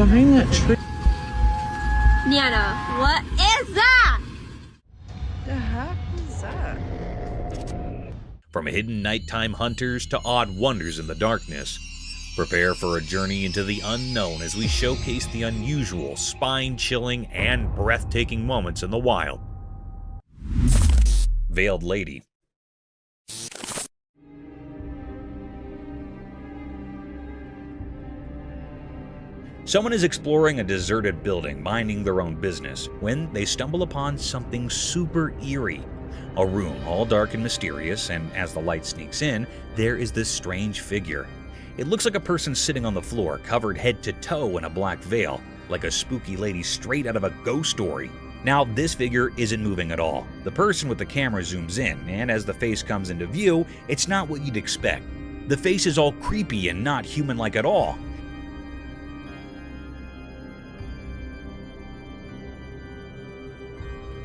behind that tree. Nana, what is that? The heck is that? From hidden nighttime hunters to odd wonders in the darkness, prepare for a journey into the unknown as we showcase the unusual, spine-chilling, and breathtaking moments in the wild. Veiled Lady. Someone is exploring a deserted building, minding their own business, when they stumble upon something super eerie. A room all dark and mysterious, and as the light sneaks in, there is this strange figure. It looks like a person sitting on the floor, covered head to toe in a black veil, like a spooky lady straight out of a ghost story. Now, this figure isn't moving at all. The person with the camera zooms in, and as the face comes into view, it's not what you'd expect. The face is all creepy and not human-like at all.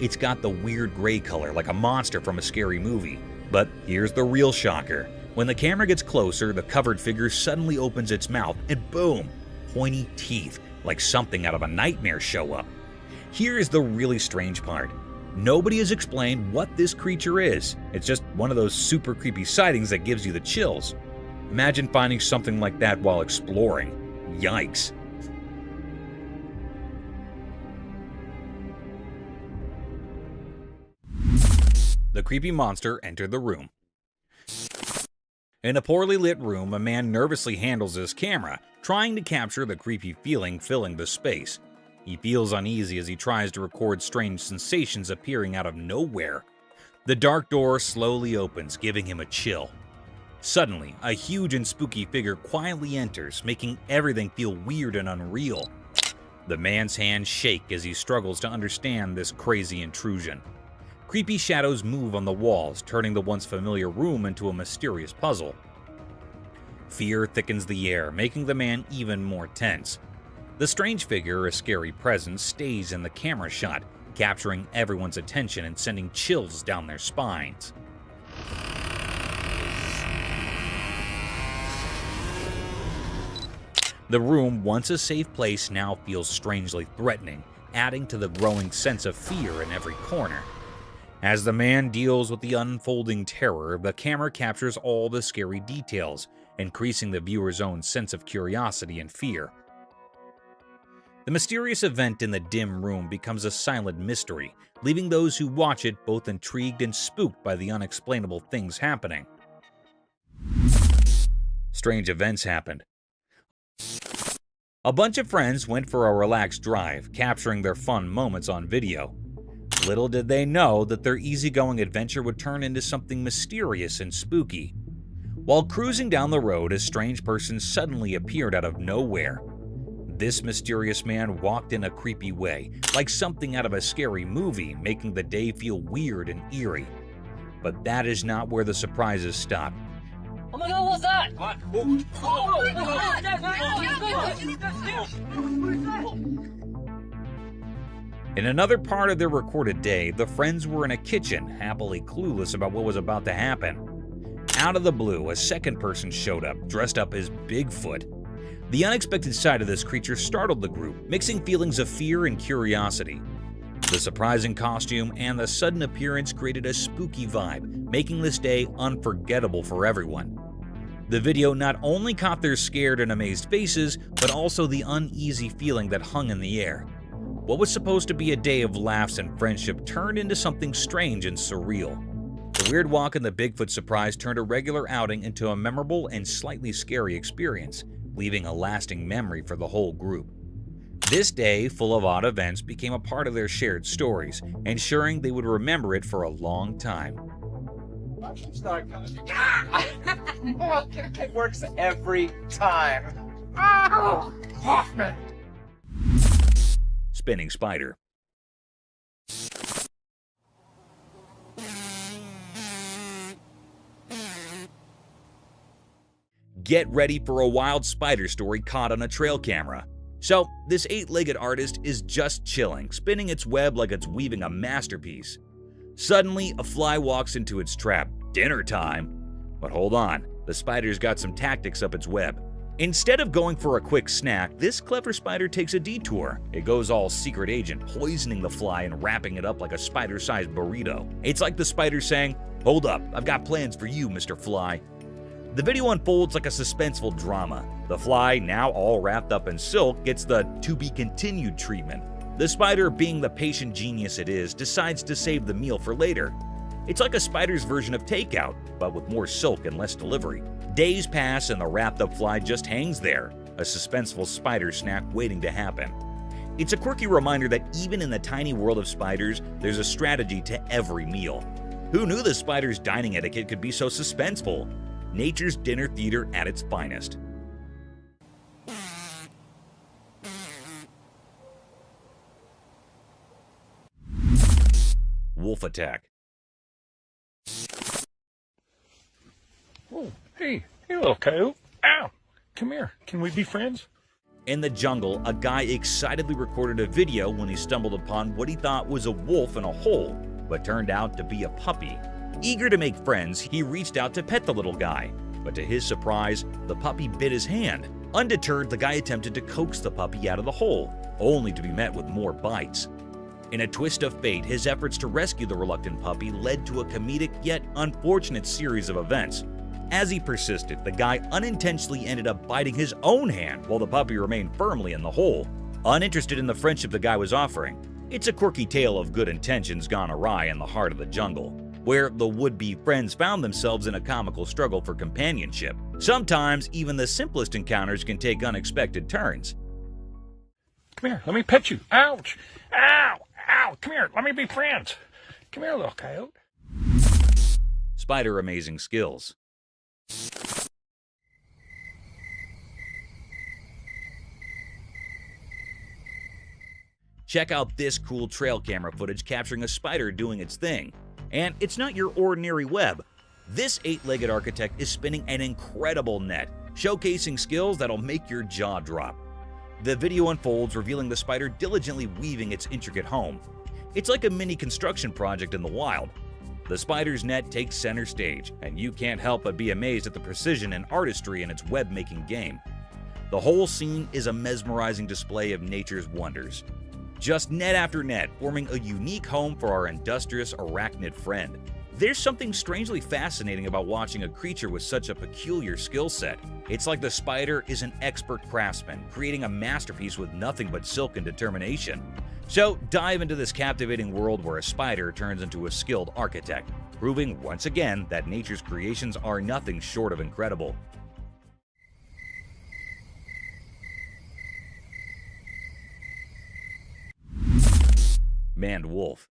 It's got the weird gray color like a monster from a scary movie. But here's the real shocker. When the camera gets closer, the covered figure suddenly opens its mouth and boom, pointy teeth like something out of a nightmare show up. Here is the really strange part. Nobody has explained what this creature is. It's just one of those super creepy sightings that gives you the chills. Imagine finding something like that while exploring. Yikes. The creepy monster entered the room. In a poorly lit room, a man nervously handles his camera, trying to capture the creepy feeling filling the space. He feels uneasy as he tries to record strange sensations appearing out of nowhere. The dark door slowly opens, giving him a chill. Suddenly, a huge and spooky figure quietly enters, making everything feel weird and unreal. The man's hands shake as he struggles to understand this crazy intrusion. Creepy shadows move on the walls, turning the once familiar room into a mysterious puzzle. Fear thickens the air, making the man even more tense. The strange figure, a scary presence, stays in the camera shot, capturing everyone's attention and sending chills down their spines. The room, once a safe place, now feels strangely threatening, adding to the growing sense of fear in every corner. As the man deals with the unfolding terror, the camera captures all the scary details, increasing the viewer's own sense of curiosity and fear. The mysterious event in the dim room becomes a silent mystery, leaving those who watch it both intrigued and spooked by the unexplainable things happening. Strange events happened. A bunch of friends went for a relaxed drive, capturing their fun moments on video. Little did they know that their easygoing adventure would turn into something mysterious and spooky. While cruising down the road, a strange person suddenly appeared out of nowhere. This mysterious man walked in a creepy way, like something out of a scary movie, making the day feel weird and eerie. But that is not where the surprises stop. Oh my god, what's that? What? In another part of their recorded day, the friends were in a kitchen, happily clueless about what was about to happen. Out of the blue, a second person showed up, dressed up as Bigfoot. The unexpected sight of this creature startled the group, mixing feelings of fear and curiosity. The surprising costume and the sudden appearance created a spooky vibe, making this day unforgettable for everyone. The video not only caught their scared and amazed faces, but also the uneasy feeling that hung in the air. What was supposed to be a day of laughs and friendship turned into something strange and surreal. The weird walk and the Bigfoot surprise turned a regular outing into a memorable and slightly scary experience, leaving a lasting memory for the whole group. This day, full of odd events, became a part of their shared stories, ensuring they would remember it for a long time. It works every time. Oh, Hoffman! Spinning spider. Get ready for a wild spider story caught on a trail camera. So, this 8-legged artist is just chilling, spinning its web like it's weaving a masterpiece. Suddenly, a fly walks into its trap. Dinner time! But hold on, the spider's got some tactics up its web. Instead of going for a quick snack, this clever spider takes a detour. It goes all secret agent, poisoning the fly and wrapping it up like a spider-sized burrito. It's like the spider saying, "Hold up, I've got plans for you, Mr. Fly." The video unfolds like a suspenseful drama. The fly, now all wrapped up in silk, gets the to-be-continued treatment. The spider, being the patient genius it is, decides to save the meal for later. It's like a spider's version of takeout, but with more silk and less delivery. Days pass and the wrapped-up fly just hangs there, a suspenseful spider snack waiting to happen. It's a quirky reminder that even in the tiny world of spiders, there's a strategy to every meal. Who knew the spider's dining etiquette could be so suspenseful? Nature's dinner theater at its finest. Wolf attack. Oh, hey little coyote. Ow! Come here. Can we be friends? In the jungle, a guy excitedly recorded a video when he stumbled upon what he thought was a wolf in a hole, but turned out to be a puppy. Eager to make friends, he reached out to pet the little guy, but to his surprise, the puppy bit his hand. Undeterred, the guy attempted to coax the puppy out of the hole, only to be met with more bites. In a twist of fate, his efforts to rescue the reluctant puppy led to a comedic yet unfortunate series of events. As he persisted, the guy unintentionally ended up biting his own hand while the puppy remained firmly in the hole. Uninterested in the friendship the guy was offering, it's a quirky tale of good intentions gone awry in the heart of the jungle, where the would-be friends found themselves in a comical struggle for companionship. Sometimes, even the simplest encounters can take unexpected turns. Come here. Let me pet you. Ouch! Ow! Ow! Come here. Let me be friends. Come here, little coyote. Spider amazing skills. Check out this cool trail camera footage capturing a spider doing its thing. And it's not your ordinary web. This 8-legged architect is spinning an incredible net, showcasing skills that'll make your jaw drop. The video unfolds, revealing the spider diligently weaving its intricate home. It's like a mini construction project in the wild. The spider's net takes center stage, and you can't help but be amazed at the precision and artistry in its web-making game. The whole scene is a mesmerizing display of nature's wonders. Just net after net, forming a unique home for our industrious arachnid friend. There's something strangely fascinating about watching a creature with such a peculiar skill set. It's like the spider is an expert craftsman, creating a masterpiece with nothing but silk and determination. So dive into this captivating world where a spider turns into a skilled architect, proving once again that nature's creations are nothing short of incredible. Maned wolf.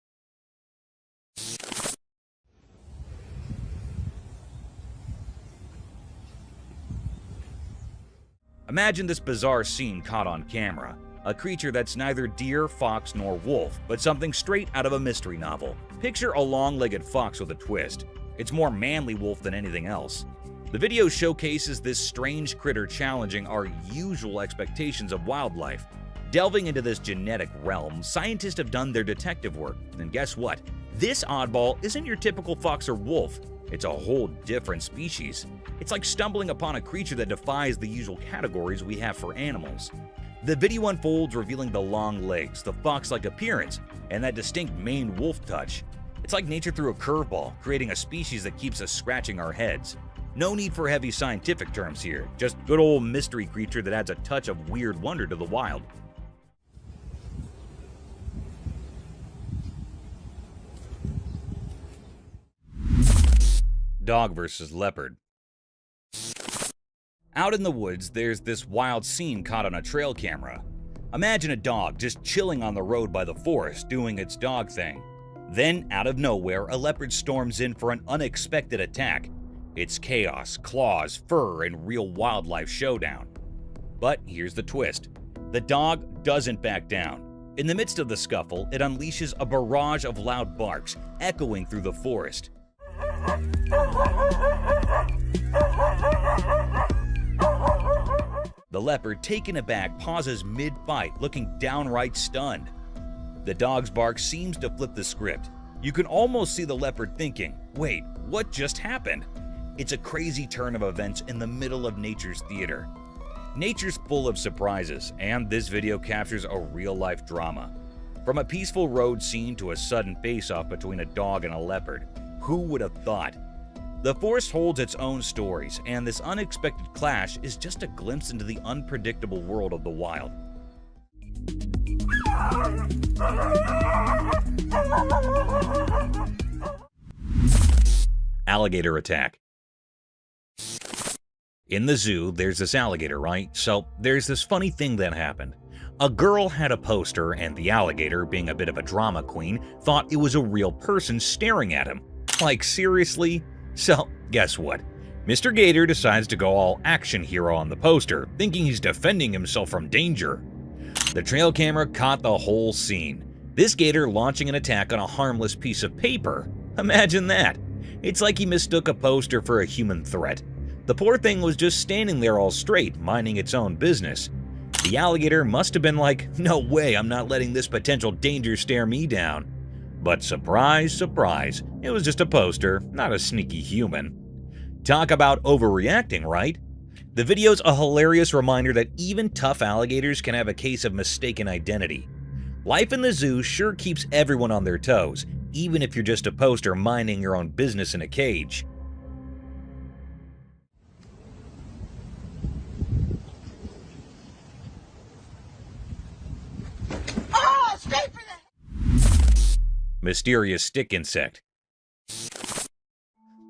Imagine this bizarre scene caught on camera. A creature that's neither deer, fox, nor wolf, but something straight out of a mystery novel. Picture a long-legged fox with a twist. It's more manly wolf than anything else. The video showcases this strange critter challenging our usual expectations of wildlife. Delving into this genetic realm, scientists have done their detective work, and guess what? This oddball isn't your typical fox or wolf. It's a whole different species. It's like stumbling upon a creature that defies the usual categories we have for animals. The video unfolds, revealing the long legs, the fox-like appearance, and that distinct maned wolf touch. It's like nature threw a curveball, creating a species that keeps us scratching our heads. No need for heavy scientific terms here, just good old mystery creature that adds a touch of weird wonder to the wild. Dog versus leopard. Out in the woods, there's this wild scene caught on a trail camera. Imagine a dog just chilling on the road by the forest, doing its dog thing. Then, out of nowhere, a leopard storms in for an unexpected attack. It's chaos, claws, fur, and real wildlife showdown. But here's the twist. The dog doesn't back down. In the midst of the scuffle, it unleashes a barrage of loud barks, echoing through the forest. The leopard, taken aback, pauses mid-fight, looking downright stunned. The dog's bark seems to flip the script. You can almost see the leopard thinking, wait, what just happened? It's a crazy turn of events in the middle of nature's theater. Nature's full of surprises, and this video captures a real-life drama. From a peaceful road scene to a sudden face-off between a dog and a leopard, who would have thought? The forest holds its own stories, and this unexpected clash is just a glimpse into the unpredictable world of the wild. Alligator attack. In the zoo, there's this alligator, right? So there's this funny thing that happened. A girl had a poster, and the alligator, being a bit of a drama queen, thought it was a real person staring at him. Like, seriously? So, guess what? Mr. Gator decides to go all action hero on the poster, thinking he's defending himself from danger. The trail camera caught the whole scene. This gator launching an attack on a harmless piece of paper. Imagine that. It's like he mistook a poster for a human threat. The poor thing was just standing there all straight, minding its own business. The alligator must have been like, no way, I'm not letting this potential danger stare me down. But surprise, surprise, it was just a poster, not a sneaky human. Talk about overreacting, right? The video's a hilarious reminder that even tough alligators can have a case of mistaken identity. Life in the zoo sure keeps everyone on their toes, even if you're just a poster minding your own business in a cage. Mysterious stick insect.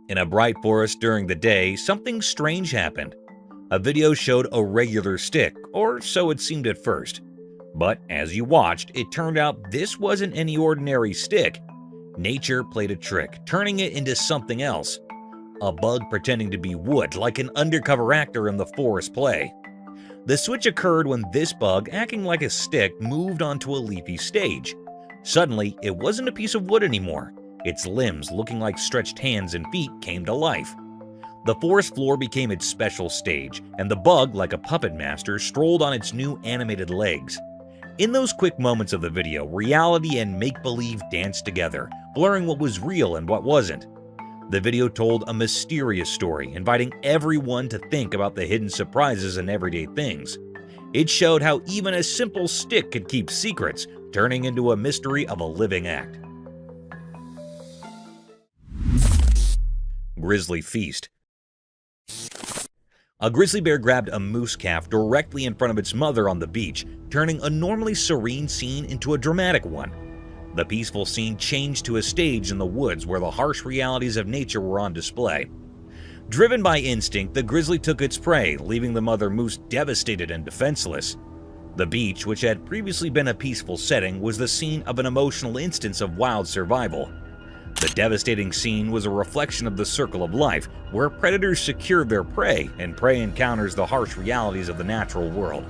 In a bright forest during the day, something strange happened. A video showed a regular stick, or so it seemed at first. But as you watched, it turned out this wasn't any ordinary stick. Nature played a trick, turning it into something else. A bug pretending to be wood, like an undercover actor in the forest play. The switch occurred when this bug, acting like a stick, moved onto a leafy stage. Suddenly, it wasn't a piece of wood anymore. Its limbs, looking like stretched hands and feet, came to life. The forest floor became its special stage, and the bug, like a puppet master, strolled on its new animated legs. In those quick moments of the video, reality and make-believe danced together, blurring what was real and what wasn't. The video told a mysterious story, inviting everyone to think about the hidden surprises in everyday things. It showed how even a simple stick could keep secrets, turning into a mystery of a living act. Grizzly feast. A grizzly bear grabbed a moose calf directly in front of its mother on the beach, turning a normally serene scene into a dramatic one. The peaceful scene changed to a stage in the woods where the harsh realities of nature were on display. Driven by instinct, the grizzly took its prey, leaving the mother moose devastated and defenseless. The beach, which had previously been a peaceful setting, was the scene of an emotional instance of wild survival. The devastating scene was a reflection of the circle of life, where predators secure their prey and prey encounters the harsh realities of the natural world.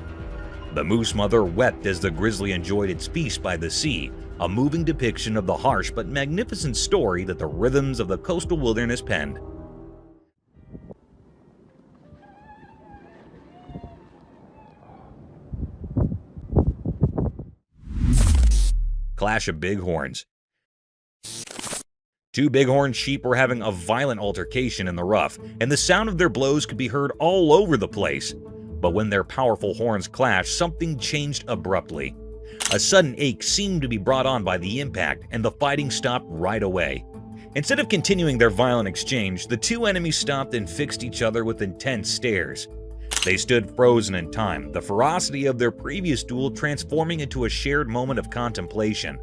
The moose mother wept as the grizzly enjoyed its feast by the sea, a moving depiction of the harsh but magnificent story that the rhythms of the coastal wilderness penned. Clash of bighorns. Two bighorn sheep were having a violent altercation in the rough, and the sound of their blows could be heard all over the place. But when their powerful horns clashed, something changed abruptly. A sudden ache seemed to be brought on by the impact, and the fighting stopped right away. Instead of continuing their violent exchange, the two enemies stopped and fixed each other with intense stares. They stood frozen in time, the ferocity of their previous duel transforming into a shared moment of contemplation.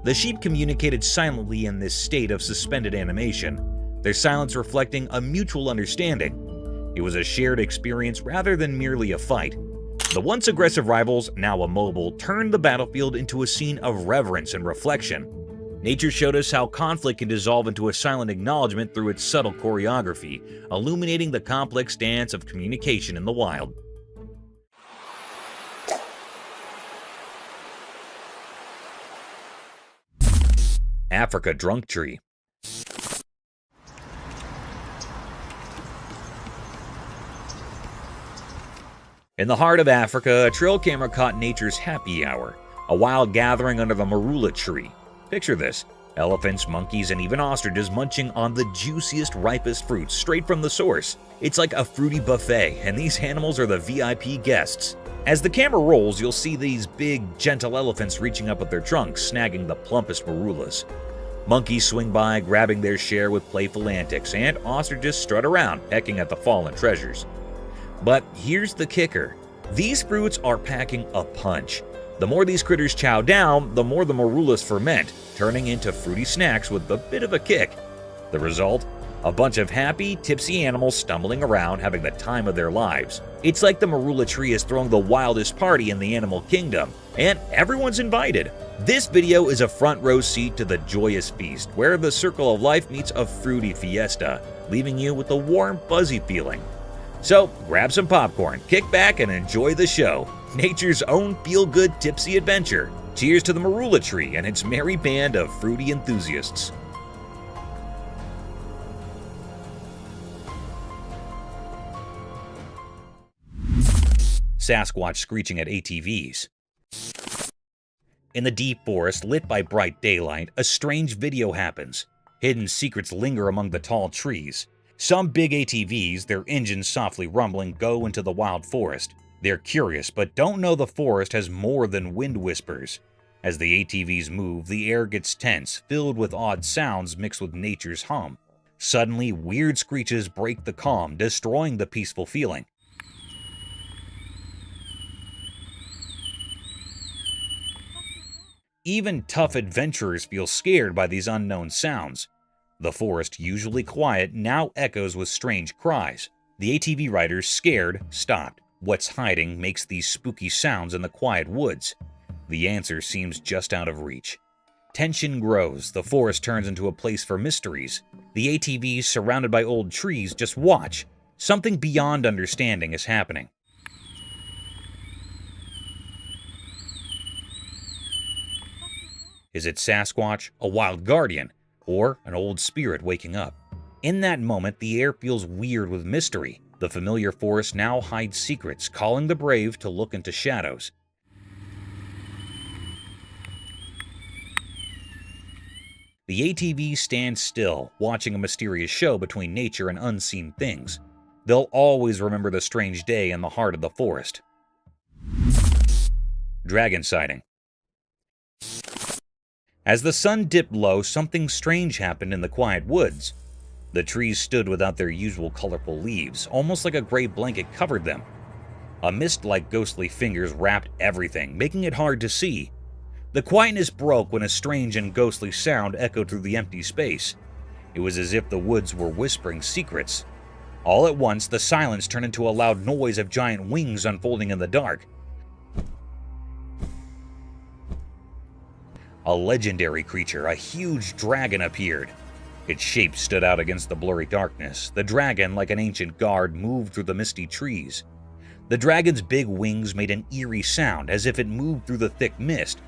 The sheep communicated silently in this state of suspended animation, their silence reflecting a mutual understanding. It was a shared experience rather than merely a fight. The once aggressive rivals, now immobile, turned the battlefield into a scene of reverence and reflection. Nature showed us how conflict can dissolve into a silent acknowledgement through its subtle choreography, illuminating the complex dance of communication in the wild. Africa drunk tree. In the heart of Africa, a trail camera caught nature's happy hour, a wild gathering under the marula tree. Picture this. Elephants, monkeys, and even ostriches munching on the juiciest, ripest fruits straight from the source. It's like a fruity buffet, and these animals are the VIP guests. As the camera rolls, you'll see these big, gentle elephants reaching up with their trunks, snagging the plumpest marulas. Monkeys swing by, grabbing their share with playful antics, and ostriches strut around, pecking at the fallen treasures. But here's the kicker. These fruits are packing a punch. The more these critters chow down, the more the marulas ferment, turning into fruity snacks with a bit of a kick. The result? A bunch of happy, tipsy animals stumbling around, having the time of their lives. It's like the marula tree is throwing the wildest party in the animal kingdom, and everyone's invited. This video is a front row seat to the joyous feast, where the circle of life meets a fruity fiesta, leaving you with a warm, fuzzy feeling. So grab some popcorn, kick back, and enjoy the show. Nature's own feel-good tipsy adventure. Cheers to the marula tree and its merry band of fruity enthusiasts. Sasquatch screeching at ATVs. In the deep forest, lit by bright daylight, a strange video happens. Hidden secrets linger among the tall trees. Some big ATVs, their engines softly rumbling, go into the wild forest. They're curious, but don't know the forest has more than wind whispers. As the ATVs move, the air gets tense, filled with odd sounds mixed with nature's hum. Suddenly, weird screeches break the calm, destroying the peaceful feeling. Even tough adventurers feel scared by these unknown sounds. The forest, usually quiet, now echoes with strange cries. The ATV riders, scared, stopped. What's hiding makes these spooky sounds in the quiet woods? The answer seems just out of reach. Tension grows. The forest turns into a place for mysteries. The ATVs, surrounded by old trees, just watch. Something beyond understanding is happening. Is it Sasquatch, a wild guardian, or an old spirit waking up? In that moment, the air feels weird with mystery. The familiar forest now hides secrets, calling the brave to look into shadows. The ATVs stand still, watching a mysterious show between nature and unseen things. They'll always remember the strange day in the heart of the forest. Dragon sighting. As the sun dipped low, something strange happened in the quiet woods. The trees stood without their usual colorful leaves, almost like a gray blanket covered them. A mist-like ghostly fingers wrapped everything, making it hard to see. The quietness broke when a strange and ghostly sound echoed through the empty space. It was as if the woods were whispering secrets. All at once, the silence turned into a loud noise of giant wings unfolding in the dark. A legendary creature, a huge dragon, appeared. Its shape stood out against the blurry darkness. The dragon, like an ancient guard, moved through the misty trees. The dragon's big wings made an eerie sound, as if it moved through the thick mist.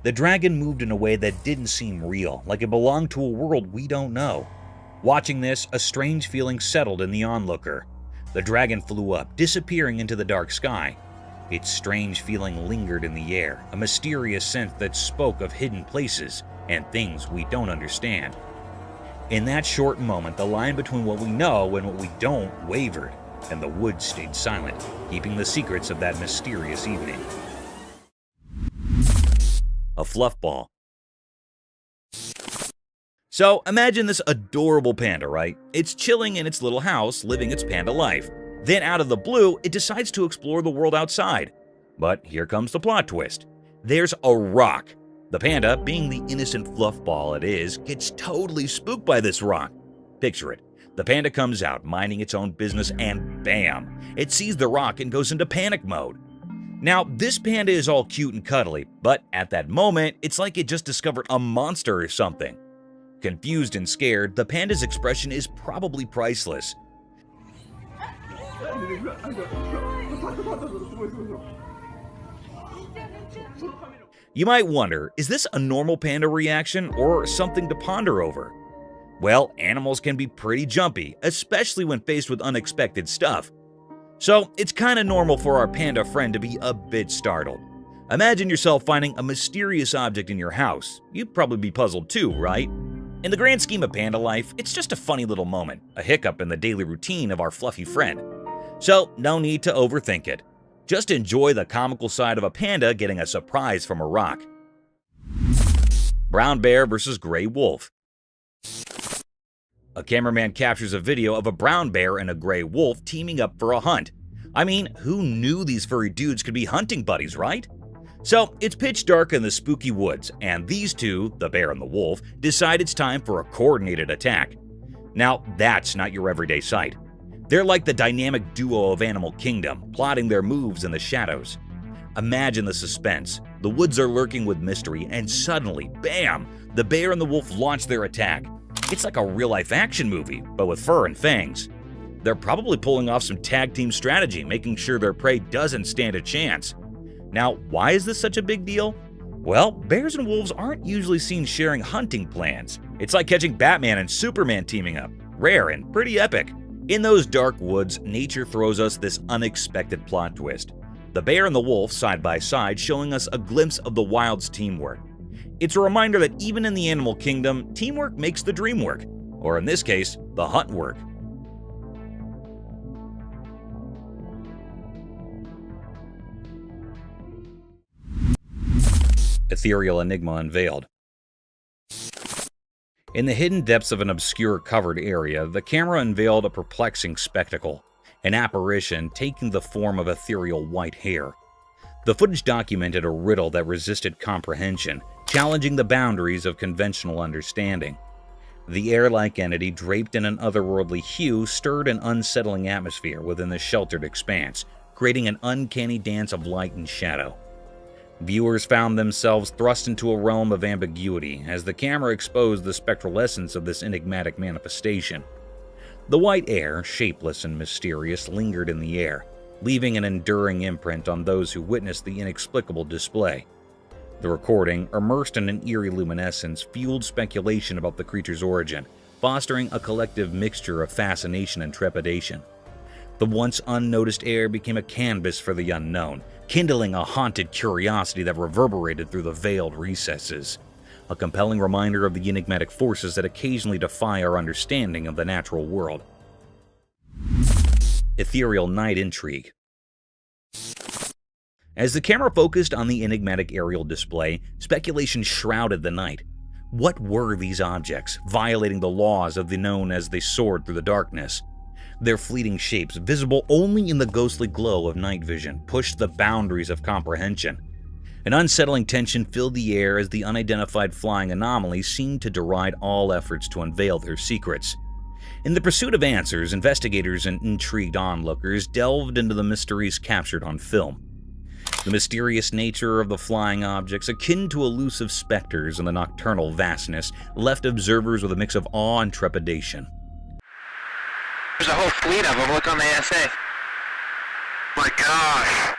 The dragon moved in a way that didn't seem real, like it belonged to a world we don't know. Watching this, a strange feeling settled in the onlooker. The dragon flew up, disappearing into the dark sky. Its strange feeling lingered in the air, a mysterious sense that spoke of hidden places and things we don't understand. In that short moment, the line between what we know and what we don't wavered, and the woods stayed silent, keeping the secrets of that mysterious evening. A fluff ball. So imagine this adorable panda, right? It's chilling in its little house, living its panda life. Then out of the blue, it decides to explore the world outside. But here comes the plot twist. There's a rock. The panda, being the innocent fluff ball it is, gets totally spooked by this rock. Picture it. The panda comes out, minding its own business, and bam! It sees the rock and goes into panic mode. Now, this panda is all cute and cuddly, but at that moment, it's like it just discovered a monster or something. Confused and scared, the panda's expression is probably priceless. You might wonder, is this a normal panda reaction or something to ponder over? Well, animals can be pretty jumpy, especially when faced with unexpected stuff. So it's kinda normal for our panda friend to be a bit startled. Imagine yourself finding a mysterious object in your house. You'd probably be puzzled too, right? In the grand scheme of panda life, it's just a funny little moment, a hiccup in the daily routine of our fluffy friend. So, no need to overthink it. Just enjoy the comical side of a panda getting a surprise from a rock. Brown bear versus gray wolf. A cameraman captures a video of a brown bear and a gray wolf teaming up for a hunt. I mean, who knew these furry dudes could be hunting buddies, right? So, it's pitch dark in the spooky woods, and these two, the bear and the wolf, decide it's time for a coordinated attack. Now, that's not your everyday sight. They're like the dynamic duo of Animal Kingdom, plotting their moves in the shadows. Imagine the suspense. The woods are lurking with mystery, and suddenly, bam! The bear and the wolf launch their attack. It's like a real-life action movie, but with fur and fangs. They're probably pulling off some tag team strategy, making sure their prey doesn't stand a chance. Now, why is this such a big deal? Well, bears and wolves aren't usually seen sharing hunting plans. It's like catching Batman and Superman teaming up. Rare and pretty epic. In those dark woods, nature throws us this unexpected plot twist. The bear and the wolf side by side, showing us a glimpse of the wild's teamwork. It's a reminder that even in the animal kingdom, teamwork makes the dream work. Or in this case, the hunt work. Ethereal enigma unveiled. In the hidden depths of an obscure covered area, the camera unveiled a perplexing spectacle, an apparition taking the form of ethereal white hair. The footage documented a riddle that resisted comprehension, challenging the boundaries of conventional understanding. The air-like entity, draped in an otherworldly hue, stirred an unsettling atmosphere within the sheltered expanse, creating an uncanny dance of light and shadow. Viewers found themselves thrust into a realm of ambiguity as the camera exposed the spectral essence of this enigmatic manifestation. The white air, shapeless and mysterious, lingered in the air, leaving an enduring imprint on those who witnessed the inexplicable display. The recording, immersed in an eerie luminescence, fueled speculation about the creature's origin, fostering a collective mixture of fascination and trepidation. The once unnoticed air became a canvas for the unknown, kindling a haunted curiosity that reverberated through the veiled recesses. A compelling reminder of the enigmatic forces that occasionally defy our understanding of the natural world. Ethereal night intrigue. As the camera focused on the enigmatic aerial display, speculation shrouded the night. What were these objects, violating the laws of the known as they soared through the darkness? Their fleeting shapes, visible only in the ghostly glow of night vision, pushed the boundaries of comprehension. An unsettling tension filled the air as the unidentified flying anomalies seemed to deride all efforts to unveil their secrets. In the pursuit of answers, investigators and intrigued onlookers delved into the mysteries captured on film. The mysterious nature of the flying objects, akin to elusive specters in the nocturnal vastness, left observers with a mix of awe and trepidation. There's a whole fleet of them. Look on the SA. My gosh.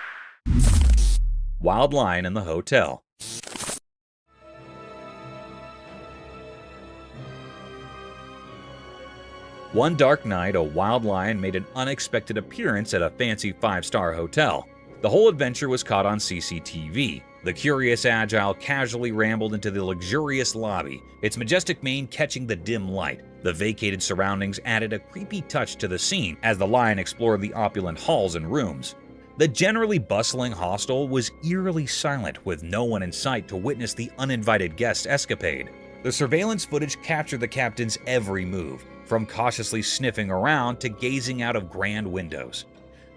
Wild lion in the hotel. One dark night, a wild lion made an unexpected appearance at a fancy 5-star hotel. The whole adventure was caught on CCTV. The curious agile casually rambled into the luxurious lobby, its majestic mane catching the dim light. The vacated surroundings added a creepy touch to the scene as the lion explored the opulent halls and rooms. The generally bustling hostel was eerily silent, with no one in sight to witness the uninvited guest's escapade. The surveillance footage captured the captain's every move, from cautiously sniffing around to gazing out of grand windows.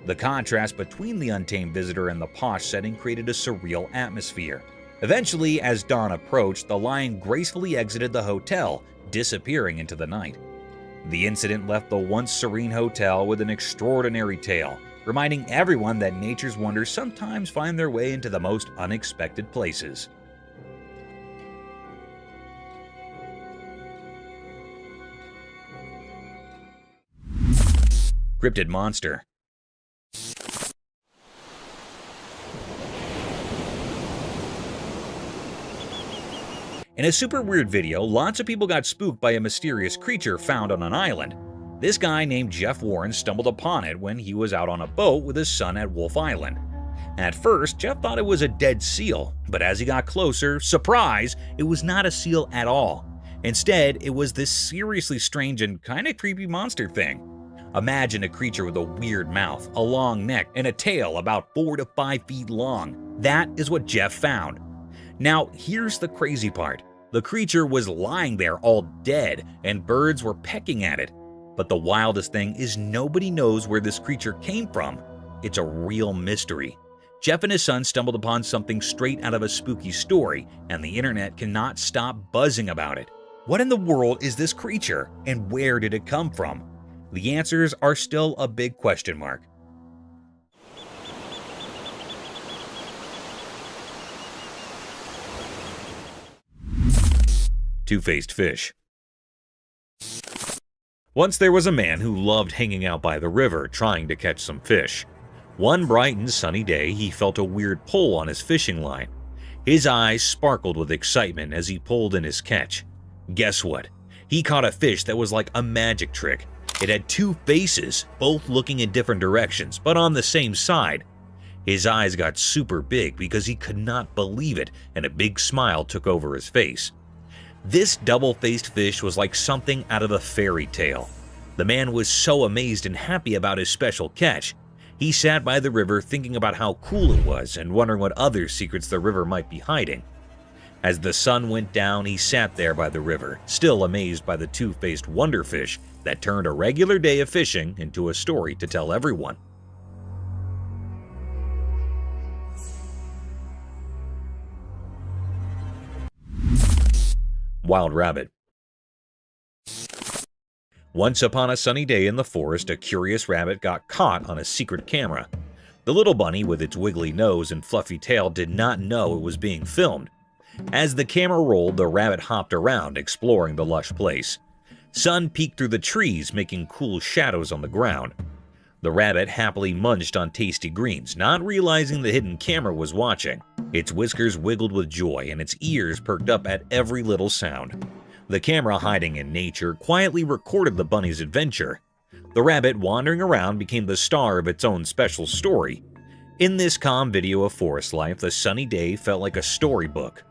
The contrast between the untamed visitor and the posh setting created a surreal atmosphere. Eventually, as dawn approached, the lion gracefully exited the hotel, disappearing into the night. The incident left the once serene hotel with an extraordinary tale, reminding everyone that nature's wonders sometimes find their way into the most unexpected places. Cryptid monster. In a super weird video, lots of people got spooked by a mysterious creature found on an island. This guy named Jeff Warren stumbled upon it when he was out on a boat with his son at Wolf Island. At first, Jeff thought it was a dead seal, but as he got closer, surprise, it was not a seal at all. Instead, it was this seriously strange and kinda creepy monster thing. Imagine a creature with a weird mouth, a long neck, and a tail about 4 to 5 feet long. That is what Jeff found. Now, here's the crazy part. The creature was lying there all dead, and birds were pecking at it. But the wildest thing is nobody knows where this creature came from. It's a real mystery. Jeff and his son stumbled upon something straight out of a spooky story, and the internet cannot stop buzzing about it. What in the world is this creature, and where did it come from? The answers are still a big question mark. Two-faced fish. Once there was a man who loved hanging out by the river trying to catch some fish. One bright and sunny day, he felt a weird pull on his fishing line. His eyes sparkled with excitement as he pulled in his catch. Guess what? He caught a fish that was like a magic trick. It had 2 faces, both looking in different directions, but on the same side. His eyes got super big because he could not believe it, and a big smile took over his face. This double-faced fish was like something out of a fairy tale. The man was so amazed and happy about his special catch. He sat by the river thinking about how cool it was and wondering what other secrets the river might be hiding. As the sun went down, he sat there by the river, still amazed by the 2-faced wonderfish that turned a regular day of fishing into a story to tell everyone. Wild rabbit. Once upon a sunny day in the forest, a curious rabbit got caught on a secret camera. The little bunny with its wiggly nose and fluffy tail did not know it was being filmed. As the camera rolled, the rabbit hopped around, exploring the lush place. Sun peeked through the trees, making cool shadows on the ground. The rabbit happily munched on tasty greens, not realizing the hidden camera was watching. Its whiskers wiggled with joy and its ears perked up at every little sound. The camera, hiding in nature, quietly recorded the bunny's adventure. The rabbit, wandering around, became the star of its own special story. In this calm video of forest life, the sunny day felt like a storybook.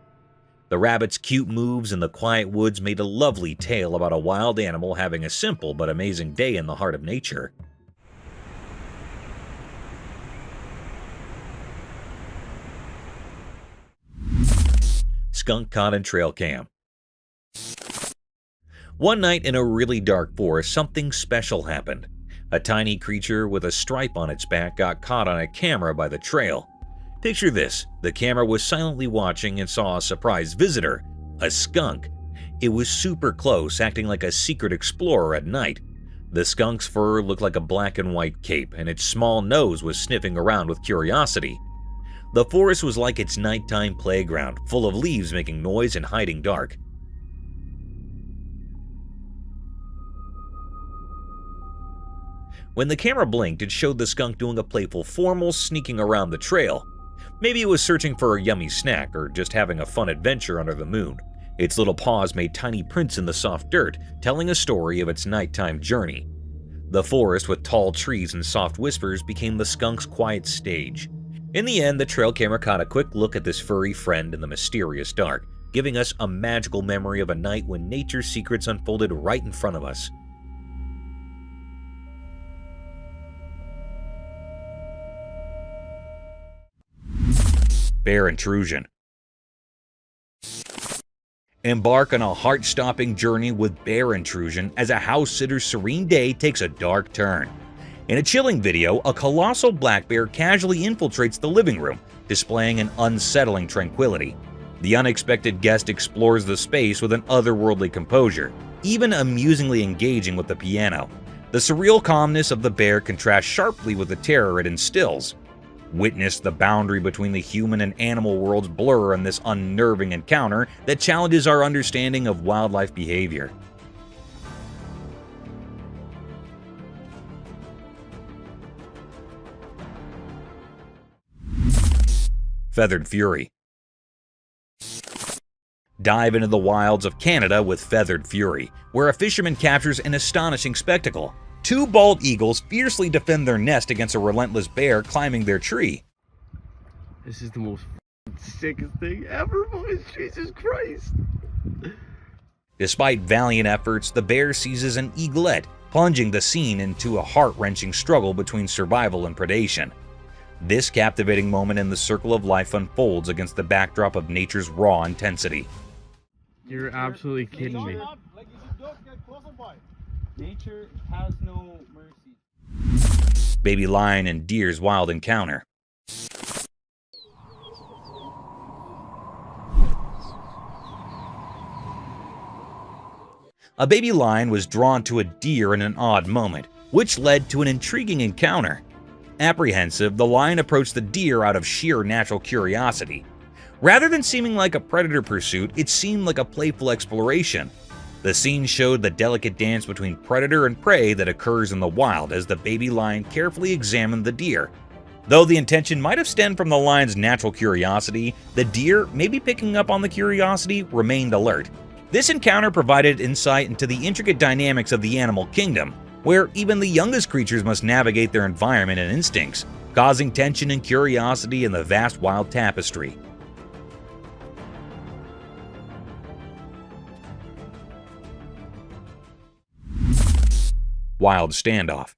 The rabbit's cute moves in the quiet woods made a lovely tale about a wild animal having a simple but amazing day in the heart of nature. Skunk caught in trail cam. One night in a really dark forest, something special happened. A tiny creature with a stripe on its back got caught on a camera by the trail. Picture this, the camera was silently watching and saw a surprise visitor, a skunk. It was super close, acting like a secret explorer at night. The skunk's fur looked like a black and white cape, and its small nose was sniffing around with curiosity. The forest was like its nighttime playground, full of leaves making noise and hiding dark. When the camera blinked, it showed the skunk doing a playful formal sneaking around the trail. Maybe it was searching for a yummy snack or just having a fun adventure under the moon. Its little paws made tiny prints in the soft dirt, telling a story of its nighttime journey. The forest with tall trees and soft whispers became the skunk's quiet stage. In the end, the trail camera caught a quick look at this furry friend in the mysterious dark, giving us a magical memory of a night when nature's secrets unfolded right in front of us. Bear intrusion. Embark on a heart-stopping journey with bear intrusion as a house sitter's serene day takes a dark turn. In a chilling video, a colossal black bear casually infiltrates the living room, displaying an unsettling tranquility. The unexpected guest explores the space with an otherworldly composure, even amusingly engaging with the piano. The surreal calmness of the bear contrasts sharply with the terror it instills. Witness the boundary between the human and animal worlds blur in this unnerving encounter that challenges our understanding of wildlife behavior. Feathered Fury. Dive into the wilds of Canada with Feathered Fury, where a fisherman captures an astonishing spectacle. 2 bald eagles fiercely defend their nest against a relentless bear climbing their tree. This is the most sickest thing ever, boys. Jesus Christ. Despite valiant efforts, the bear seizes an eaglet, plunging the scene into a heart-wrenching struggle between survival and predation. This captivating moment in the circle of life unfolds against the backdrop of nature's raw intensity. You're absolutely kidding me. Nature has no mercy. Baby lion and deer's wild encounter. A baby lion was drawn to a deer in an odd moment, which led to an intriguing encounter. Apprehensive, the lion approached the deer out of sheer natural curiosity. Rather than seeming like a predator pursuit, it seemed like a playful exploration. The scene showed the delicate dance between predator and prey that occurs in the wild as the baby lion carefully examined the deer. Though the intention might have stemmed from the lion's natural curiosity, the deer, maybe picking up on the curiosity, remained alert. This encounter provided insight into the intricate dynamics of the animal kingdom, where even the youngest creatures must navigate their environment and instincts, causing tension and curiosity in the vast wild tapestry. Wild standoff.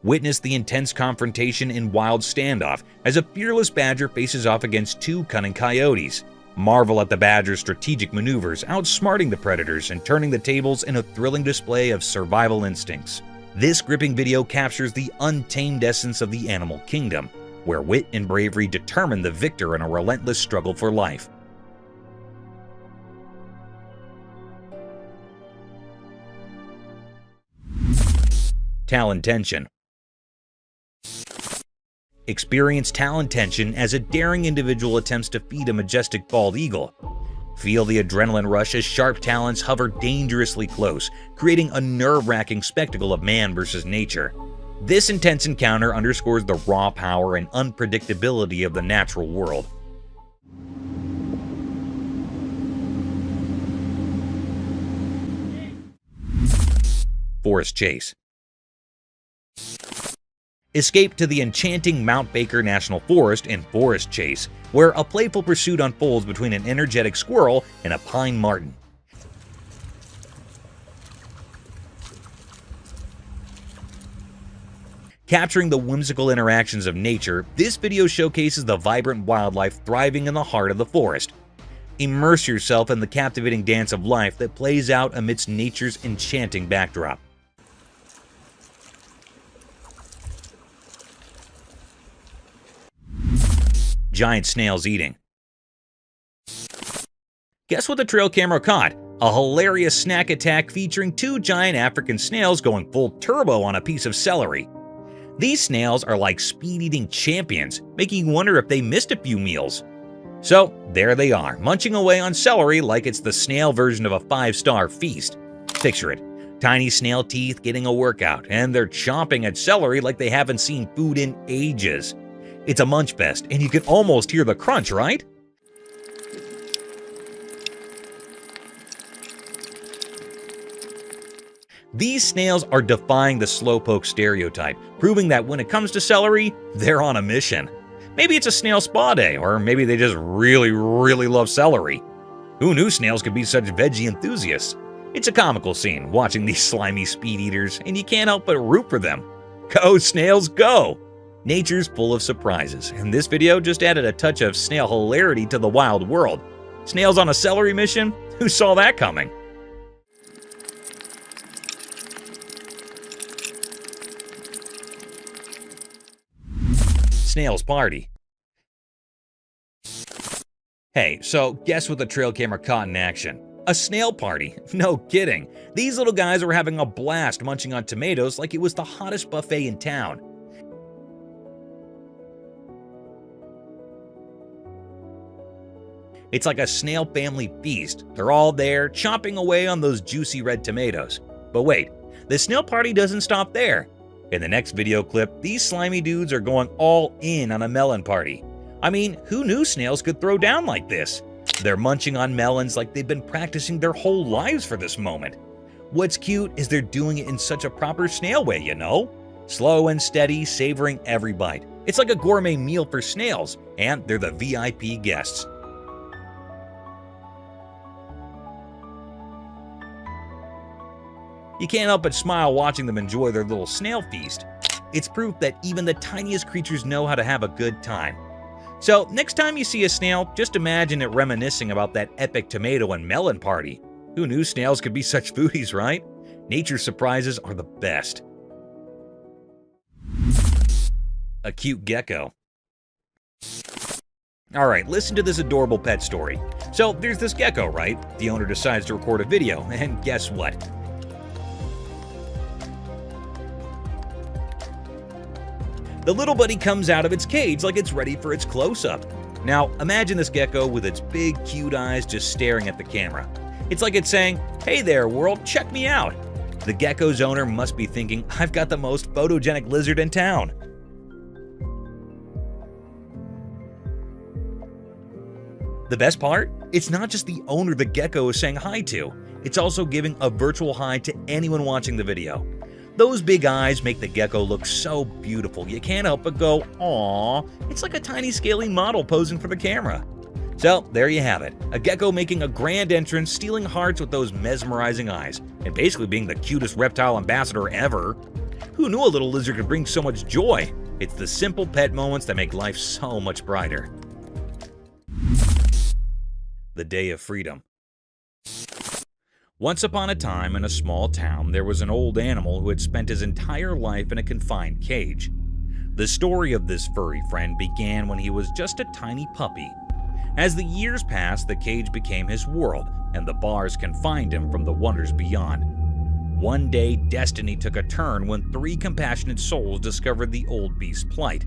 Witness the intense confrontation in Wild Standoff as a fearless badger faces off against two cunning coyotes. Marvel at the badger's strategic maneuvers, outsmarting the predators and turning the tables in a thrilling display of survival instincts. This gripping video captures the untamed essence of the animal kingdom, where wit and bravery determine the victor in a relentless struggle for life. Talon tension. Experience talon tension as a daring individual attempts to feed a majestic bald eagle. Feel the adrenaline rush as sharp talons hover dangerously close, creating a nerve-wracking spectacle of man versus nature. This intense encounter underscores the raw power and unpredictability of the natural world. Forest chase. Escape to the enchanting Mount Baker National Forest in Forest Chase, where a playful pursuit unfolds between an energetic squirrel and a pine marten. Capturing the whimsical interactions of nature, this video showcases the vibrant wildlife thriving in the heart of the forest. Immerse yourself in the captivating dance of life that plays out amidst nature's enchanting backdrop. Giant snails eating. Guess what the trail camera caught? A hilarious snack attack featuring two giant African snails going full turbo on a piece of celery. These snails are like speed-eating champions, making you wonder if they missed a few meals. So there they are, munching away on celery like it's the snail version of a 5-star feast. Picture it, tiny snail teeth getting a workout, and they're chomping at celery like they haven't seen food in ages. It's a munch fest, and you can almost hear the crunch, right? These snails are defying the slowpoke stereotype, proving that when it comes to celery, they're on a mission. Maybe it's a snail spa day, or maybe they just really love celery. Who knew snails could be such veggie enthusiasts? It's a comical scene, watching these slimy speed eaters, and you can't help but root for them. Go snails, go! Nature's full of surprises, and this video just added a touch of snail hilarity to the wild world. Snails on a celery mission? Who saw that coming? Snails party. Hey, so guess what the trail camera caught in action? A snail party. No kidding. These little guys were having a blast munching on tomatoes like it was the hottest buffet in town. It's like a snail family feast. They're all there, chomping away on those juicy red tomatoes. But wait, the snail party doesn't stop there. In the next video clip, these slimy dudes are going all in on a melon party. I mean, who knew snails could throw down like this? They're munching on melons like they've been practicing their whole lives for this moment. What's cute is they're doing it in such a proper snail way, you know? Slow and steady, savoring every bite. It's like a gourmet meal for snails, and they're the VIP guests. You can't help but smile watching them enjoy their little snail feast. It's proof that even the tiniest creatures know how to have a good time. So next time you see a snail, just imagine it reminiscing about that epic tomato and melon party. Who knew snails could be such foodies, right? Nature's surprises are the best. A cute gecko. Alright, listen to this adorable pet story. So there's this gecko, right? The owner decides to record a video, and guess what? The little buddy comes out of its cage like it's ready for its close-up. Now, imagine this gecko with its big, cute eyes just staring at the camera. It's like it's saying, "Hey there, world, check me out." The gecko's owner must be thinking, "I've got the most photogenic lizard in town." The best part? It's not just the owner the gecko is saying hi to. It's also giving a virtual hi to anyone watching the video. Those big eyes make the gecko look so beautiful, you can't help but go, "Aww." It's like a tiny scaly model posing for the camera. So there you have it, a gecko making a grand entrance, stealing hearts with those mesmerizing eyes, and basically being the cutest reptile ambassador ever. Who knew a little lizard could bring so much joy? It's the simple pet moments that make life so much brighter. The Day of Freedom. Once upon a time in a small town, there was an old animal who had spent his entire life in a confined cage. The story of this furry friend began when he was just a tiny puppy. As the years passed, the cage became his world, and the bars confined him from the wonders beyond. One day, destiny took a turn when three compassionate souls discovered the old beast's plight.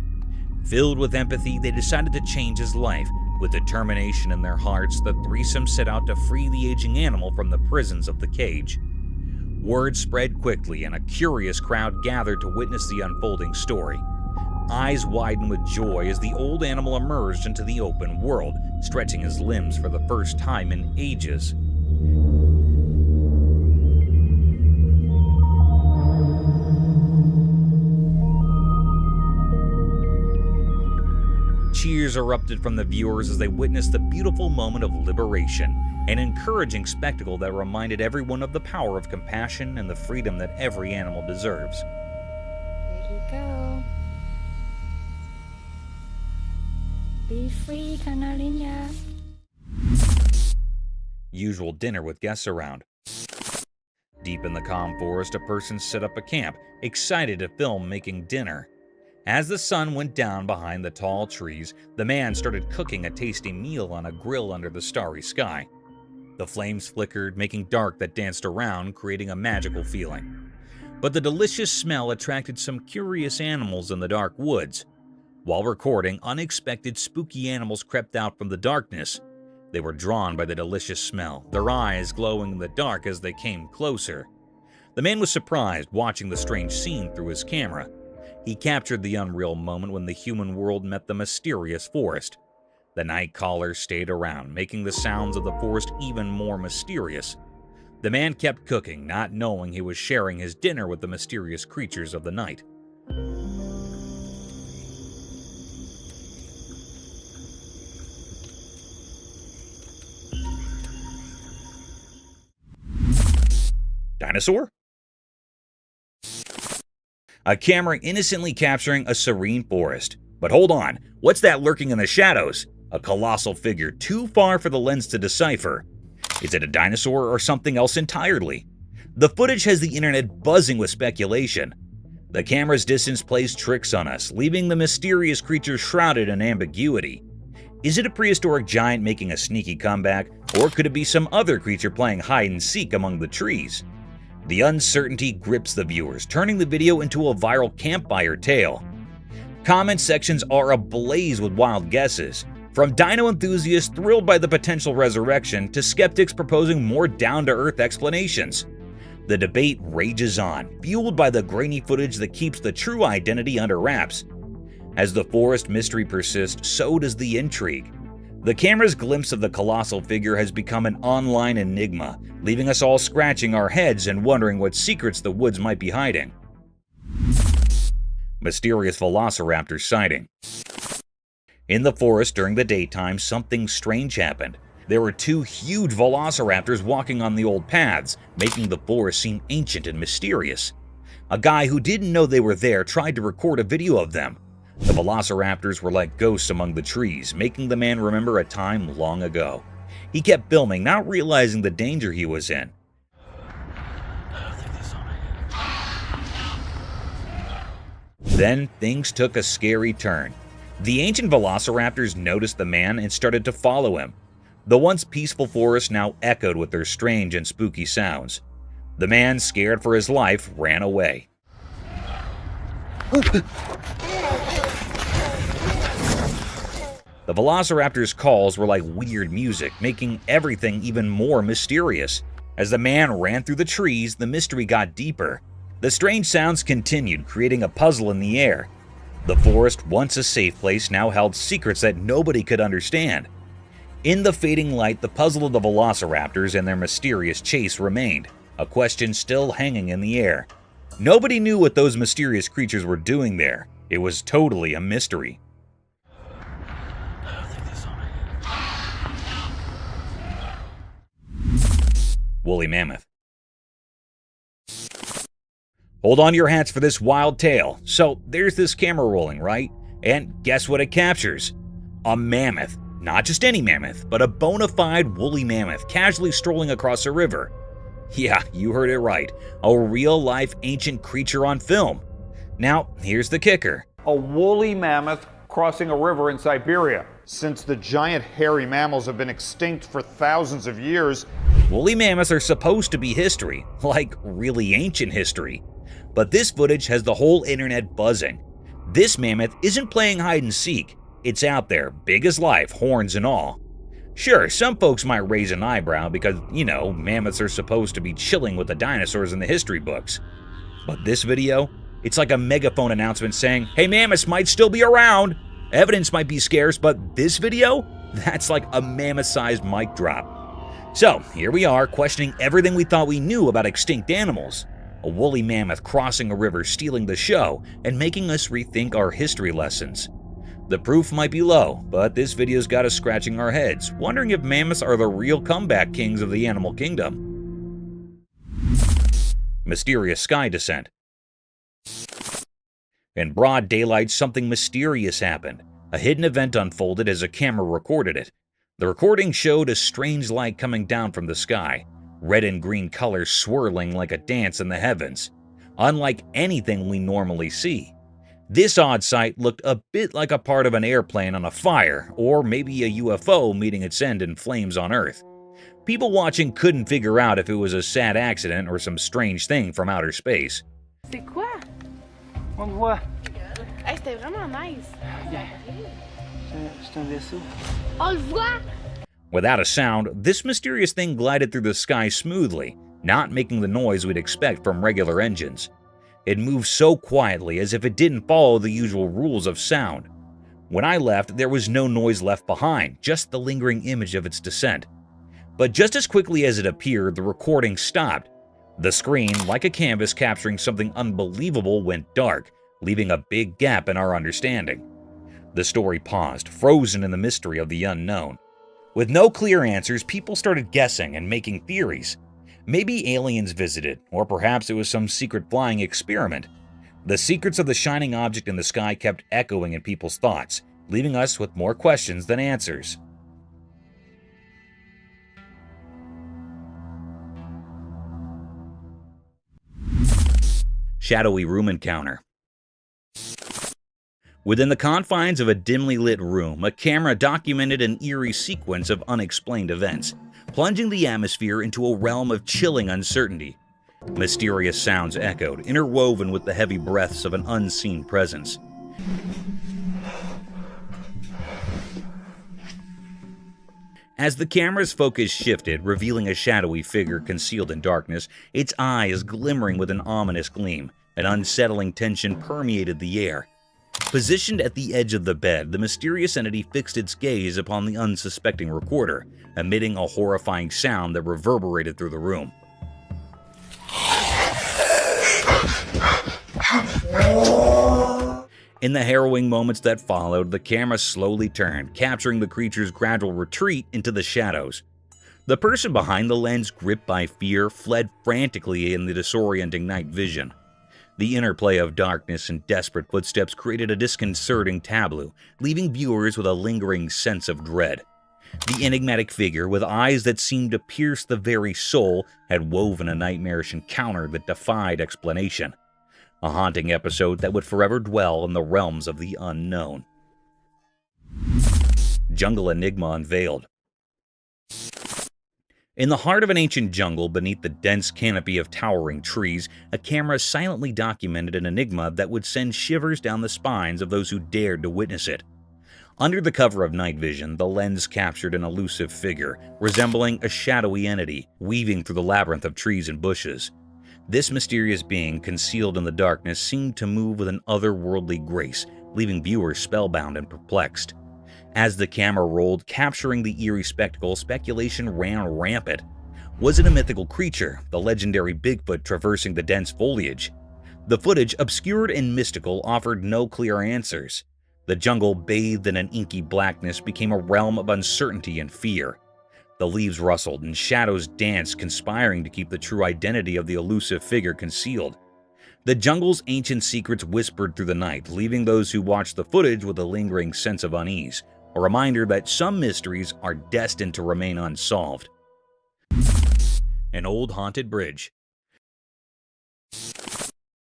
Filled with empathy, they decided to change his life. With determination in their hearts, the threesome set out to free the aging animal from the prisons of the cage. Word spread quickly, and a curious crowd gathered to witness the unfolding story. Eyes widened with joy as the old animal emerged into the open world, stretching his limbs for the first time in ages. Cheers erupted from the viewers as they witnessed the beautiful moment of liberation, an encouraging spectacle that reminded everyone of the power of compassion and the freedom that every animal deserves. There you go. Be free, Canarinha. Usual dinner with guests around. Deep in the calm forest, a person set up a camp, excited to film making dinner. As the sun went down behind the tall trees, the man started cooking a tasty meal on a grill under the starry sky. The flames flickered, making dark that danced around, creating a magical feeling. But the delicious smell attracted some curious animals in the dark woods. While recording, unexpected spooky animals crept out from the darkness. They were drawn by the delicious smell, their eyes glowing in the dark as they came closer. The man was surprised watching the strange scene through his camera. He captured the unreal moment when the human world met the mysterious forest. The night callers stayed around, making the sounds of the forest even more mysterious. The man kept cooking, not knowing he was sharing his dinner with the mysterious creatures of the night. Dinosaur? A camera innocently capturing a serene forest. But hold on, what's that lurking in the shadows? A colossal figure too far for the lens to decipher. Is it a dinosaur or something else entirely? The footage has the internet buzzing with speculation. The camera's distance plays tricks on us, leaving the mysterious creature shrouded in ambiguity. Is it a prehistoric giant making a sneaky comeback, or could it be some other creature playing hide and seek among the trees? The uncertainty grips the viewers, turning the video into a viral campfire tale. Comment sections are ablaze with wild guesses, from dino enthusiasts thrilled by the potential resurrection to skeptics proposing more down-to-earth explanations. The debate rages on, fueled by the grainy footage that keeps the true identity under wraps. As the forest mystery persists, so does the intrigue. The camera's glimpse of the colossal figure has become an online enigma, leaving us all scratching our heads and wondering what secrets the woods might be hiding. Mysterious velociraptor sighting. In the forest during the daytime, something strange happened. There were two huge velociraptors walking on the old paths, making the forest seem ancient and mysterious. A guy who didn't know they were there tried to record a video of them. The velociraptors were like ghosts among the trees, making the man remember a time long ago. He kept filming, not realizing the danger he was in. Then things took a scary turn. The ancient velociraptors noticed the man and started to follow him. The once peaceful forest now echoed with their strange and spooky sounds. The man, scared for his life, ran away. The velociraptors' calls were like weird music, making everything even more mysterious. As the man ran through the trees, the mystery got deeper. The strange sounds continued, creating a puzzle in the air. The forest, once a safe place, now held secrets that nobody could understand. In the fading light, the puzzle of the velociraptors and their mysterious chase remained, a question still hanging in the air. Nobody knew what those mysterious creatures were doing there. It was totally a mystery. Woolly mammoth. Hold on to your hats for this wild tale. So there's this camera rolling, right? And guess what it captures? A mammoth. Not just any mammoth, but a bona fide woolly mammoth casually strolling across a river. Yeah, you heard it right. A real-life ancient creature on film. Now, here's the kicker. A woolly mammoth crossing a river in Siberia. Since the giant hairy mammals have been extinct for thousands of years, woolly mammoths are supposed to be history, like really ancient history. But this footage has the whole internet buzzing. This mammoth isn't playing hide and seek. It's out there, big as life, horns and all. Sure, some folks might raise an eyebrow because, mammoths are supposed to be chilling with the dinosaurs in the history books. But this video, it's like a megaphone announcement saying, hey, mammoths might still be around. Evidence might be scarce, but this video, that's like a mammoth-sized mic drop. So, here we are, questioning everything we thought we knew about extinct animals. A woolly mammoth crossing a river, stealing the show, and making us rethink our history lessons. The proof might be low, but this video's got us scratching our heads, wondering if mammoths are the real comeback kings of the animal kingdom. Mysterious sky descent. In broad daylight, something mysterious happened. A hidden event unfolded as a camera recorded it. The recording showed a strange light coming down from the sky, red and green colors swirling like a dance in the heavens, unlike anything we normally see. This odd sight looked a bit like a part of an airplane on a fire, or maybe a UFO meeting its end in flames on Earth. People watching couldn't figure out if it was a sad accident or some strange thing from outer space. C'est quoi? On le voit. Hey, c'était vraiment nice. C'est un vaisseau. On le voit! Without a sound, this mysterious thing glided through the sky smoothly, not making the noise we'd expect from regular engines. It moved so quietly as if it didn't follow the usual rules of sound. When I left, there was no noise left behind, just the lingering image of its descent. But just as quickly as it appeared, the recording stopped. The screen, like a canvas capturing something unbelievable, went dark, leaving a big gap in our understanding. The story paused, frozen in the mystery of the unknown. With no clear answers, people started guessing and making theories. Maybe aliens visited, or perhaps it was some secret flying experiment. The secrets of the shining object in the sky kept echoing in people's thoughts, leaving us with more questions than answers. Shadowy room encounter. Within the confines of a dimly lit room, a camera documented an eerie sequence of unexplained events, plunging the atmosphere into a realm of chilling uncertainty. Mysterious sounds echoed, interwoven with the heavy breaths of an unseen presence. As the camera's focus shifted, revealing a shadowy figure concealed in darkness, its eyes glimmering with an ominous gleam, an unsettling tension permeated the air. Positioned at the edge of the bed, the mysterious entity fixed its gaze upon the unsuspecting recorder, emitting a horrifying sound that reverberated through the room. In the harrowing moments that followed, the camera slowly turned, capturing the creature's gradual retreat into the shadows. The person behind the lens, gripped by fear, fled frantically in the disorienting night vision. The interplay of darkness and desperate footsteps created a disconcerting tableau, leaving viewers with a lingering sense of dread. The enigmatic figure, with eyes that seemed to pierce the very soul, had woven a nightmarish encounter that defied explanation. A haunting episode that would forever dwell in the realms of the unknown. Jungle Enigma Unveiled. In the heart of an ancient jungle, beneath the dense canopy of towering trees, a camera silently documented an enigma that would send shivers down the spines of those who dared to witness it. Under the cover of night vision, the lens captured an elusive figure, resembling a shadowy entity, weaving through the labyrinth of trees and bushes. This mysterious being, concealed in the darkness, seemed to move with an otherworldly grace, leaving viewers spellbound and perplexed. As the camera rolled, capturing the eerie spectacle, speculation ran rampant. Was it a mythical creature, the legendary Bigfoot traversing the dense foliage? The footage, obscured and mystical, offered no clear answers. The jungle, bathed in an inky blackness, became a realm of uncertainty and fear. The leaves rustled and shadows danced, conspiring to keep the true identity of the elusive figure concealed. The jungle's ancient secrets whispered through the night, leaving those who watched the footage with a lingering sense of unease, a reminder that some mysteries are destined to remain unsolved. An old haunted bridge.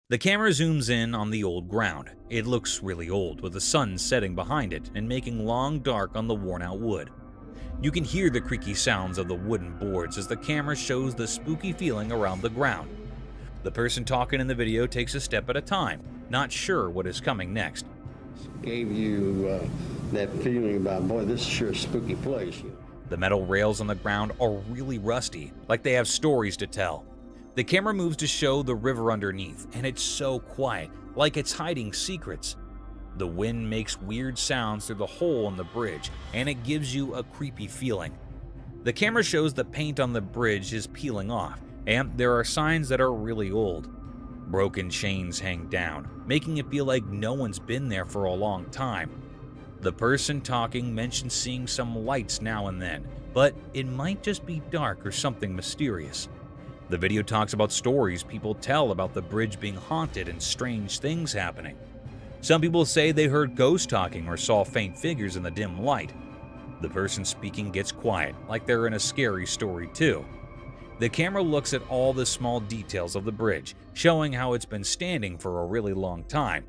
The camera zooms in on the old ground. It looks really old, with the sun setting behind it and making long dark on the worn-out wood. You can hear the creaky sounds of the wooden boards as the camera shows the spooky feeling around the ground. The person talking in the video takes a step at a time, not sure what is coming next. Gave you that feeling about, boy, this is sure a spooky place. The metal rails on the ground are really rusty, like they have stories to tell. The camera moves to show the river underneath, and it's so quiet, like it's hiding secrets. The wind makes weird sounds through the hole in the bridge, and it gives you a creepy feeling. The camera shows the paint on the bridge is peeling off, and there are signs that are really old. Broken chains hang down, making it feel like no one's been there for a long time. The person talking mentions seeing some lights now and then, but it might just be dark or something mysterious. The video talks about stories people tell about the bridge being haunted and strange things happening. Some people say they heard ghosts talking or saw faint figures in the dim light. The person speaking gets quiet, like they're in a scary story too. The camera looks at all the small details of the bridge, showing how it's been standing for a really long time.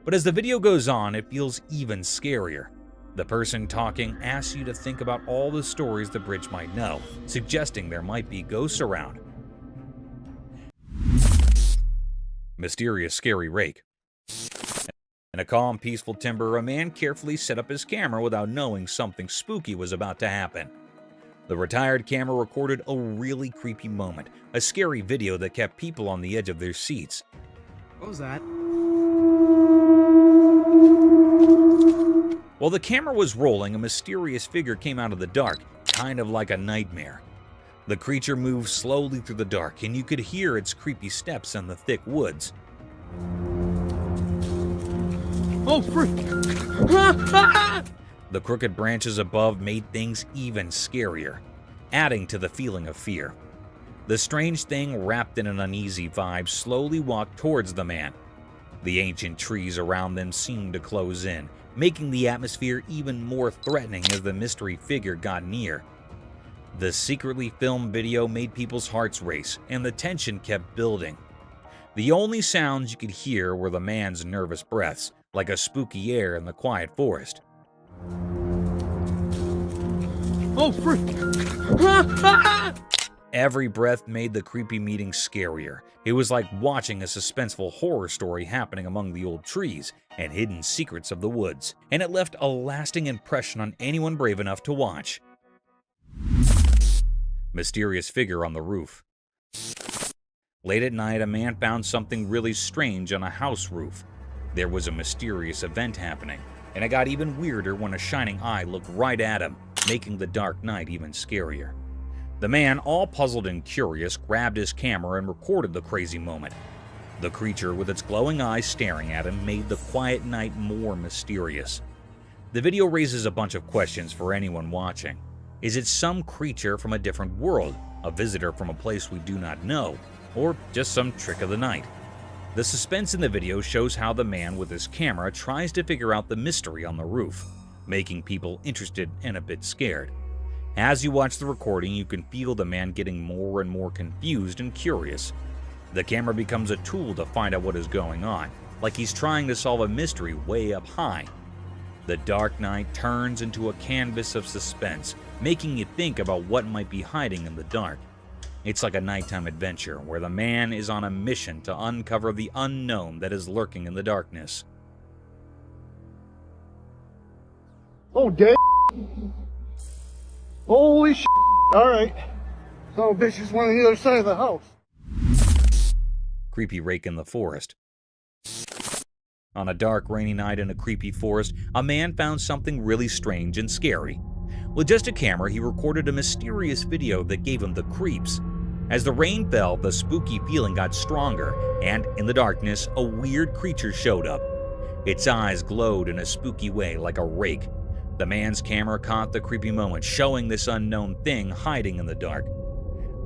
But as the video goes on, it feels even scarier. The person talking asks you to think about all the stories the bridge might know, suggesting there might be ghosts around. Mysterious scary rake. In a calm, peaceful timber, a man carefully set up his camera without knowing something spooky was about to happen. The retired camera recorded a really creepy moment, a scary video that kept people on the edge of their seats. What was that? While the camera was rolling, a mysterious figure came out of the dark, kind of like a nightmare. The creature moved slowly through the dark, and you could hear its creepy steps in the thick woods. Oh, frick! The crooked branches above made things even scarier, adding to the feeling of fear. The strange thing, wrapped in an uneasy vibe, slowly walked towards the man. The ancient trees around them seemed to close in, making the atmosphere even more threatening as the mystery figure got near. The secretly filmed video made people's hearts race, and the tension kept building. The only sounds you could hear were the man's nervous breaths, like a spooky air in the quiet forest. Oh, frick! Every breath made the creepy meeting scarier. It was like watching a suspenseful horror story happening among the old trees and hidden secrets of the woods, and it left a lasting impression on anyone brave enough to watch. Mysterious figure on the roof. Late at night, a man found something really strange on a house roof. There was a mysterious event happening, and it got even weirder when a shining eye looked right at him, making the dark night even scarier. The man, all puzzled and curious, grabbed his camera and recorded the crazy moment. The creature with its glowing eyes staring at him made the quiet night more mysterious. The video raises a bunch of questions for anyone watching. Is it some creature from a different world, a visitor from a place we do not know, or just some trick of the night? The suspense in the video shows how the man with his camera tries to figure out the mystery on the roof, making people interested and a bit scared. As you watch the recording, you can feel the man getting more and more confused and curious. The camera becomes a tool to find out what is going on, like he's trying to solve a mystery way up high. The dark night turns into a canvas of suspense, making you think about what might be hiding in the dark. It's like a nighttime adventure where the man is on a mission to uncover the unknown that is lurking in the darkness. Oh, damn. Holy shit. Alright. So, bitch is one on the other side of the house. Creepy rake in the forest. On a dark, rainy night in a creepy forest, a man found something really strange and scary. With just a camera, he recorded a mysterious video that gave him the creeps. As the rain fell, the spooky feeling got stronger, and in the darkness, a weird creature showed up. Its eyes glowed in a spooky way like a rake. The man's camera caught the creepy moment, showing this unknown thing hiding in the dark.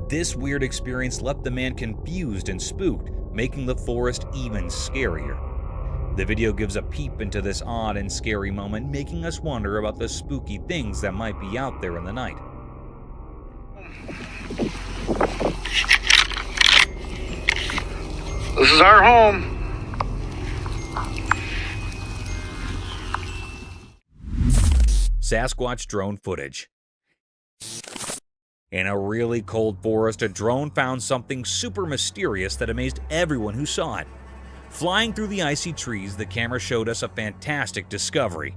This weird experience left the man confused and spooked, making the forest even scarier. The video gives a peep into this odd and scary moment, making us wonder about the spooky things that might be out there in the night. This is our home. SASQUATCH drone footage. In a really cold forest, a drone found something super mysterious that amazed everyone who saw it. Flying through the icy trees, the camera showed us a fantastic discovery: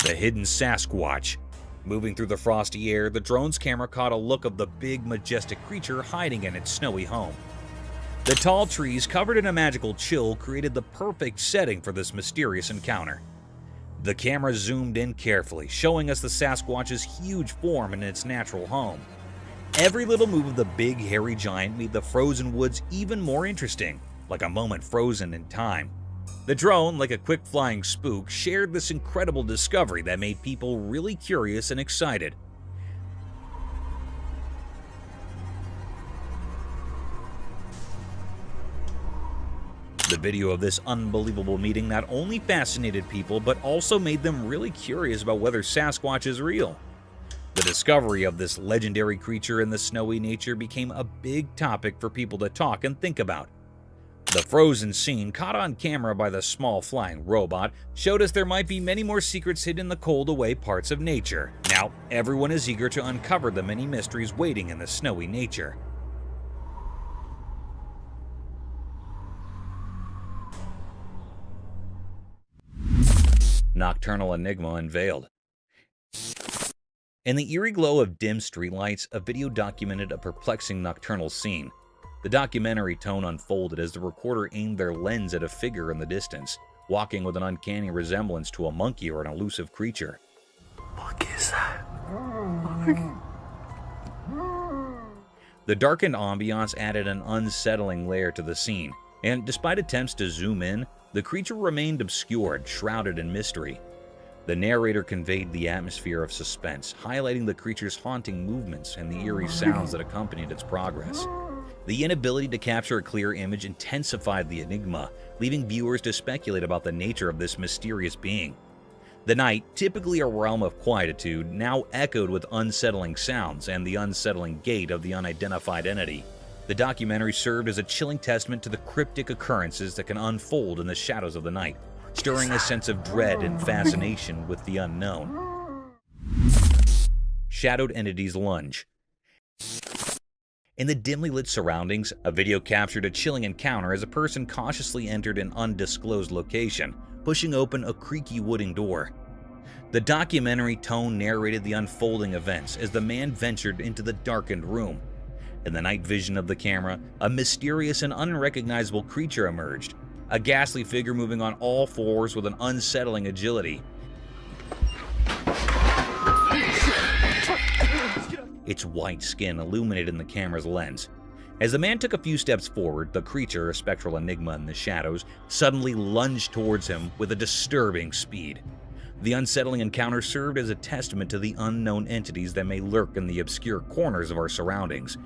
the hidden SASQUATCH. Moving through the frosty air, the drone's camera caught a look of the big, majestic creature hiding in its snowy home. The tall trees, covered in a magical chill, created the perfect setting for this mysterious encounter. The camera zoomed in carefully, showing us the SASQUATCH's huge form in its natural home. Every little move of the big, hairy giant made the frozen woods even more interesting, like a moment frozen in time. The drone, like a quick flying spook, shared this incredible discovery that made people really curious and excited. The video of this unbelievable meeting not only fascinated people, but also made them really curious about whether SASQUATCH is real. The discovery of this legendary creature in the snowy nature became a big topic for people to talk and think about. The frozen scene, caught on camera by the small flying robot, showed us there might be many more secrets hidden in the cold away parts of nature. Now, everyone is eager to uncover the many mysteries waiting in the snowy nature. Nocturnal enigma unveiled. In the eerie glow of dim streetlights, a video documented a perplexing nocturnal scene. The documentary tone unfolded as the recorder aimed their lens at a figure in the distance, walking with an uncanny resemblance to a monkey or an elusive creature. What is that? The darkened ambiance added an unsettling layer to the scene, and despite attempts to zoom in, the creature remained obscured, shrouded in mystery. The narrator conveyed the atmosphere of suspense, highlighting the creature's haunting movements and the eerie sounds that accompanied its progress. The inability to capture a clear image intensified the enigma, leaving viewers to speculate about the nature of this mysterious being. The night, typically a realm of quietude, now echoed with unsettling sounds and the unsettling gait of the unidentified entity. The documentary served as a chilling testament to the cryptic occurrences that can unfold in the shadows of the night, stirring a sense of dread and fascination with the unknown. Shadowed entities lunge. In the dimly lit surroundings, a video captured a chilling encounter as a person cautiously entered an undisclosed location, pushing open a creaky wooden door. The documentary tone narrated the unfolding events as the man ventured into the darkened room. In the night vision of the camera, a mysterious and unrecognizable creature emerged, a ghastly figure moving on all fours with an unsettling agility. Its white skin illuminated in the camera's lens. As the man took a few steps forward, the creature, a spectral enigma in the shadows, suddenly lunged towards him with a disturbing speed. The unsettling encounter served as a testament to the unknown entities that may lurk in the obscure corners of our surroundings,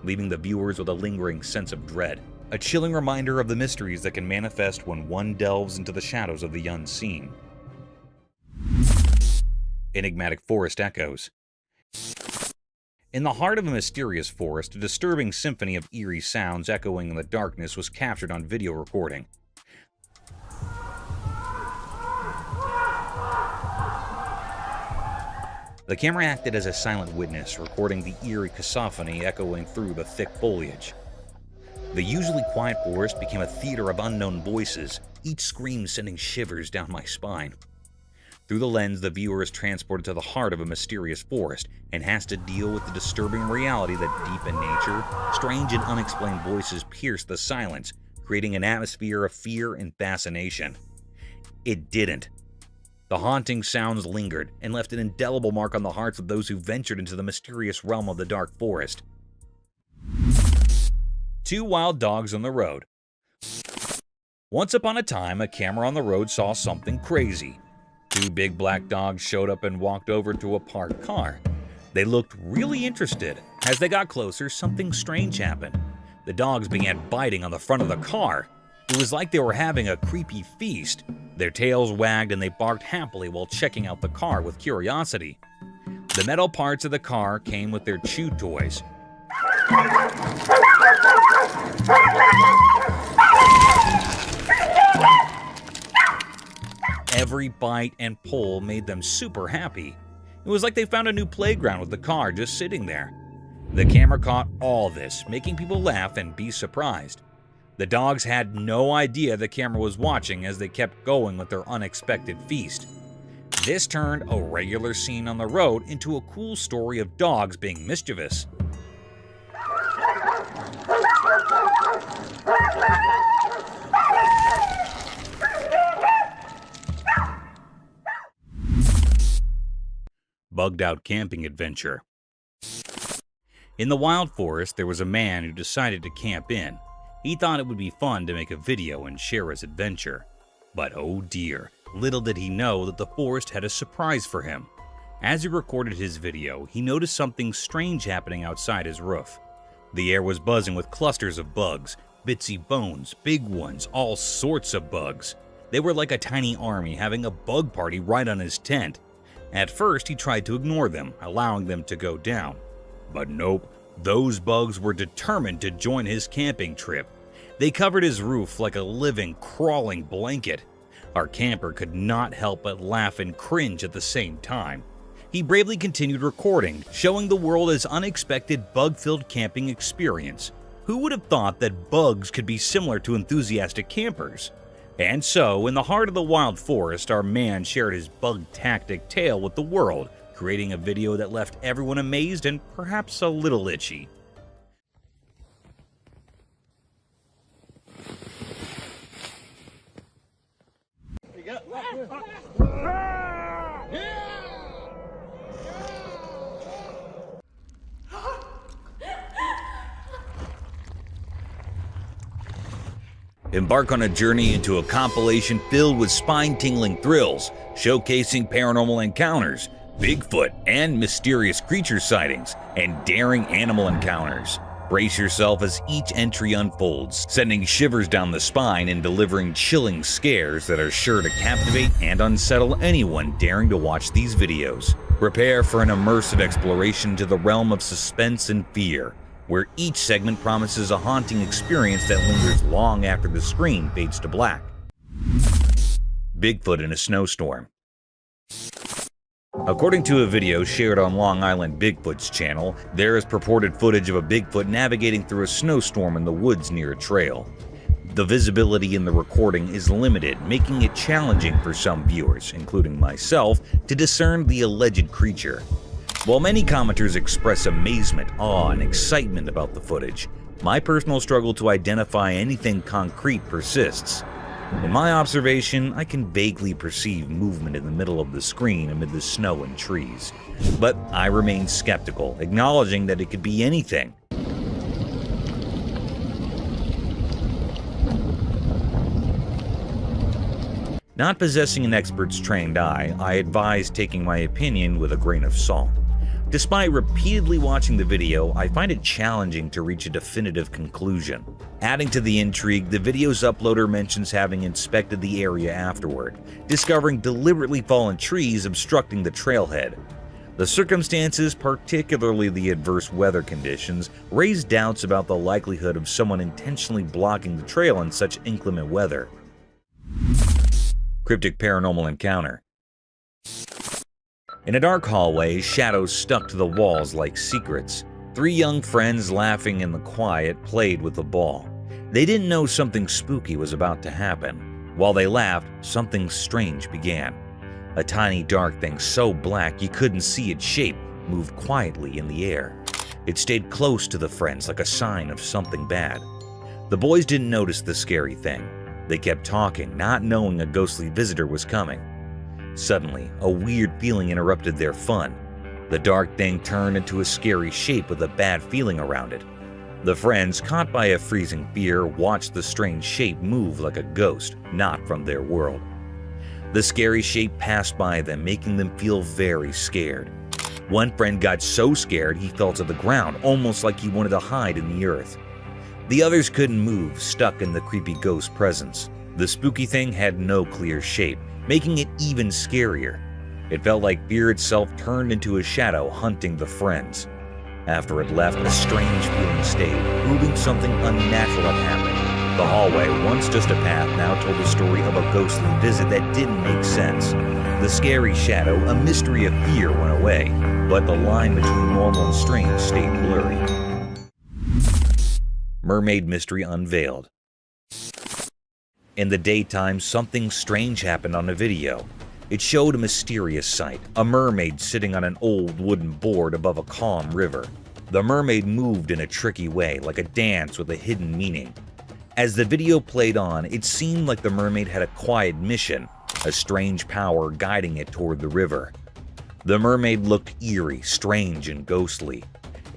leaving the viewers with a lingering sense of dread, a chilling reminder of the mysteries that can manifest when one delves into the shadows of the unseen. Enigmatic forest echoes. In the heart of a mysterious forest, a disturbing symphony of eerie sounds echoing in the darkness was captured on video recording. The camera acted as a silent witness, recording the eerie cacophony echoing through the thick foliage. The usually quiet forest became a theater of unknown voices, each scream sending shivers down my spine. Through the lens, the viewer is transported to the heart of a mysterious forest and has to deal with the disturbing reality that deep in nature, strange and unexplained voices pierce the silence, creating an atmosphere of fear and fascination. It didn't. The haunting sounds lingered and left an indelible mark on the hearts of those who ventured into the mysterious realm of the dark forest. Two wild dogs on the road. Once upon a time, a camera on the road saw something crazy. Two big black dogs showed up and walked over to a parked car. They looked really interested. As they got closer, something strange happened. The dogs began biting on the front of the car. It was like they were having a creepy feast. Their tails wagged and they barked happily while checking out the car with curiosity. The metal parts of the car came with their chew toys. Every bite and pull made them super happy. It was like they found a new playground with the car just sitting there. The camera caught all this, making people laugh and be surprised. The dogs had no idea the camera was watching as they kept going with their unexpected feast. This turned a regular scene on the road into a cool story of dogs being mischievous. Bugged out camping adventure. In the wild forest, there was a man who decided to camp in. He thought it would be fun to make a video and share his adventure. But oh dear, little did he know that the forest had a surprise for him. As he recorded his video, he noticed something strange happening outside his roof. The air was buzzing with clusters of bugs, bitsy bones, big ones, all sorts of bugs. They were like a tiny army having a bug party right on his tent. At first, he tried to ignore them, allowing them to go down. But nope, those bugs were determined to join his camping trip. They covered his roof like a living, crawling blanket. Our camper could not help but laugh and cringe at the same time. He bravely continued recording, showing the world his unexpected bug-filled camping experience. Who would have thought that bugs could be similar to enthusiastic campers? And so, in the heart of the wild forest, our man shared his bug-tactic tale with the world, creating a video that left everyone amazed and perhaps a little itchy. Embark on a journey into a compilation filled with spine-tingling thrills, showcasing paranormal encounters, Bigfoot and mysterious creature sightings, and daring animal encounters. Brace yourself as each entry unfolds, sending shivers down the spine and delivering chilling scares that are sure to captivate and unsettle anyone daring to watch these videos. Prepare for an immersive exploration to the realm of suspense and fear, where each segment promises a haunting experience that lingers long after the screen fades to black. Bigfoot in a snowstorm. According to a video shared on Long Island Bigfoot's channel, there is purported footage of a Bigfoot navigating through a snowstorm in the woods near a trail. The visibility in the recording is limited, making it challenging for some viewers, including myself, to discern the alleged creature. While many commenters express amazement, awe, and excitement about the footage, my personal struggle to identify anything concrete persists. In my observation, I can vaguely perceive movement in the middle of the screen amid the snow and trees. But I remain skeptical, acknowledging that it could be anything. Not possessing an expert's trained eye, I advise taking my opinion with a grain of salt. Despite repeatedly watching the video, I find it challenging to reach a definitive conclusion. Adding to the intrigue, the video's uploader mentions having inspected the area afterward, discovering deliberately fallen trees obstructing the trailhead. The circumstances, particularly the adverse weather conditions, raise doubts about the likelihood of someone intentionally blocking the trail in such inclement weather. Cryptic paranormal encounter. In a dark hallway, shadows stuck to the walls like secrets. 3 young friends, laughing in the quiet, played with the ball. They didn't know something spooky was about to happen. While they laughed, something strange began. A tiny dark thing so black you couldn't see its shape moved quietly in the air. It stayed close to the friends like a sign of something bad. The boys didn't notice the scary thing. They kept talking, not knowing a ghostly visitor was coming. Suddenly, a weird feeling interrupted their fun. The dark thing turned into a scary shape with a bad feeling around it. The friends, caught by a freezing fear, watched the strange shape move like a ghost, not from their world. The scary shape passed by them, making them feel very scared. One friend got so scared he fell to the ground, almost like he wanted to hide in the earth. The others couldn't move, stuck in the creepy ghost presence. The spooky thing had no clear shape, making it even scarier. It felt like fear itself turned into a shadow hunting the friends. After it left, a strange feeling stayed, proving something unnatural had happened. The hallway, once just a path, now told the story of a ghostly visit that didn't make sense. The scary shadow, a mystery of fear, went away, but the line between normal and strange stayed blurry. Mermaid mystery unveiled. In the daytime, something strange happened on a video. It showed a mysterious sight, a mermaid sitting on an old wooden board above a calm river. The mermaid moved in a tricky way, like a dance with a hidden meaning. As the video played on, it seemed like the mermaid had a quiet mission, a strange power guiding it toward the river. The mermaid looked eerie, strange, and ghostly.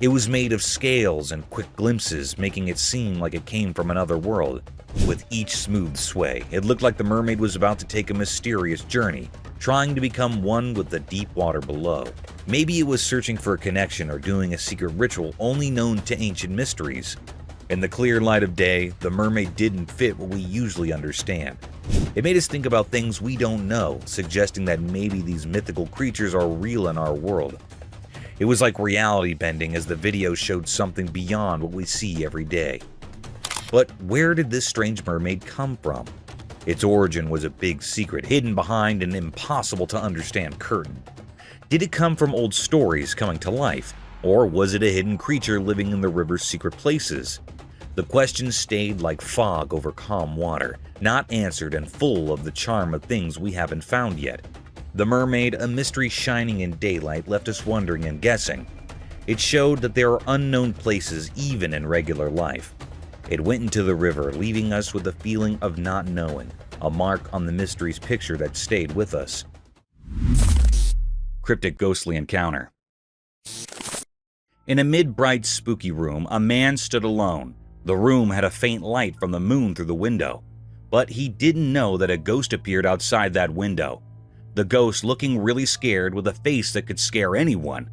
It was made of scales and quick glimpses, making it seem like it came from another world. With each smooth sway, it looked like the mermaid was about to take a mysterious journey, trying to become one with the deep water below. Maybe it was searching for a connection or doing a secret ritual only known to ancient mysteries. In the clear light of day, the mermaid didn't fit what we usually understand. It made us think about things we don't know, suggesting that maybe these mythical creatures are real in our world. It was like reality bending as the video showed something beyond what we see every day. But where did this strange mermaid come from? Its origin was a big secret, hidden behind an impossible-to-understand curtain. Did it come from old stories coming to life, or was it a hidden creature living in the river's secret places? The questions stayed like fog over calm water, not answered and full of the charm of things we haven't found yet. The mermaid, a mystery shining in daylight, left us wondering and guessing. It showed that there are unknown places even in regular life. It went into the river, leaving us with a feeling of not knowing, a mark on the mystery's picture that stayed with us. Cryptic ghostly encounter. In a mid-bright, spooky room, a man stood alone. The room had a faint light from the moon through the window, but he didn't know that a ghost appeared outside that window. The ghost looking really scared with a face that could scare anyone.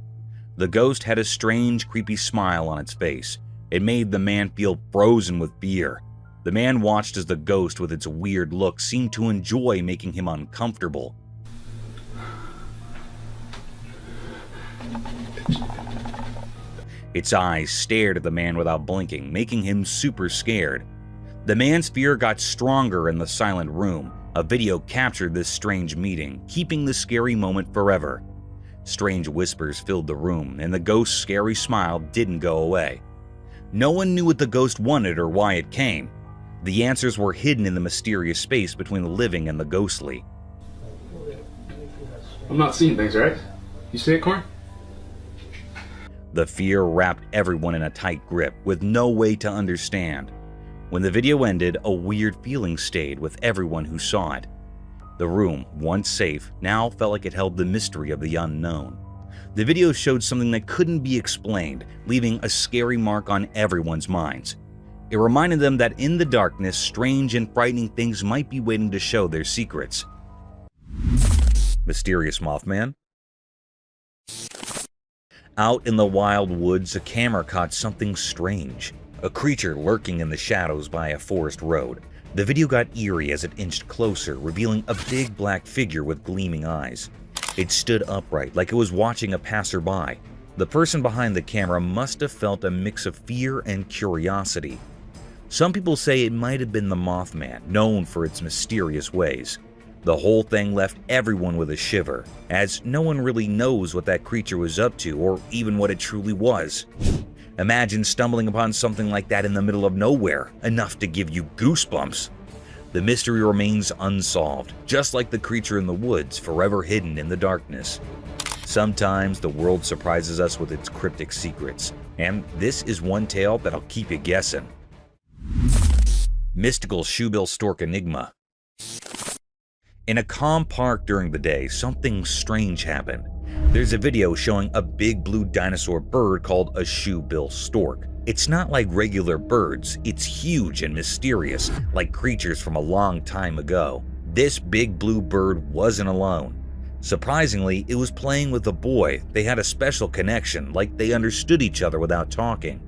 The ghost had a strange, creepy smile on its face. It made the man feel frozen with fear. The man watched as the ghost, with its weird look, seemed to enjoy making him uncomfortable. Its eyes stared at the man without blinking, making him super scared. The man's fear got stronger in the silent room. A video captured this strange meeting, keeping the scary moment forever. Strange whispers filled the room, and the ghost's scary smile didn't go away. No one knew what the ghost wanted or why it came. The answers were hidden in the mysterious space between the living and the ghostly. I'm not seeing things, right? You see it, Corn? The fear wrapped everyone in a tight grip, with no way to understand. When the video ended, a weird feeling stayed with everyone who saw it. The room, once safe, now felt like it held the mystery of the unknown. The video showed something that couldn't be explained, leaving a scary mark on everyone's minds. It reminded them that in the darkness, strange and frightening things might be waiting to show their secrets. Mysterious Mothman? Out in the wild woods, a camera caught something strange. A creature lurking in the shadows by a forest road. The video got eerie as it inched closer, revealing a big black figure with gleaming eyes. It stood upright, like it was watching a passerby. The person behind the camera must have felt a mix of fear and curiosity. Some people say it might have been the Mothman, known for its mysterious ways. The whole thing left everyone with a shiver, as no one really knows what that creature was up to or even what it truly was. Imagine stumbling upon something like that in the middle of nowhere, enough to give you goosebumps. The mystery remains unsolved, just like the creature in the woods, forever hidden in the darkness. Sometimes the world surprises us with its cryptic secrets, and this is one tale that'll keep you guessing. Mystical shoebill stork enigma. In a calm park during the day, something strange happened. There's a video showing a big blue dinosaur bird called a shoebill stork. It's not like regular birds, it's huge and mysterious, like creatures from a long time ago. This big blue bird wasn't alone. Surprisingly, it was playing with a boy. They had a special connection, like they understood each other without talking.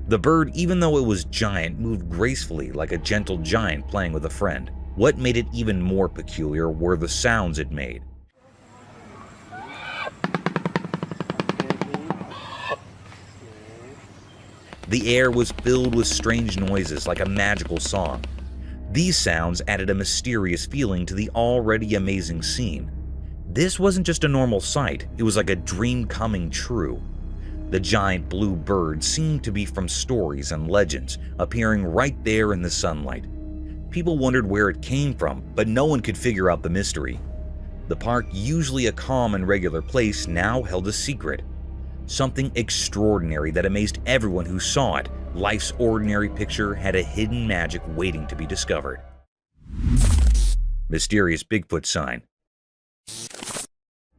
The bird, even though it was giant, moved gracefully like a gentle giant playing with a friend. What made it even more peculiar were the sounds it made. The air was filled with strange noises like a magical song. These sounds added a mysterious feeling to the already amazing scene. This wasn't just a normal sight, it was like a dream coming true. The giant blue bird seemed to be from stories and legends, appearing right there in the sunlight. People wondered where it came from, but no one could figure out the mystery. The park, usually a calm and regular place, now held a secret. Something extraordinary that amazed everyone who saw it. Life's ordinary picture had a hidden magic waiting to be discovered. Mysterious Bigfoot sign.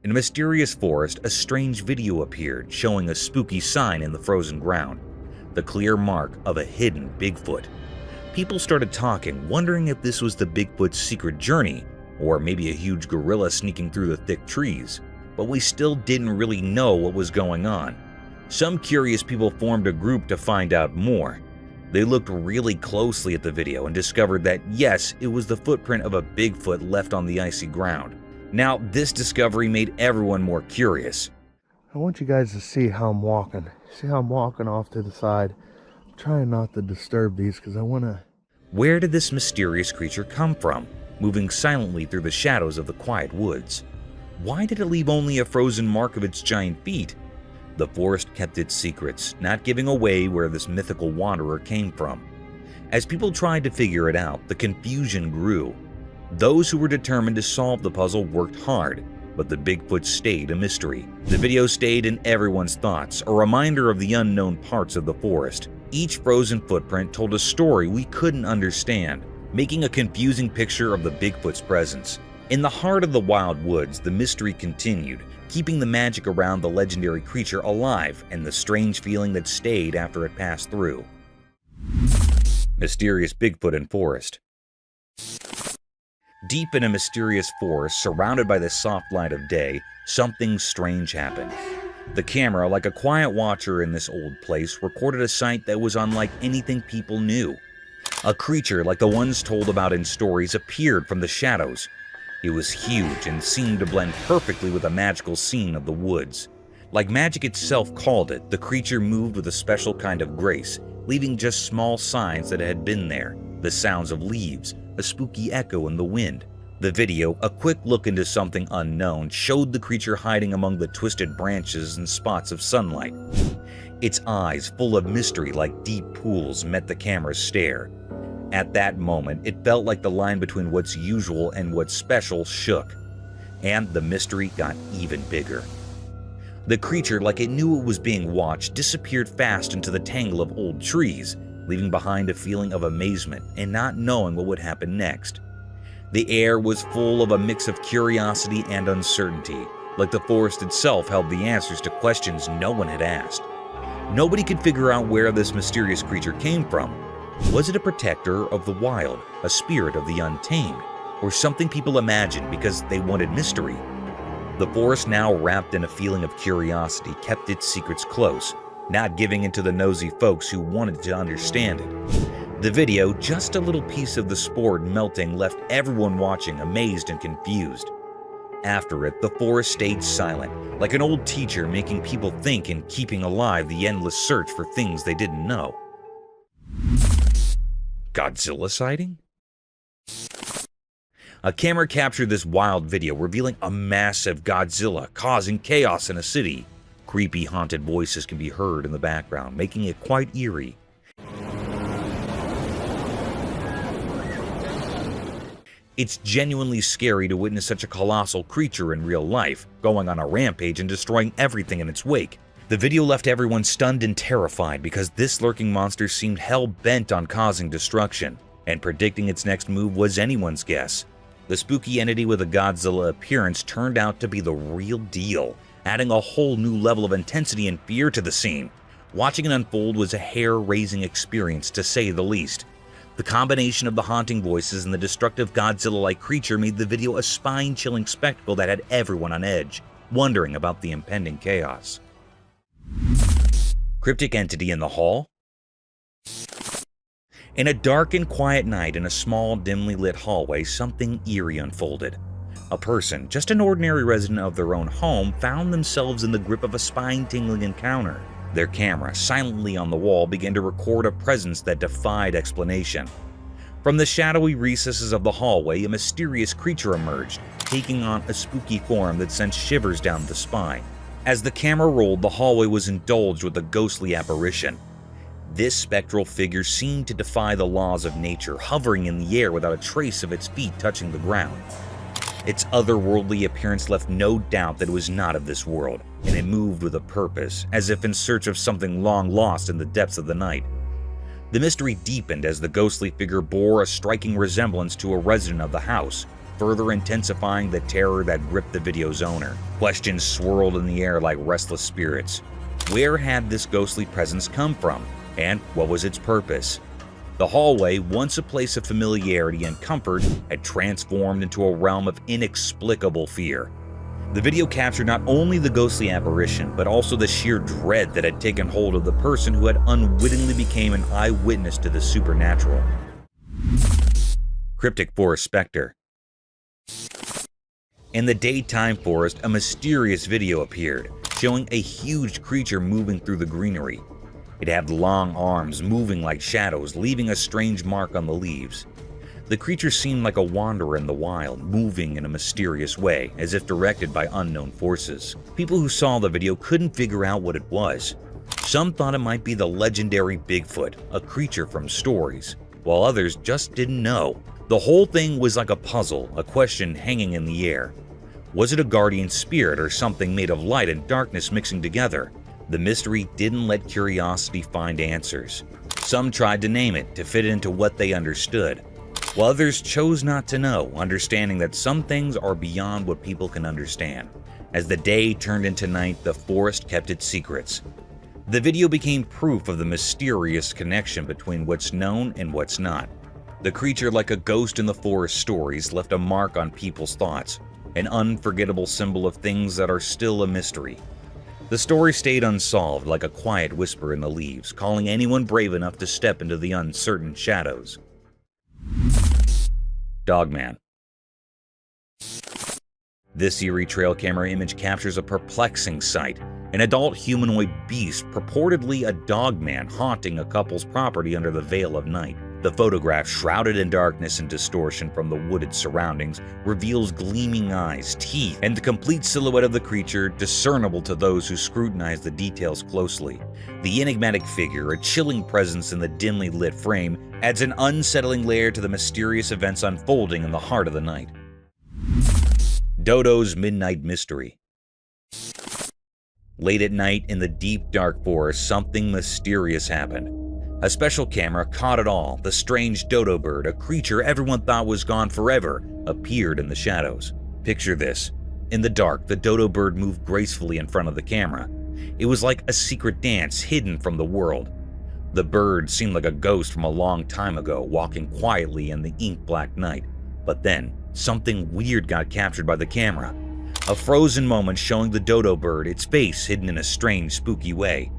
In a mysterious forest, a strange video appeared showing a spooky sign in the frozen ground. The clear mark of a hidden Bigfoot. People started talking, wondering if this was the Bigfoot's secret journey, or maybe a huge gorilla sneaking through the thick trees. But we still didn't really know what was going on. Some curious people formed a group to find out more. They looked really closely at the video and discovered that yes, it was the footprint of a Bigfoot left on the icy ground. Now, this discovery made everyone more curious. I want you guys to see how I'm walking. See how I'm walking off to the side. I'm trying not to disturb these because I want to... Where did this mysterious creature come from, moving silently through the shadows of the quiet woods? Why did it leave only a frozen mark of its giant feet? The forest kept its secrets, not giving away where this mythical wanderer came from. As people tried to figure it out, the confusion grew. Those who were determined to solve the puzzle worked hard, but the Bigfoot stayed a mystery. The video stayed in everyone's thoughts, a reminder of the unknown parts of the forest. Each frozen footprint told a story we couldn't understand, making a confusing picture of the Bigfoot's presence. In the heart of the wild woods, the mystery continued, keeping the magic around the legendary creature alive and the strange feeling that stayed after it passed through. Mysterious Bigfoot in forest. Deep in a mysterious forest, surrounded by the soft light of day, something strange happened. The camera, like a quiet watcher in this old place, recorded a sight that was unlike anything people knew. A creature like the ones told about in stories appeared from the shadows. It was huge and seemed to blend perfectly with the magical scene of the woods. Like magic itself called it, the creature moved with a special kind of grace, leaving just small signs that it had been there. The sounds of leaves, a spooky echo in the wind. The video, a quick look into something unknown, showed the creature hiding among the twisted branches and spots of sunlight. Its eyes, full of mystery like deep pools, met the camera's stare. At that moment, it felt like the line between what's usual and what's special shook, and the mystery got even bigger. The creature, like it knew it was being watched, disappeared fast into the tangle of old trees, leaving behind a feeling of amazement and not knowing what would happen next. The air was full of a mix of curiosity and uncertainty, like the forest itself held the answers to questions no one had asked. Nobody could figure out where this mysterious creature came from. Was it a protector of the wild, a spirit of the untamed, or something people imagined because they wanted mystery? The forest, now wrapped in a feeling of curiosity, kept its secrets close, not giving in to the nosy folks who wanted to understand it. The video, just a little piece of the spore melting, left everyone watching amazed and confused. After it, the forest stayed silent, like an old teacher making people think and keeping alive the endless search for things they didn't know. Godzilla sighting? A camera captured this wild video revealing a massive Godzilla causing chaos in a city. Creepy, haunted voices can be heard in the background, making it quite eerie. It's genuinely scary to witness such a colossal creature in real life, going on a rampage and destroying everything in its wake. The video left everyone stunned and terrified because this lurking monster seemed hell-bent on causing destruction, and predicting its next move was anyone's guess. The spooky entity with a Godzilla appearance turned out to be the real deal, adding a whole new level of intensity and fear to the scene. Watching it unfold was a hair-raising experience, to say the least. The combination of the haunting voices and the destructive Godzilla-like creature made the video a spine-chilling spectacle that had everyone on edge, wondering about the impending chaos. Cryptic entity in the hall? In a dark and quiet night in a small, dimly lit hallway, something eerie unfolded. A person, just an ordinary resident of their own home, found themselves in the grip of a spine-tingling encounter. Their camera, silently on the wall, began to record a presence that defied explanation. From the shadowy recesses of the hallway, a mysterious creature emerged, taking on a spooky form that sent shivers down the spine. As the camera rolled, the hallway was indulged with a ghostly apparition. This spectral figure seemed to defy the laws of nature, hovering in the air without a trace of its feet touching the ground. Its otherworldly appearance left no doubt that it was not of this world, and it moved with a purpose, as if in search of something long lost in the depths of the night. The mystery deepened as the ghostly figure bore a striking resemblance to a resident of the house, further intensifying the terror that gripped the video's owner. Questions swirled in the air like restless spirits. Where had this ghostly presence come from, and what was its purpose? The hallway, once a place of familiarity and comfort, had transformed into a realm of inexplicable fear. The video captured not only the ghostly apparition, but also the sheer dread that had taken hold of the person who had unwittingly become an eyewitness to the supernatural. Cryptic forest specter. In the daytime forest, a mysterious video appeared, showing a huge creature moving through the greenery. It had long arms moving like shadows, leaving a strange mark on the leaves. The creature seemed like a wanderer in the wild, moving in a mysterious way, as if directed by unknown forces. People who saw the video couldn't figure out what it was. Some thought it might be the legendary Bigfoot, a creature from stories, while others just didn't know. The whole thing was like a puzzle, a question hanging in the air. Was it a guardian spirit or something made of light and darkness mixing together? The mystery didn't let curiosity find answers. Some tried to name it to fit into what they understood, while others chose not to know, understanding that some things are beyond what people can understand. As the day turned into night, the forest kept its secrets. The video became proof of the mysterious connection between what's known and what's not. The creature, like a ghost in the forest stories, left a mark on people's thoughts, an unforgettable symbol of things that are still a mystery. The story stayed unsolved, like a quiet whisper in the leaves, calling anyone brave enough to step into the uncertain shadows. Dogman. This eerie trail camera image captures a perplexing sight. An adult humanoid beast, purportedly a dogman, haunting a couple's property under the veil of night. The photograph, shrouded in darkness and distortion from the wooded surroundings, reveals gleaming eyes, teeth, and the complete silhouette of the creature, discernible to those who scrutinize the details closely. The enigmatic figure, a chilling presence in the dimly lit frame, adds an unsettling layer to the mysterious events unfolding in the heart of the night. Dodo's Midnight Mystery. Late at night in the deep dark forest, something mysterious happened. A special camera caught it all. The strange dodo bird, a creature everyone thought was gone forever, appeared in the shadows. Picture this. In the dark, the dodo bird moved gracefully in front of the camera. It was like a secret dance hidden from the world. The bird seemed like a ghost from a long time ago, walking quietly in the ink-black night. But then, something weird got captured by the camera. A frozen moment showing the dodo bird, its face hidden in a strange, spooky way.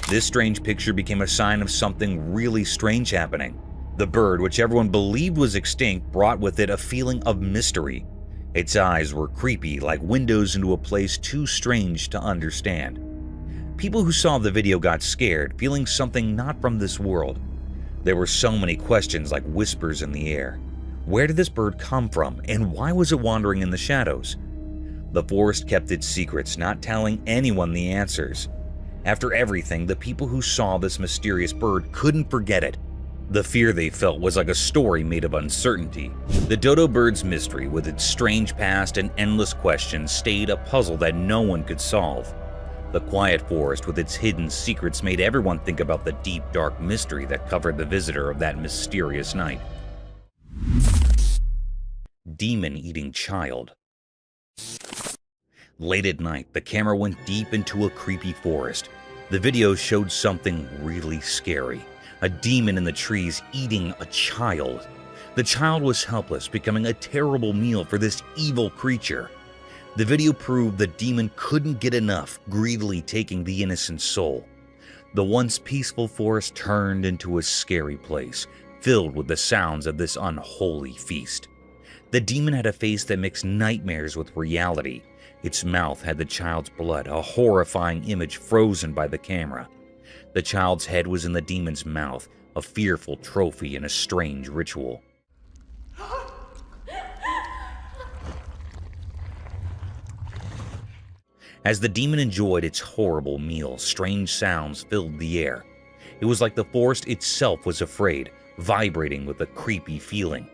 This strange picture became a sign of something really strange happening. The bird, which everyone believed was extinct, brought with it a feeling of mystery. Its eyes were creepy, like windows into a place too strange to understand. People who saw the video got scared, feeling something not from this world. There were so many questions like whispers in the air. Where did this bird come from, and why was it wandering in the shadows? The forest kept its secrets, not telling anyone the answers. After everything, the people who saw this mysterious bird couldn't forget it. The fear they felt was like a story made of uncertainty. The dodo bird's mystery, with its strange past and endless questions, stayed a puzzle that no one could solve. The quiet forest with its hidden secrets made everyone think about the deep, dark mystery that covered the visitor of that mysterious night. Demon-eating child. Late at night, the camera went deep into a creepy forest. The video showed something really scary. A demon in the trees eating a child. The child was helpless, becoming a terrible meal for this evil creature. The video proved the demon couldn't get enough, greedily taking the innocent soul. The once peaceful forest turned into a scary place, filled with the sounds of this unholy feast. The demon had a face that mixed nightmares with reality. Its mouth had the child's blood, a horrifying image frozen by the camera. The child's head was in the demon's mouth, a fearful trophy in a strange ritual. As the demon enjoyed its horrible meal, strange sounds filled the air. It was like the forest itself was afraid, vibrating with a creepy feeling.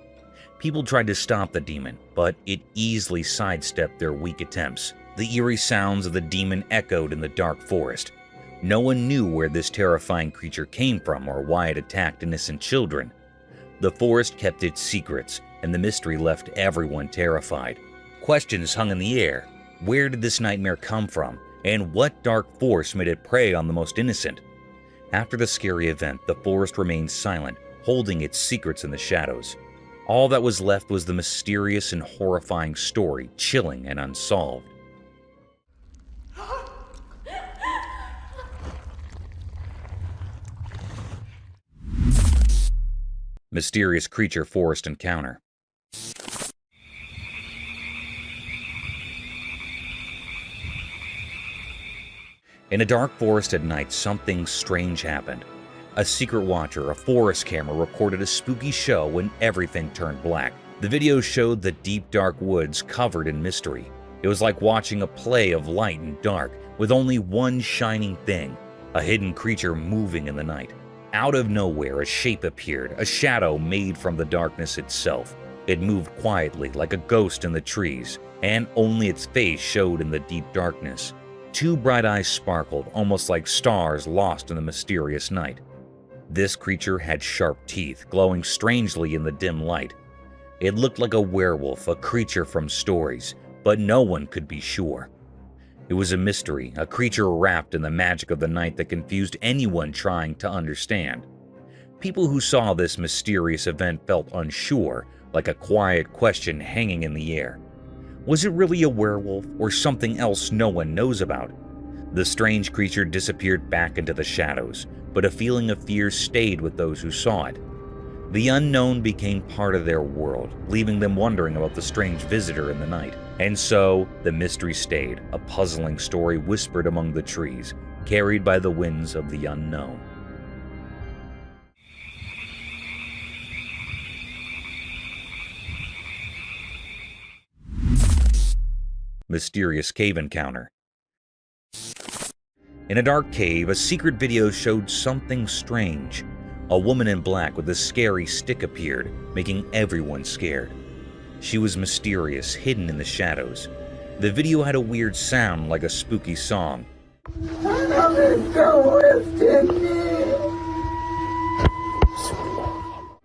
People tried to stop the demon, but it easily sidestepped their weak attempts. The eerie sounds of the demon echoed in the dark forest. No one knew where this terrifying creature came from or why it attacked innocent children. The forest kept its secrets, and the mystery left everyone terrified. Questions hung in the air. Where did this nightmare come from, and what dark force made it prey on the most innocent? After the scary event, the forest remained silent, holding its secrets in the shadows. All that was left was the mysterious and horrifying story, chilling and unsolved. Mysterious creature forest encounter. In a dark forest at night, something strange happened. A secret watcher, a forest camera, recorded a spooky show when everything turned black. The video showed the deep, dark woods covered in mystery. It was like watching a play of light and dark, with only one shining thing, a hidden creature moving in the night. Out of nowhere, a shape appeared, a shadow made from the darkness itself. It moved quietly, like a ghost in the trees, and only its face showed in the deep darkness. Two bright eyes sparkled, almost like stars lost in the mysterious night. This creature had sharp teeth, glowing strangely in the dim light. It looked like a werewolf, a creature from stories, but no one could be sure. It was a mystery, a creature wrapped in the magic of the night that confused anyone trying to understand. People who saw this mysterious event felt unsure, like a quiet question hanging in the air. Was it really a werewolf or something else no one knows about? The strange creature disappeared back into the shadows, but a feeling of fear stayed with those who saw it. The unknown became part of their world, leaving them wondering about the strange visitor in the night. And so, the mystery stayed, a puzzling story whispered among the trees, carried by the winds of the unknown. Mysterious cave encounter. In a dark cave, a secret video showed something strange. A woman in black with a scary stick appeared, making everyone scared. She was mysterious, hidden in the shadows. The video had a weird sound like a spooky song.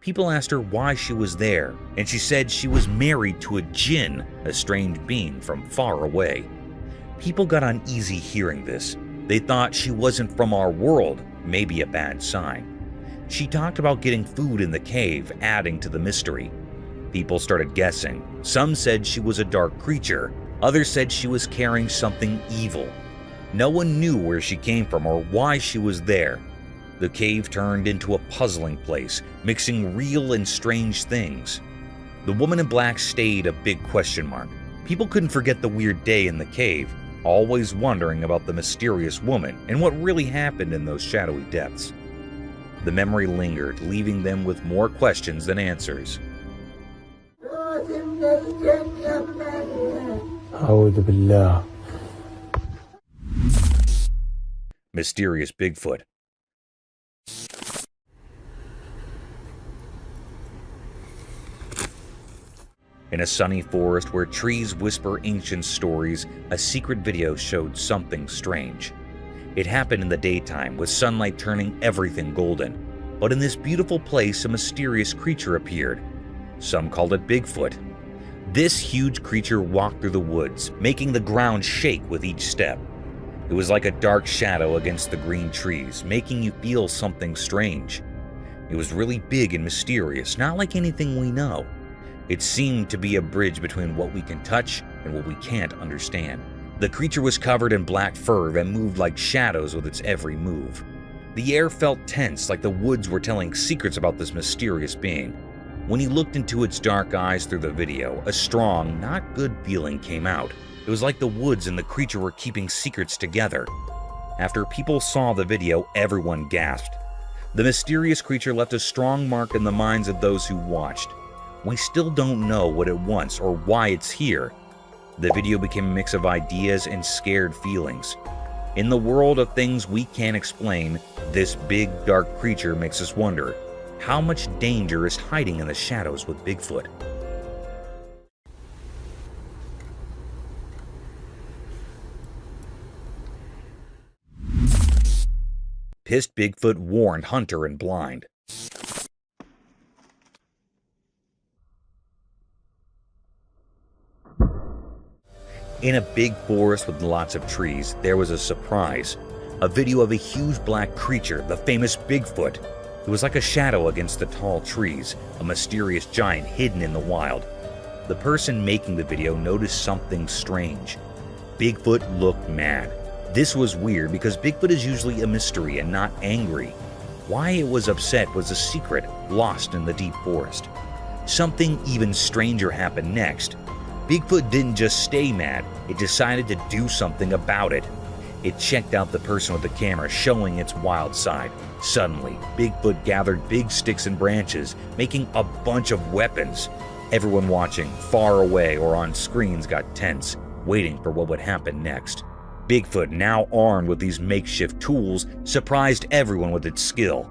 People asked her why she was there, and she said she was married to a jinn, a strange being from far away. People got uneasy hearing this. They thought she wasn't from our world, maybe a bad sign. She talked about getting food in the cave, adding to the mystery. People started guessing. Some said she was a dark creature. Others said she was carrying something evil. No one knew where she came from or why she was there. The cave turned into a puzzling place, mixing real and strange things. The woman in black stayed a big question mark. People couldn't forget the weird day in the cave, always wondering about the mysterious woman and what really happened in those shadowy depths. The memory lingered, leaving them with more questions than answers. Mysterious Bigfoot. In a sunny forest where trees whisper ancient stories, a secret video showed something strange. It happened in the daytime, with sunlight turning everything golden. But in this beautiful place, a mysterious creature appeared. Some called it Bigfoot. This huge creature walked through the woods, making the ground shake with each step. It was like a dark shadow against the green trees, making you feel something strange. It was really big and mysterious, not like anything we know. It seemed to be a bridge between what we can touch and what we can't understand. The creature was covered in black fur that moved like shadows with its every move. The air felt tense, like the woods were telling secrets about this mysterious being. When he looked into its dark eyes through the video, a strong, not good feeling came out. It was like the woods and the creature were keeping secrets together. After people saw the video, everyone gasped. The mysterious creature left a strong mark in the minds of those who watched. We still don't know what it wants or why it's here. The video became a mix of ideas and scared feelings. In the world of things we can't explain, this big, dark creature makes us wonder, how much danger is hiding in the shadows with Bigfoot? Pissed Bigfoot warned hunter and blind. In a big forest with lots of trees, there was a surprise. A video of a huge black creature, the famous Bigfoot. It was like a shadow against the tall trees, a mysterious giant hidden in the wild. The person making the video noticed something strange. Bigfoot looked mad. This was weird because Bigfoot is usually a mystery and not angry. Why it was upset was a secret, lost in the deep forest. Something even stranger happened next. Bigfoot didn't just stay mad, it decided to do something about it. It checked out the person with the camera, showing its wild side. Suddenly, Bigfoot gathered big sticks and branches, making a bunch of weapons. Everyone watching, far away or on screens, got tense, waiting for what would happen next. Bigfoot, now armed with these makeshift tools, surprised everyone with its skill.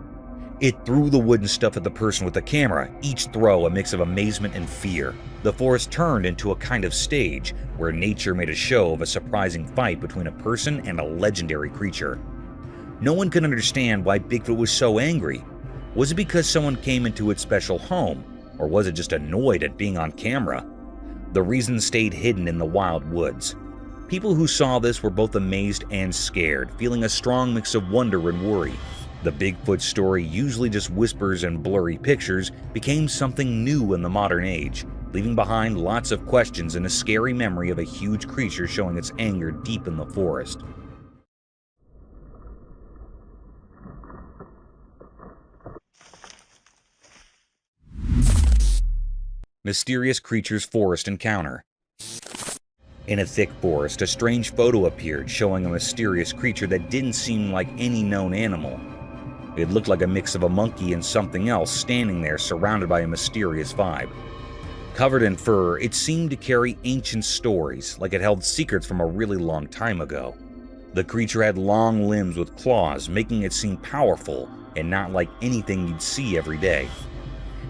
It threw the wooden stuff at the person with the camera, each throw a mix of amazement and fear. The forest turned into a kind of stage, where nature made a show of a surprising fight between a person and a legendary creature. No one could understand why Bigfoot was so angry. Was it because someone came into its special home, or was it just annoyed at being on camera? The reason stayed hidden in the wild woods. People who saw this were both amazed and scared, feeling a strong mix of wonder and worry. The Bigfoot story, usually just whispers and blurry pictures, became something new in the modern age, leaving behind lots of questions and a scary memory of a huge creature showing its anger deep in the forest. Mysterious Creatures Forest Encounter. In a thick forest, a strange photo appeared showing a mysterious creature that didn't seem like any known animal. It looked like a mix of a monkey and something else standing there surrounded by a mysterious vibe. Covered in fur, it seemed to carry ancient stories, like it held secrets from a really long time ago. The creature had long limbs with claws, making it seem powerful and not like anything you'd see every day.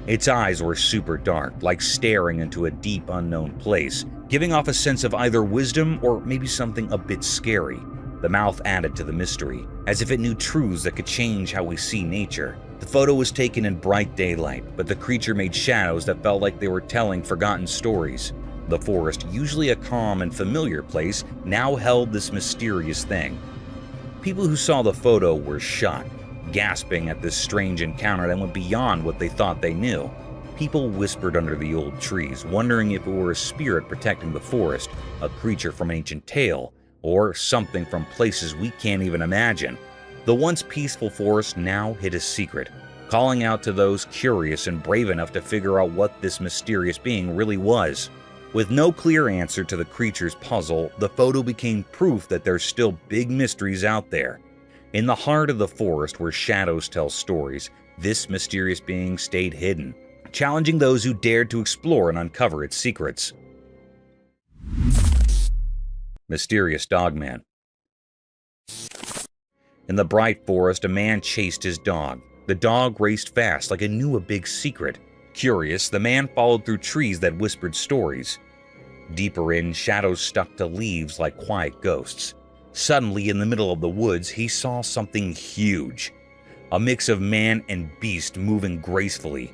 Its eyes were super dark, like staring into a deep unknown place, giving off a sense of either wisdom or maybe something a bit scary. The mouth added to the mystery, as if it knew truths that could change how we see nature. The photo was taken in bright daylight, but the creature made shadows that felt like they were telling forgotten stories. The forest, usually a calm and familiar place, now held this mysterious thing. People who saw the photo were shocked, gasping at this strange encounter that went beyond what they thought they knew. People whispered under the old trees, wondering if it were a spirit protecting the forest, a creature from an ancient tale, or something from places we can't even imagine. The once peaceful forest now hid a secret, calling out to those curious and brave enough to figure out what this mysterious being really was. With no clear answer to the creature's puzzle, the photo became proof that there's still big mysteries out there. In the heart of the forest where shadows tell stories, this mysterious being stayed hidden, challenging those who dared to explore and uncover its secrets. Mysterious Dogman. In the bright forest, a man chased his dog. The dog raced fast like it knew a big secret. Curious, the man followed through trees that whispered stories. Deeper in, shadows stuck to leaves like quiet ghosts. Suddenly, in the middle of the woods, he saw something huge. A mix of man and beast moving gracefully.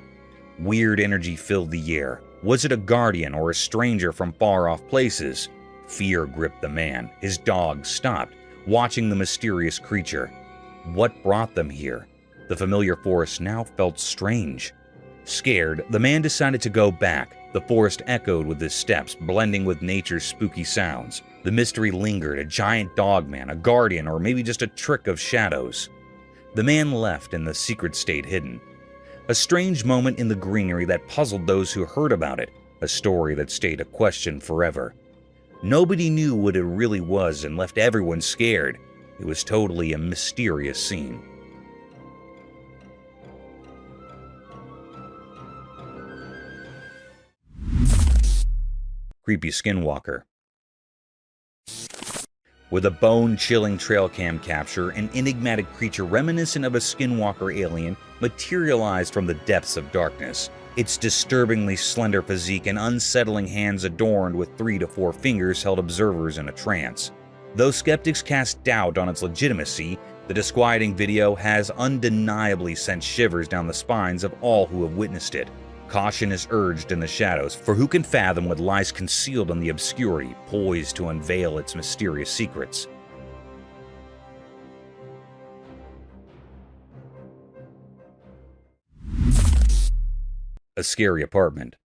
Weird energy filled the air. Was it a guardian or a stranger from far-off places? Fear gripped the man. His dog stopped, watching the mysterious creature. What brought them here? The familiar forest now felt strange. Scared, the man decided to go back. The forest echoed with his steps, blending with nature's spooky sounds. The mystery lingered, a giant dogman, a guardian, or maybe just a trick of shadows. The man left and the secret stayed hidden. A strange moment in the greenery that puzzled those who heard about it, a story that stayed a question forever. Nobody knew what it really was and left everyone scared. It was totally a mysterious scene. Creepy Skinwalker. With a bone-chilling trail cam capture, an enigmatic creature reminiscent of a skinwalker alien materialized from the depths of darkness. Its disturbingly slender physique and unsettling hands adorned with 3 to 4 fingers held observers in a trance. Though skeptics cast doubt on its legitimacy, the disquieting video has undeniably sent shivers down the spines of all who have witnessed it. Caution is urged in the shadows, for who can fathom what lies concealed in the obscurity, poised to unveil its mysterious secrets. A scary apartment.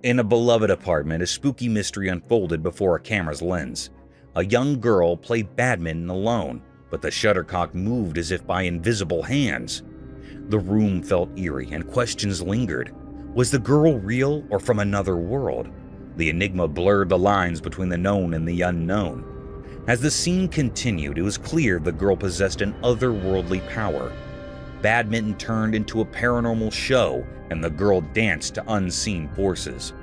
In a beloved apartment, a spooky mystery unfolded before a camera's lens. A young girl played badminton alone, but the shuttlecock moved as if by invisible hands. The room felt eerie and questions lingered. Was the girl real or from another world? The enigma blurred the lines between the known and the unknown. As the scene continued, it was clear the girl possessed an otherworldly power. Badminton turned into a paranormal show, and the girl danced to unseen forces.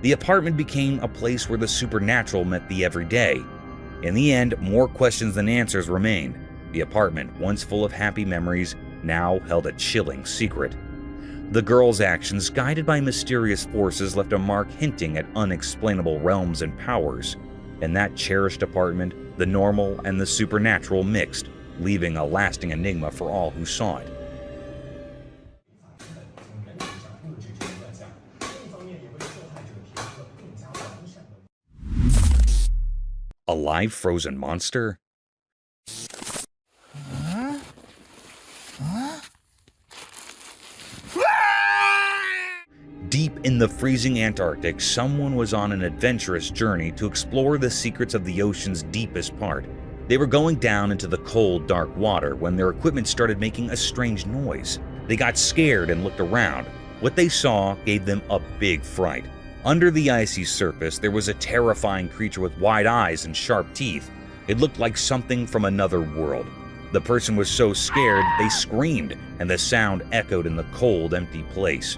The apartment became a place where the supernatural met the everyday. In the end, more questions than answers remained. The apartment, once full of happy memories, now held a chilling secret. The girl's actions, guided by mysterious forces, left a mark hinting at unexplainable realms and powers. In that cherished apartment, the normal and the supernatural mixed, leaving a lasting enigma for all who saw it. A live frozen monster? Deep in the freezing Antarctic, someone was on an adventurous journey to explore the secrets of the ocean's deepest part. They were going down into the cold, dark water when their equipment started making a strange noise. They got scared and looked around. What they saw gave them a big fright. Under the icy surface, there was a terrifying creature with wide eyes and sharp teeth. It looked like something from another world. The person was so scared, they screamed, and the sound echoed in the cold, empty place.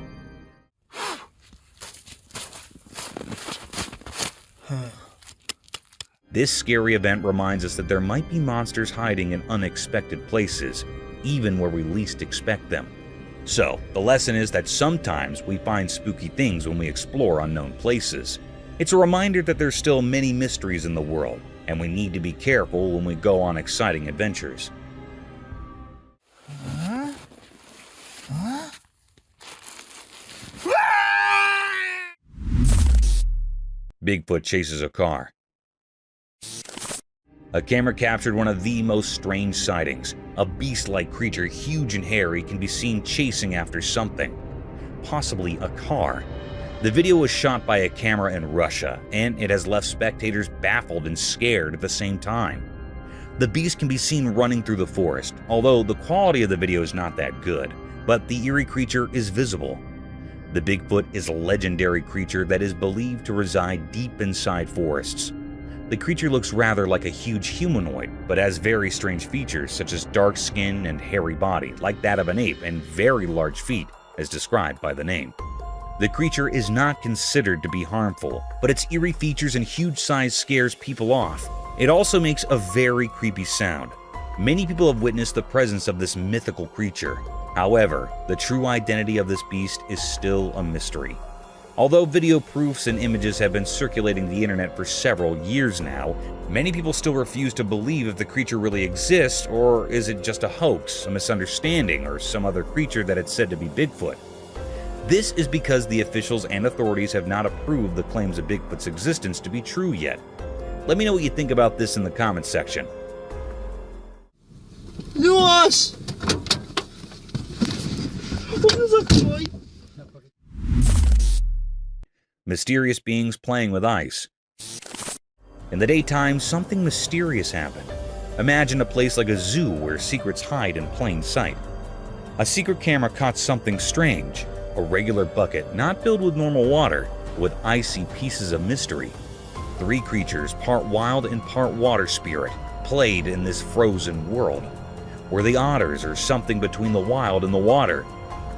This scary event reminds us that there might be monsters hiding in unexpected places, even where we least expect them. So, the lesson is that sometimes we find spooky things when we explore unknown places. It's a reminder that there's still many mysteries in the world, and we need to be careful when we go on exciting adventures. Bigfoot chases a car. A camera captured one of the most strange sightings. A beast-like creature, huge and hairy, can be seen chasing after something, possibly a car. The video was shot by a camera in Russia, and it has left spectators baffled and scared at the same time. The beast can be seen running through the forest, although the quality of the video is not that good, but the eerie creature is visible. The Bigfoot is a legendary creature that is believed to reside deep inside forests. The creature looks rather like a huge humanoid, but has very strange features such as dark skin and hairy body, like that of an ape, and very large feet, as described by the name. The creature is not considered to be harmful, but its eerie features and huge size scares people off. It also makes a very creepy sound. Many people have witnessed the presence of this mythical creature. However, the true identity of this beast is still a mystery. Although video proofs and images have been circulating the internet for several years now, many people still refuse to believe if the creature really exists, or is it just a hoax, a misunderstanding, or some other creature that it's said to be Bigfoot. This is because the officials and authorities have not approved the claims of Bigfoot's existence to be true yet. Let me know what you think about this in the comments section. Nossa! Mysterious beings playing with ice. In the daytime, something mysterious happened. Imagine a place like a zoo where secrets hide in plain sight. A secret camera caught something strange. A regular bucket, not filled with normal water, but with icy pieces of mystery. 3 creatures, part wild and part water spirit, played in this frozen world. Were they otters or something between the wild and the water?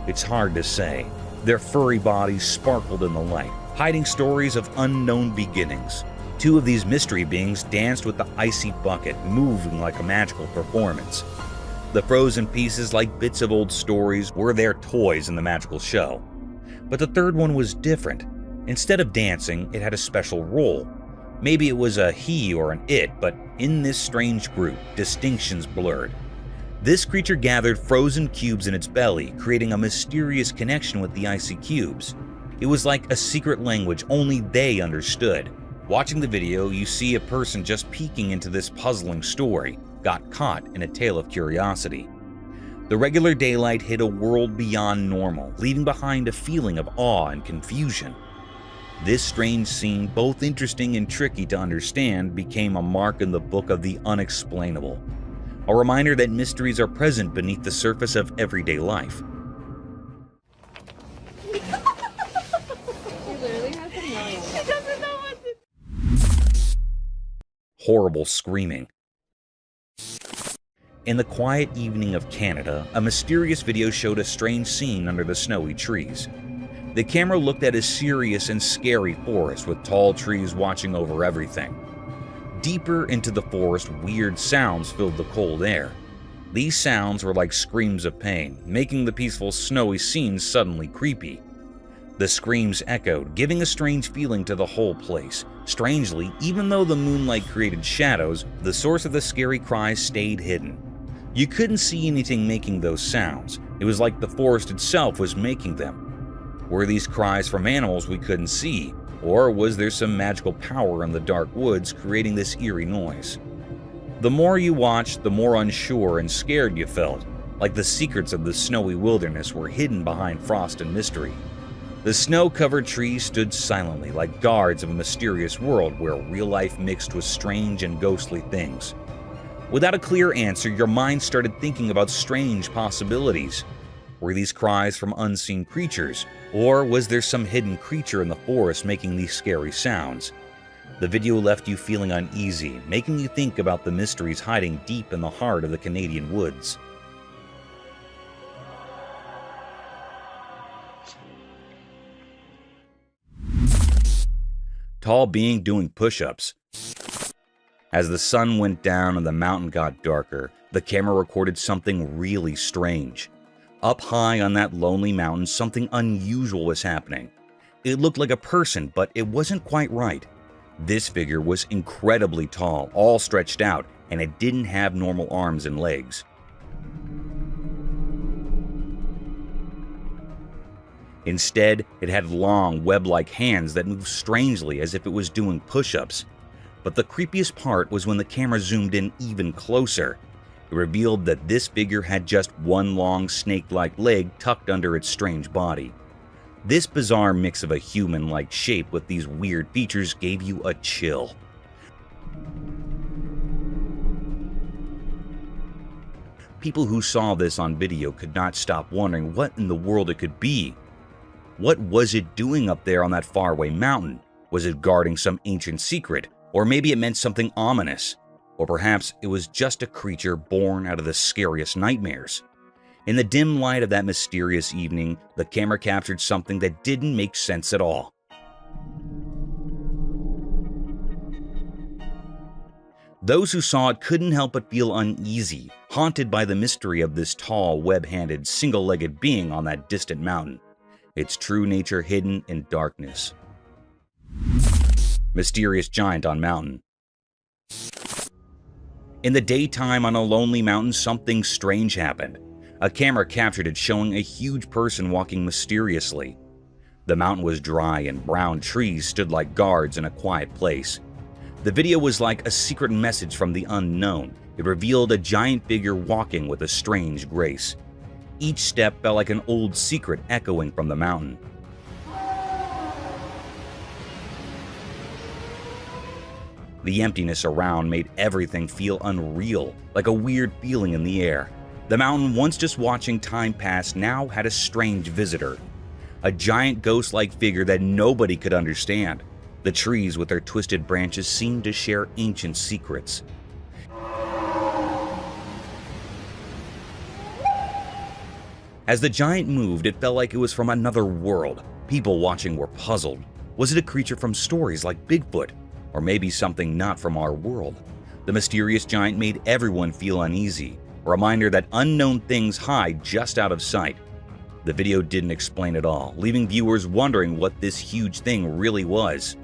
It's hard to say. Their furry bodies sparkled in the light, hiding stories of unknown beginnings. 2 of these mystery beings danced with the icy bucket, moving like a magical performance. The frozen pieces, like bits of old stories, were their toys in the magical show. But the third one was different. Instead of dancing, it had a special role. Maybe it was a he or an it, but in this strange group, distinctions blurred. This creature gathered frozen cubes in its belly, creating a mysterious connection with the icy cubes. It was like a secret language only they understood. Watching the video, you see a person just peeking into this puzzling story, got caught in a tale of curiosity. The regular daylight hit a world beyond normal, leaving behind a feeling of awe and confusion. This strange scene, both interesting and tricky to understand, became a mark in the book of the unexplainable. A reminder that mysteries are present beneath the surface of everyday life. Horrible screaming. In the quiet evening of Canada, a mysterious video showed a strange scene under the snowy trees. The camera looked at a serious and scary forest with tall trees watching over everything. Deeper into the forest, weird sounds filled the cold air. These sounds were like screams of pain, making the peaceful snowy scene suddenly creepy. The screams echoed, giving a strange feeling to the whole place. Strangely, even though the moonlight created shadows, the source of the scary cries stayed hidden. You couldn't see anything making those sounds. It was like the forest itself was making them. Were these cries from animals we couldn't see, or was there some magical power in the dark woods creating this eerie noise? The more you watched, the more unsure and scared you felt, like the secrets of the snowy wilderness were hidden behind frost and mystery. The snow-covered trees stood silently like guards of a mysterious world where real life mixed with strange and ghostly things. Without a clear answer, your mind started thinking about strange possibilities. Were these cries from unseen creatures, or was there some hidden creature in the forest making these scary sounds? The video left you feeling uneasy, making you think about the mysteries hiding deep in the heart of the Canadian woods. Tall being doing push-ups. As the sun went down and the mountain got darker, the camera recorded something really strange. Up high on that lonely mountain, something unusual was happening. It looked like a person, but it wasn't quite right. This figure was incredibly tall, all stretched out, and it didn't have normal arms and legs. Instead, it had long, web-like hands that moved strangely as if it was doing push-ups. But the creepiest part was when the camera zoomed in even closer. It revealed that this figure had just one long, snake-like leg tucked under its strange body. This bizarre mix of a human-like shape with these weird features gave you a chill. People who saw this on video could not stop wondering what in the world it could be. What was it doing up there on that faraway mountain? Was it guarding some ancient secret? Or maybe it meant something ominous? Or perhaps it was just a creature born out of the scariest nightmares? In the dim light of that mysterious evening, the camera captured something that didn't make sense at all. Those who saw it couldn't help but feel uneasy, haunted by the mystery of this tall, web-handed, single-legged being on that distant mountain. Its true nature hidden in darkness. Mysterious giant on mountain. In the daytime on a lonely mountain, something strange happened. A camera captured it showing a huge person walking mysteriously. The mountain was dry and brown trees stood like guards in a quiet place. The video was like a secret message from the unknown. It revealed a giant figure walking with a strange grace. Each step felt like an old secret echoing from the mountain. The emptiness around made everything feel unreal, like a weird feeling in the air. The mountain, once just watching time pass, now had a strange visitor. A giant ghost-like figure that nobody could understand. The trees with their twisted branches seemed to share ancient secrets. As the giant moved, it felt like it was from another world. People watching were puzzled. Was it a creature from stories like Bigfoot? Or maybe something not from our world? The mysterious giant made everyone feel uneasy, a reminder that unknown things hide just out of sight. The video didn't explain it all, leaving viewers wondering what this huge thing really was.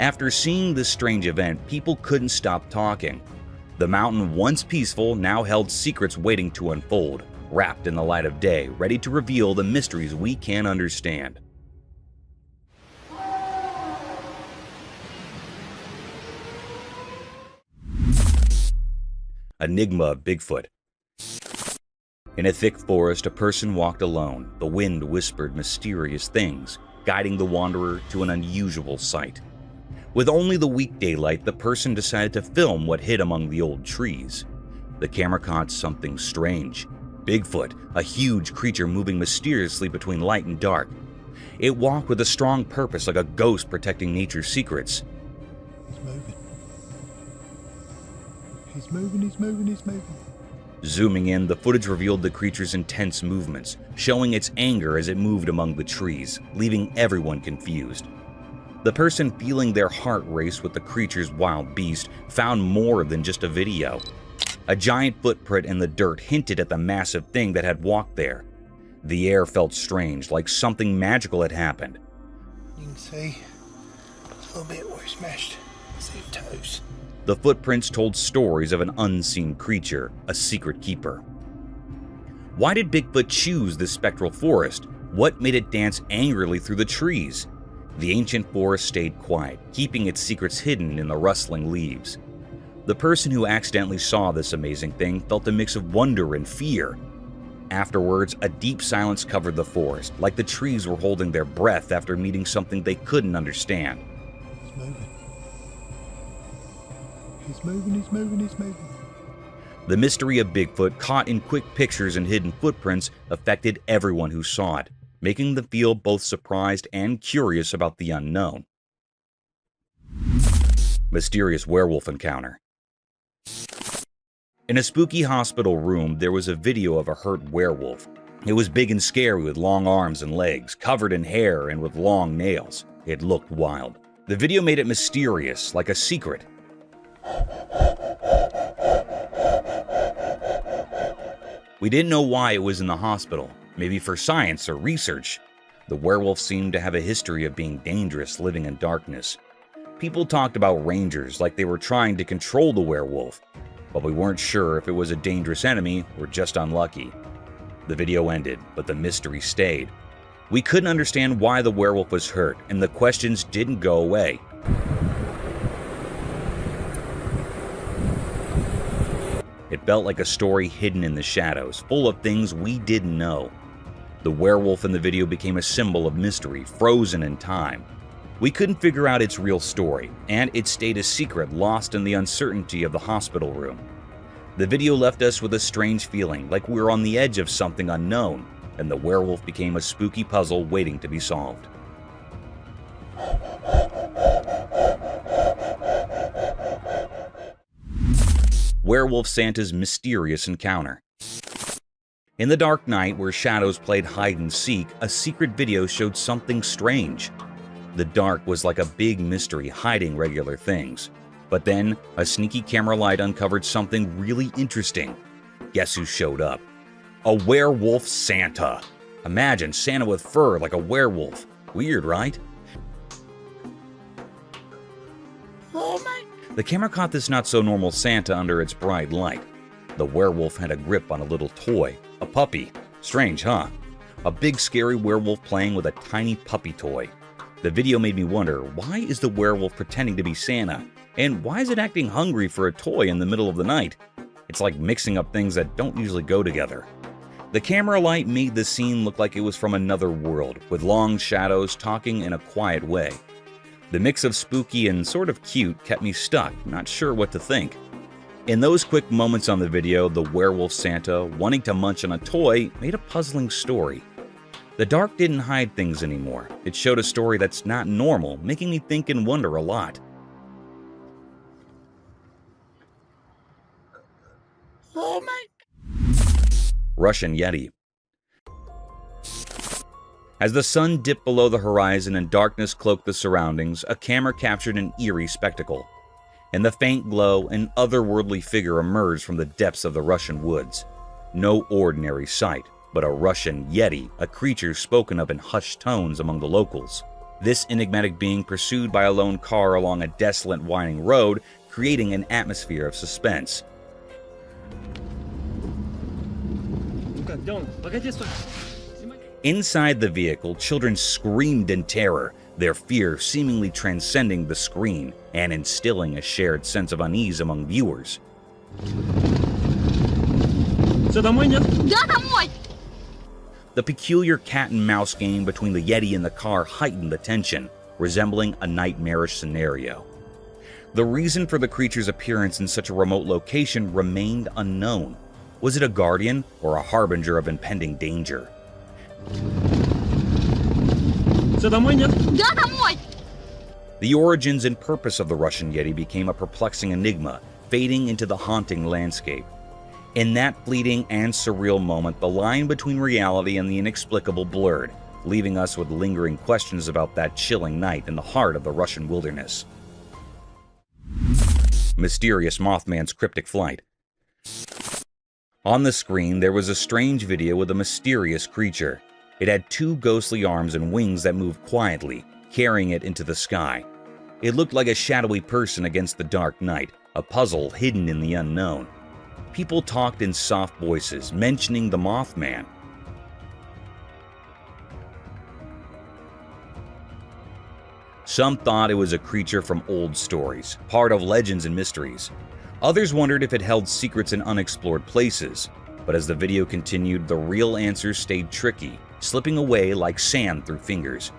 After seeing this strange event, people couldn't stop talking. The mountain, once peaceful, now held secrets waiting to unfold. Wrapped in the light of day, ready to reveal the mysteries we can't understand. Enigma of Bigfoot. In a thick forest, a person walked alone. The wind whispered mysterious things, guiding the wanderer to an unusual sight. With only the weak daylight, the person decided to film what hid among the old trees. The camera caught something strange. Bigfoot, a huge creature moving mysteriously between light and dark. It walked with a strong purpose, like a ghost protecting nature's secrets. He's moving. He's moving, he's moving, he's moving. Zooming in, the footage revealed the creature's intense movements, showing its anger as it moved among the trees, leaving everyone confused. The person feeling their heart race with the creature's wild beast found more than just a video. A giant footprint in the dirt hinted at the massive thing that had walked there. The air felt strange, like something magical had happened. You can see a little bit where he smashed. See the toes. The footprints told stories of an unseen creature, a secret keeper. Why did Bigfoot choose this spectral forest? What made it dance angrily through the trees? The ancient forest stayed quiet, keeping its secrets hidden in the rustling leaves. The person who accidentally saw this amazing thing felt a mix of wonder and fear. Afterwards, a deep silence covered the forest, like the trees were holding their breath after meeting something they couldn't understand. He's moving. He's moving, he's moving, he's moving. The mystery of Bigfoot, caught in quick pictures and hidden footprints, affected everyone who saw it, making them feel both surprised and curious about the unknown. Mysterious werewolf encounter. In a spooky hospital room, there was a video of a hurt werewolf. It was big and scary with long arms and legs, covered in hair and with long nails. It looked wild. The video made it mysterious, like a secret. We didn't know why it was in the hospital. maybe for science or research. The werewolf seemed to have a history of being dangerous living in darkness. People talked about rangers like they were trying to control the werewolf, but we weren't sure if it was a dangerous enemy or just unlucky. The video ended, but the mystery stayed. We couldn't understand why the werewolf was hurt, and the questions didn't go away. It felt like a story hidden in the shadows, full of things we didn't know. The werewolf in the video became a symbol of mystery, frozen in time. We couldn't figure out its real story, and it stayed a secret lost in the uncertainty of the hospital room. The video left us with a strange feeling, like we were on the edge of something unknown, and the werewolf became a spooky puzzle waiting to be solved. Werewolf Santa's mysterious encounter. In the dark night where shadows played hide and seek, a secret video showed something strange. The dark was like a big mystery hiding regular things. But then, a sneaky camera light uncovered something really interesting. Guess who showed up? A werewolf Santa. Imagine Santa with fur like a werewolf. Weird, right? Oh my! The camera caught this not-so-normal Santa under its bright light. The werewolf had a grip on a little toy, a puppy. Strange, huh? A big scary werewolf playing with a tiny puppy toy. The video made me wonder, why is the werewolf pretending to be Santa? And why is it acting hungry for a toy in the middle of the night? It's like mixing up things that don't usually go together. The camera light made the scene look like it was from another world, with long shadows talking in a quiet way. The mix of spooky and sort of cute kept me stuck, not sure what to think. In those quick moments on the video, the werewolf Santa, wanting to munch on a toy, made a puzzling story. The dark didn't hide things anymore. It showed a story that's not normal, making me think and wonder a lot. Oh my! Russian Yeti. As the sun dipped below the horizon and darkness cloaked the surroundings, a camera captured an eerie spectacle. In the faint glow, an otherworldly figure emerged from the depths of the Russian woods. No ordinary sight, but a Russian Yeti, a creature spoken of in hushed tones among the locals. This enigmatic being pursued by a lone car along a desolate winding road, creating an atmosphere of suspense. Inside the vehicle, children screamed in terror, their fear seemingly transcending the screen and instilling a shared sense of unease among viewers. The peculiar cat and mouse game between the Yeti and the car heightened the tension, resembling a nightmarish scenario. The reason for the creature's appearance in such a remote location remained unknown. Was it a guardian or a harbinger of impending danger? The origins and purpose of the Russian Yeti became a perplexing enigma, fading into the haunting landscape. In that fleeting and surreal moment, the line between reality and the inexplicable blurred, leaving us with lingering questions about that chilling night in the heart of the Russian wilderness. Mysterious Mothman's cryptic flight. On the screen, there was a strange video with a mysterious creature. It had two ghostly arms and wings that moved quietly, carrying it into the sky. It looked like a shadowy person against the dark night, a puzzle hidden in the unknown. People talked in soft voices, mentioning the Mothman. Some thought it was a creature from old stories, part of legends and mysteries. Others wondered if it held secrets in unexplored places. But as the video continued, the real answers stayed tricky, slipping away like sand through fingers.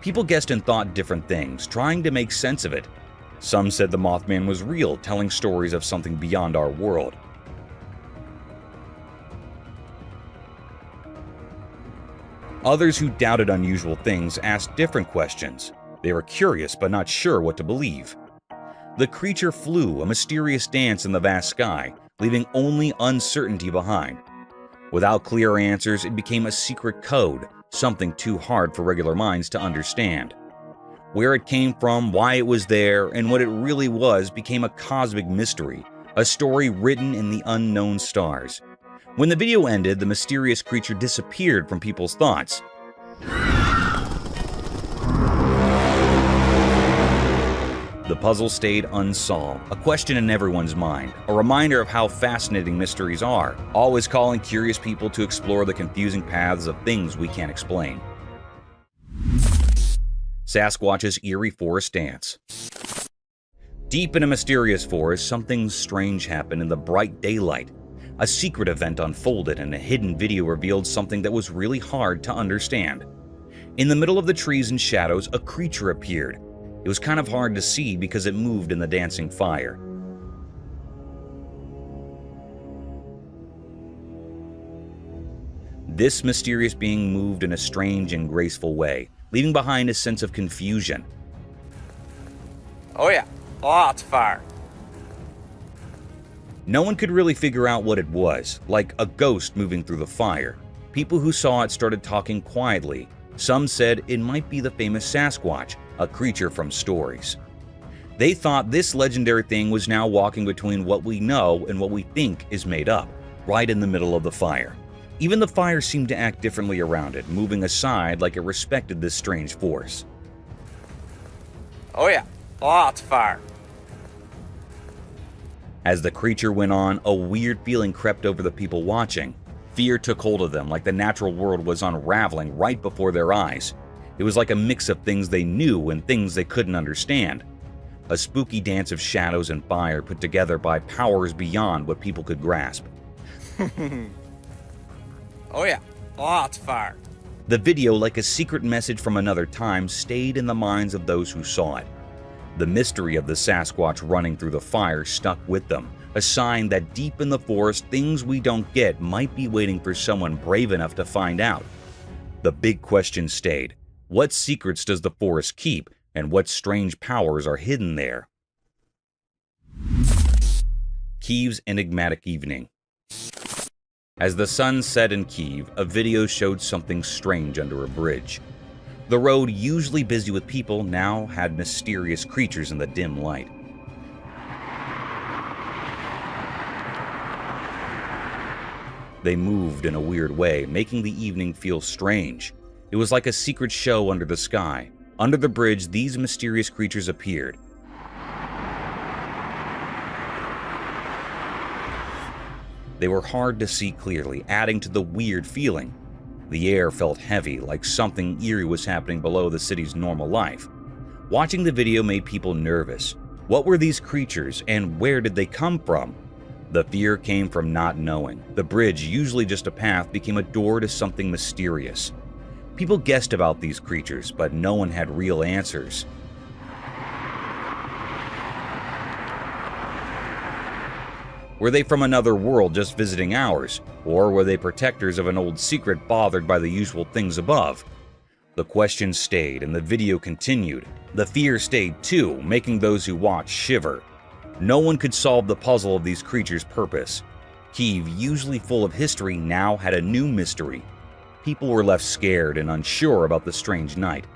People guessed and thought different things, trying to make sense of it. Some said the Mothman was real, telling stories of something beyond our world. Others who doubted unusual things asked different questions. They were curious but not sure what to believe. The creature flew, a mysterious dance in the vast sky, leaving only uncertainty behind. Without clear answers, it became a secret code, something too hard for regular minds to understand. Where it came from, why it was there, and what it really was became a cosmic mystery, a story written in the unknown stars. When the video ended, the mysterious creature disappeared from people's thoughts. The puzzle stayed unsolved, a question in everyone's mind, a reminder of how fascinating mysteries are, always calling curious people to explore the confusing paths of things we can't explain. Sasquatch's eerie forest dance. Deep in a mysterious forest, something strange happened in the bright daylight. A secret event unfolded and a hidden video revealed something that was really hard to understand. In the middle of the trees and shadows, a creature appeared. It was kind of hard to see because it moved in the dancing fire. This mysterious being moved in a strange and graceful way, leaving behind a sense of confusion. Oh yeah, lots of fire. No one could really figure out what it was, like a ghost moving through the fire. People who saw it started talking quietly. Some said it might be the famous Sasquatch, a creature from stories. They thought this legendary thing was now walking between what we know and what we think is made up, right in the middle of the fire. Even the fire seemed to act differently around it, moving aside like it respected this strange force. Oh yeah, lots of fire. As the creature went on, a weird feeling crept over the people watching. Fear took hold of them, like the natural world was unraveling right before their eyes. It was like a mix of things they knew and things they couldn't understand. A spooky dance of shadows and fire put together by powers beyond what people could grasp. Oh yeah, lots of fire. The video, like a secret message from another time, stayed in the minds of those who saw it. The mystery of the Sasquatch running through the fire stuck with them, a sign that deep in the forest, things we don't get might be waiting for someone brave enough to find out. The big question stayed. What secrets does the forest keep, and what strange powers are hidden there? Kyiv's enigmatic evening. As the sun set in Kyiv, a video showed something strange under a bridge. The road, usually busy with people, now had mysterious creatures in the dim light. They moved in a weird way, making the evening feel strange. It was like a secret show under the sky. Under the bridge, these mysterious creatures appeared. They were hard to see clearly, adding to the weird feeling. The air felt heavy, like something eerie was happening below the city's normal life. Watching the video made people nervous. What were these creatures, and where did they come from? The fear came from not knowing. The bridge, usually just a path, became a door to something mysterious. People guessed about these creatures, but no one had real answers. Were they from another world just visiting ours? Or were they protectors of an old secret bothered by the usual things above? The question stayed and the video continued. The fear stayed too, making those who watched shiver. No one could solve the puzzle of these creatures' purpose. Kyiv, usually full of history, now had a new mystery. People were left scared and unsure about the strange night.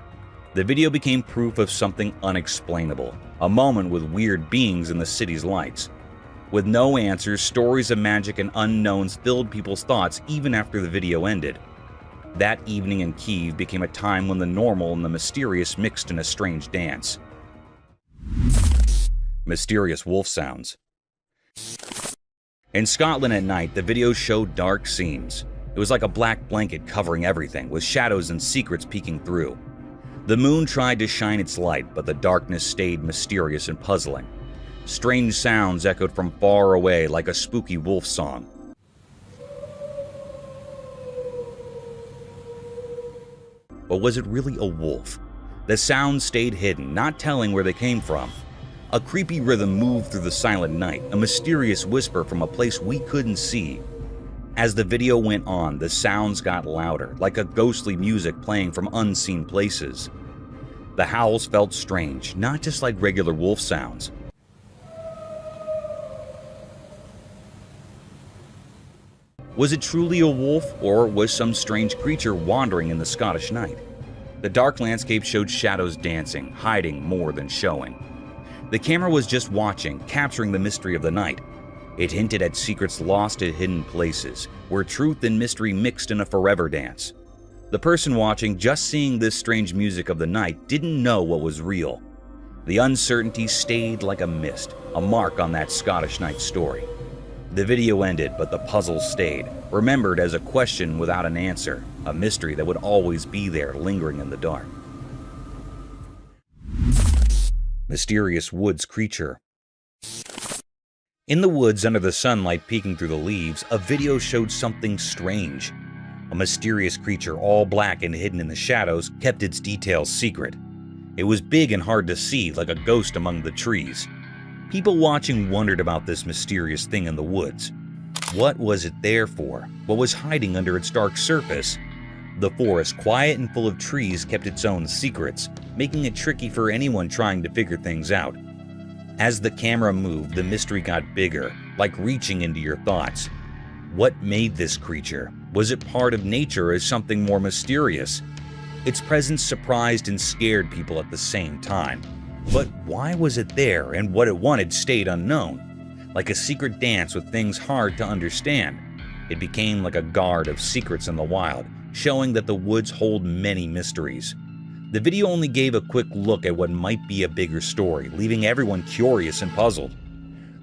The video became proof of something unexplainable, a moment with weird beings in the city's lights. With no answers, stories of magic and unknowns filled people's thoughts even after the video ended. That evening in Kyiv became a time when the normal and the mysterious mixed in a strange dance. Mysterious wolf sounds. In Scotland at night, the video showed dark scenes. It was like a black blanket covering everything, with shadows and secrets peeking through. The moon tried to shine its light, but the darkness stayed mysterious and puzzling. Strange sounds echoed from far away like a spooky wolf song. But was it really a wolf? The sounds stayed hidden, not telling where they came from. A creepy rhythm moved through the silent night, a mysterious whisper from a place we couldn't see. As the video went on, the sounds got louder, like a ghostly music playing from unseen places. The howls felt strange, not just like regular wolf sounds. Was it truly a wolf, or was some strange creature wandering in the Scottish night? The dark landscape showed shadows dancing, hiding more than showing. The camera was just watching, capturing the mystery of the night. It hinted at secrets lost at hidden places, where truth and mystery mixed in a forever dance. The person watching, just seeing this strange music of the night, didn't know what was real. The uncertainty stayed like a mist, a mark on that Scottish night story. The video ended, but the puzzle stayed, remembered as a question without an answer, a mystery that would always be there, lingering in the dark. Mysterious woods creature. In the woods under the sunlight peeking through the leaves, a video showed something strange. A mysterious creature, all black and hidden in the shadows, kept its details secret. It was big and hard to see, like a ghost among the trees. People watching wondered about this mysterious thing in the woods. What was it there for? What was hiding under its dark surface? The forest, quiet and full of trees, kept its own secrets, making it tricky for anyone trying to figure things out. As the camera moved, the mystery got bigger, like reaching into your thoughts. What made this creature? Was it part of nature or something more mysterious? Its presence surprised and scared people at the same time. But why was it there, and what it wanted stayed unknown? Like a secret dance with things hard to understand. It became like a guard of secrets in the wild, showing that the woods hold many mysteries. The video only gave a quick look at what might be a bigger story, leaving everyone curious and puzzled.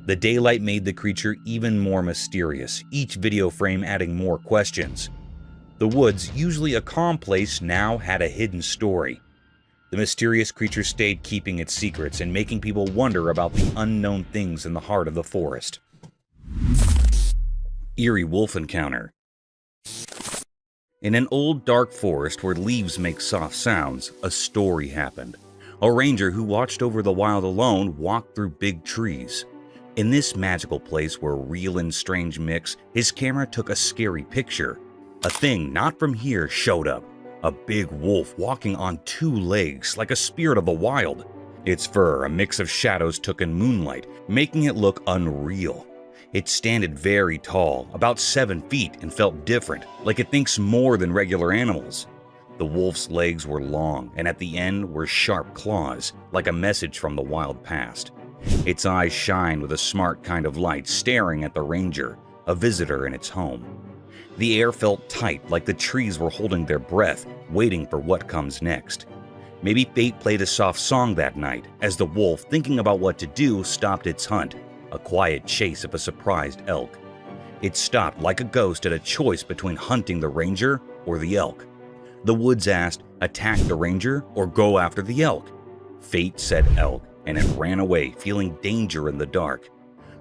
The daylight made the creature even more mysterious, each video frame adding more questions. The woods, usually a calm place, now had a hidden story. The mysterious creature stayed keeping its secrets and making people wonder about the unknown things in the heart of the forest. Eerie wolf encounter. In an old dark forest where leaves make soft sounds, a story happened. A ranger who watched over the wild alone walked through big trees. In this magical place where real and strange mix, his camera took a scary picture. A thing not from here showed up. A big wolf walking on two legs, like a spirit of the wild. Its fur, a mix of shadows, took in moonlight, making it look unreal. It standed very tall, about 7 feet, and felt different, like it thinks more than regular animals. The wolf's legs were long, and at the end were sharp claws, like a message from the wild past. Its eyes shined with a smart kind of light, staring at the ranger, a visitor in its home. The air felt tight, like the trees were holding their breath, waiting for what comes next. Maybe fate played a soft song that night, as the wolf, thinking about what to do, stopped its hunt, a quiet chase of a surprised elk. It stopped like a ghost at a choice between hunting the ranger or the elk. The woods asked, attack the ranger or go after the elk? Fate said elk, and it ran away, feeling danger in the dark.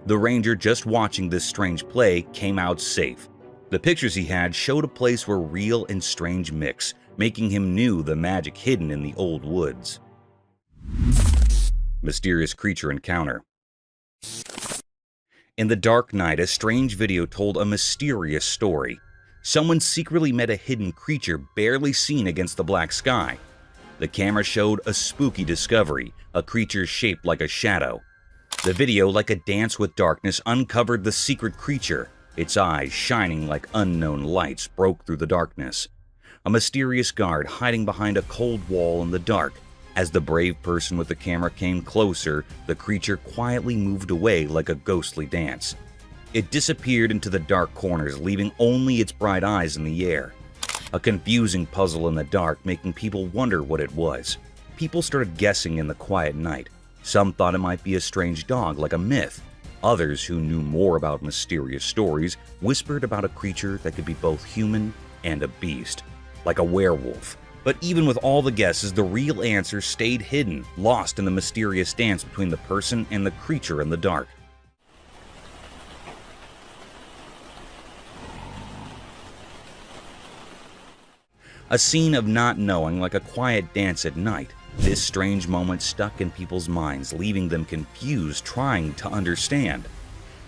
The ranger, just watching this strange play, came out safe. The pictures he had showed a place where real and strange mix, making him knew the magic hidden in the old woods. Mysterious creature encounter. In the dark night, a strange video told a mysterious story. Someone secretly met a hidden creature barely seen against the black sky. The camera showed a spooky discovery, a creature shaped like a shadow. The video, like a dance with darkness, uncovered the secret creature. Its eyes, shining like unknown lights, broke through the darkness. A mysterious guard hiding behind a cold wall in the dark. As the brave person with the camera came closer, the creature quietly moved away like a ghostly dance. It disappeared into the dark corners, leaving only its bright eyes in the air. A confusing puzzle in the dark, making people wonder what it was. People started guessing in the quiet night. Some thought it might be a strange dog, like a myth. Others, who knew more about mysterious stories, whispered about a creature that could be both human and a beast, like a werewolf. But even with all the guesses, the real answer stayed hidden, lost in the mysterious dance between the person and the creature in the dark. A scene of not knowing, like a quiet dance at night. This strange moment stuck in people's minds, leaving them confused, trying to understand.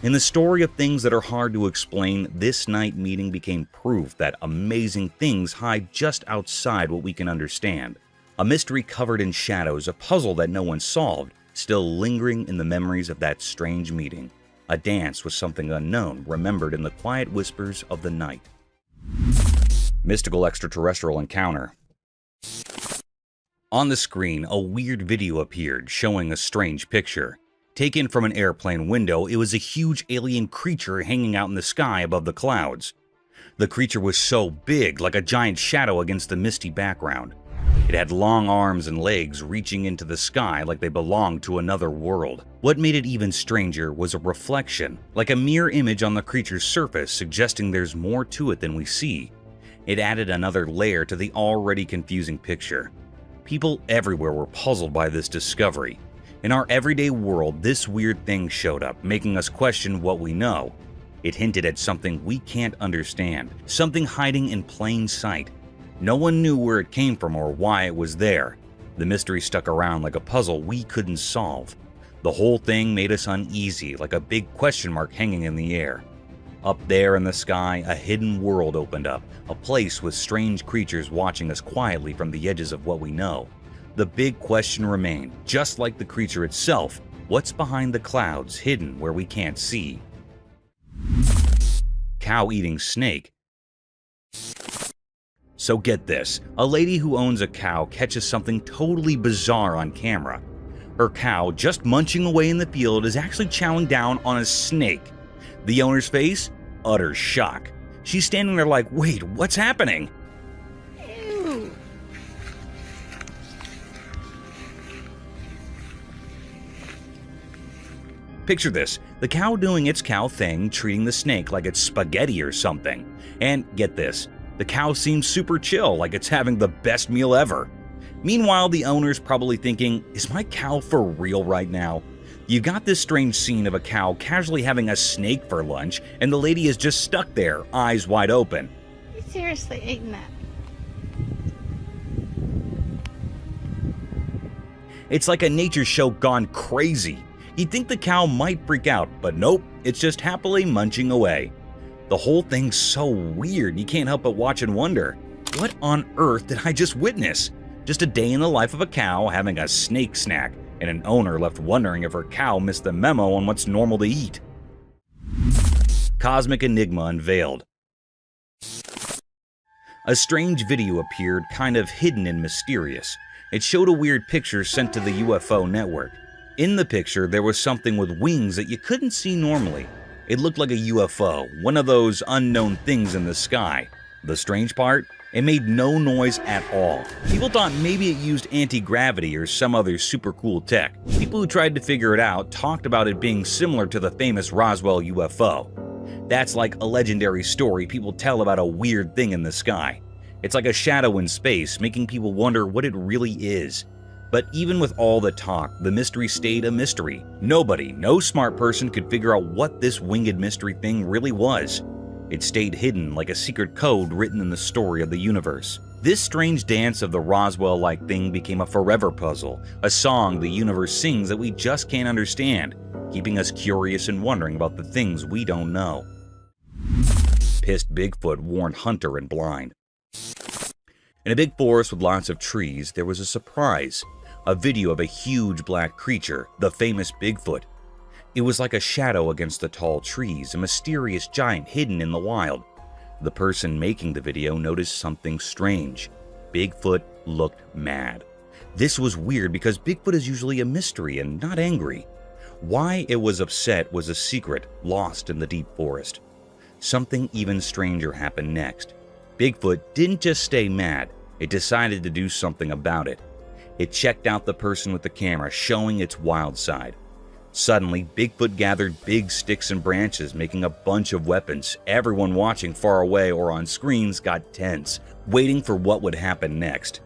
In the story of things that are hard to explain, this night meeting became proof that amazing things hide just outside what we can understand. A mystery covered in shadows, a puzzle that no one solved, still lingering in the memories of that strange meeting. A dance with something unknown, remembered in the quiet whispers of the night. Mystical extraterrestrial encounter. On the screen, a weird video appeared showing a strange picture. Taken from an airplane window, it was a huge alien creature hanging out in the sky above the clouds. The creature was so big, like a giant shadow against the misty background. It had long arms and legs reaching into the sky like they belonged to another world. What made it even stranger was a reflection, like a mirror image on the creature's surface, suggesting there's more to it than we see. It added another layer to the already confusing picture. People everywhere were puzzled by this discovery. In our everyday world, this weird thing showed up, making us question what we know. It hinted at something we can't understand, something hiding in plain sight. No one knew where it came from or why it was there. The mystery stuck around like a puzzle we couldn't solve. The whole thing made us uneasy, like a big question mark hanging in the air. Up there in the sky, a hidden world opened up, a place with strange creatures watching us quietly from the edges of what we know. The big question remained, just like the creature itself, what's behind the clouds, hidden where we can't see? Cow-eating snake. So get this, a lady who owns a cow catches something totally bizarre on camera. Her cow, just munching away in the field, is actually chowing down on a snake. The owner's face? Utter shock. She's standing there like, wait, what's happening? Ew. Picture this, the cow doing its cow thing, treating the snake like it's spaghetti or something. And get this, the cow seems super chill, like it's having the best meal ever. Meanwhile, the owner's probably thinking, is my cow for real right now? You've got this strange scene of a cow casually having a snake for lunch, and the lady is just stuck there, eyes wide open. You seriously eating that? It's like a nature show gone crazy. You'd think the cow might freak out, but nope, it's just happily munching away. The whole thing's so weird, you can't help but watch and wonder, what on earth did I just witness? Just a day in the life of a cow having a snake snack, and an owner left wondering if her cow missed the memo on what's normal to eat. Cosmic Enigma unveiled. A strange video appeared, kind of hidden and mysterious. It showed a weird picture sent to the UFO network. In the picture, there was something with wings that you couldn't see normally. It looked like a UFO, one of those unknown things in the sky. The strange part? It made no noise at all. People thought maybe it used anti-gravity or some other super cool tech. People who tried to figure it out talked about it being similar to the famous Roswell UFO. That's like a legendary story people tell about a weird thing in the sky. It's like a shadow in space, making people wonder what it really is. But even with all the talk, the mystery stayed a mystery. Nobody, no smart person could figure out what this winged mystery thing really was. It stayed hidden like a secret code written in the story of the universe. This strange dance of the Roswell-like thing became a forever puzzle, a song the universe sings that we just can't understand, keeping us curious and wondering about the things we don't know. Pissed Bigfoot warned hunter and blind. In a big forest with lots of trees, there was a surprise. A video of a huge black creature, the famous Bigfoot. It was like a shadow against the tall trees, a mysterious giant hidden in the wild. The person making the video noticed something strange. Bigfoot looked mad. This was weird because Bigfoot is usually a mystery and not angry. Why it was upset was a secret lost in the deep forest. Something even stranger happened next. Bigfoot didn't just stay mad, it decided to do something about it. It checked out the person with the camera, showing its wild side. Suddenly, Bigfoot gathered big sticks and branches, making a bunch of weapons. Everyone watching far away or on screens got tense, waiting for what would happen next.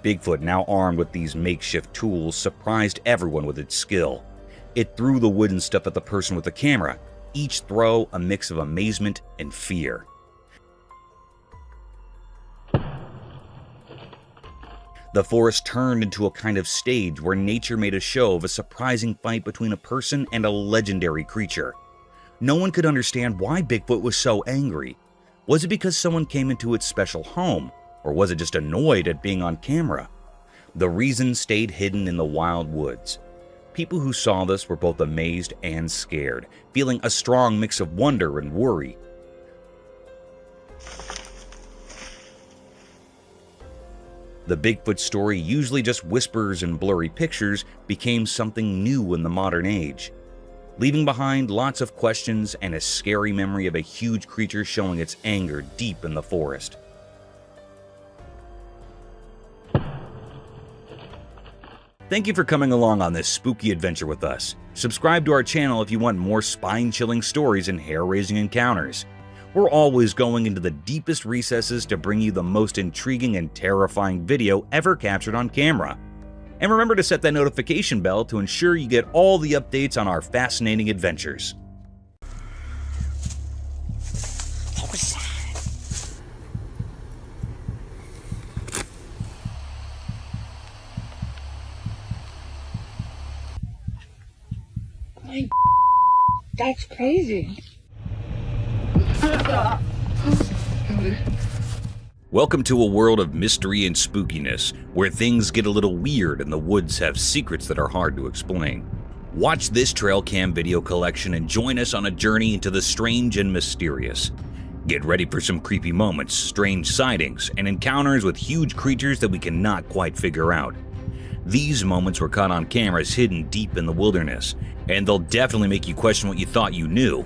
Bigfoot, now armed with these makeshift tools, surprised everyone with its skill. It threw the wooden stuff at the person with the camera, each throw a mix of amazement and fear. The forest turned into a kind of stage where nature made a show of a surprising fight between a person and a legendary creature. No one could understand why Bigfoot was so angry. Was it because someone came into its special home, or was it just annoyed at being on camera? The reason stayed hidden in the wild woods. People who saw this were both amazed and scared, feeling a strong mix of wonder and worry. The The Bigfoot story, usually just whispers and blurry pictures, became something new in the modern age, leaving behind lots of questions and a scary memory of a huge creature showing its anger deep in the forest. Thank you for coming along on this spooky adventure with us. Subscribe to our channel if you want more spine-chilling stories and hair-raising encounters. We're always going into the deepest recesses to bring you the most intriguing and terrifying video ever captured on camera. And remember to set that notification bell to ensure you get all the updates on our fascinating adventures. That's crazy. Welcome to a world of mystery and spookiness, where things get a little weird and the woods have secrets that are hard to explain. Watch this trail cam video collection and join us on a journey into the strange and mysterious. Get ready for some creepy moments, strange sightings, and encounters with huge creatures that we cannot quite figure out. These moments were caught on cameras hidden deep in the wilderness, and they'll definitely make you question what you thought you knew.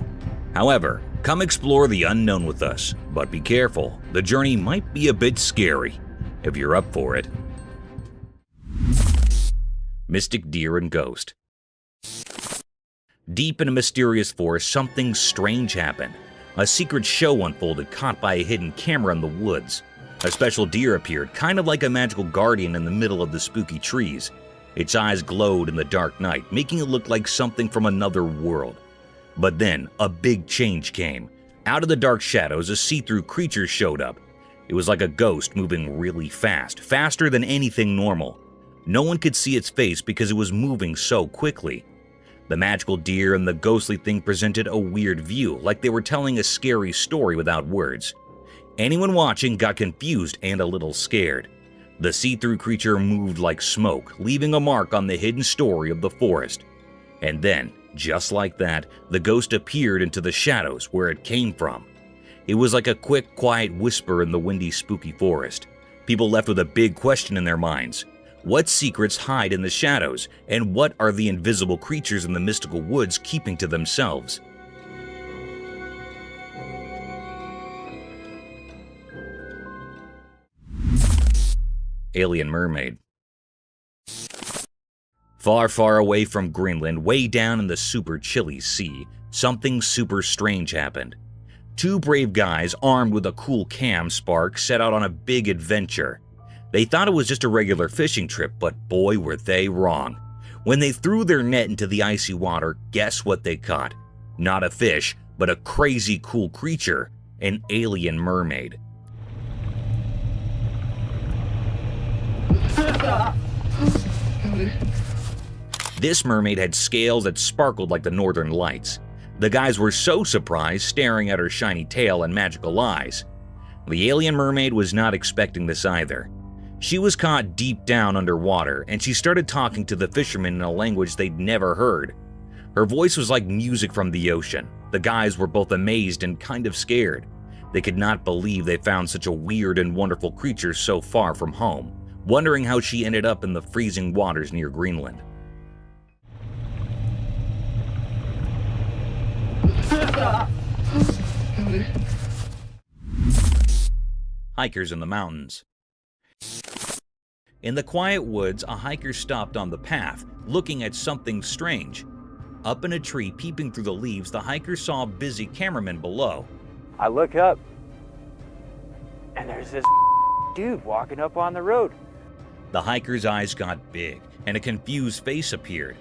However, come explore the unknown with us, but be careful, the journey might be a bit scary, if you're up for it. Mystic Deer and Ghost. Deep in a mysterious forest, something strange happened. A secret show unfolded, caught by a hidden camera in the woods. A special deer appeared, kind of like a magical guardian in the middle of the spooky trees. Its eyes glowed in the dark night, making it look like something from another world. But then, a big change came. Out of the dark shadows, a see-through creature showed up. It was like a ghost moving really fast, faster than anything normal. No one could see its face because it was moving so quickly. The magical deer and the ghostly thing presented a weird view, like they were telling a scary story without words. Anyone watching got confused and a little scared. The see-through creature moved like smoke, leaving a mark on the hidden story of the forest. And then, just like that, the ghost appeared into the shadows where it came from. It was like a quick, quiet whisper in the windy, spooky forest. People left with a big question in their minds. What secrets hide in the shadows, and what are the invisible creatures in the mystical woods keeping to themselves? Alien Mermaid. Far, far away from Greenland, way down in the super chilly sea, something super strange happened. Two brave guys armed with a cool cam spark set out on a big adventure. They thought it was just a regular fishing trip, but boy were they wrong. When they threw their net into the icy water, guess what they caught? Not a fish, but a crazy cool creature, an alien mermaid. This mermaid had scales that sparkled like the northern lights. The guys were so surprised, staring at her shiny tail and magical eyes. The alien mermaid was not expecting this either. She was caught deep down underwater, and she started talking to the fishermen in a language they'd never heard. Her voice was like music from the ocean. The guys were both amazed and kind of scared. They could not believe they found such a weird and wonderful creature so far from home, wondering how she ended up in the freezing waters near Greenland. Hikers in the mountains. In the quiet woods, a hiker stopped on the path, looking at something strange. Up in a tree, peeping through the leaves, the hiker saw a busy cameraman below. I look up, and there's this dude walking up on the road. The hiker's eyes got big, and a confused face appeared.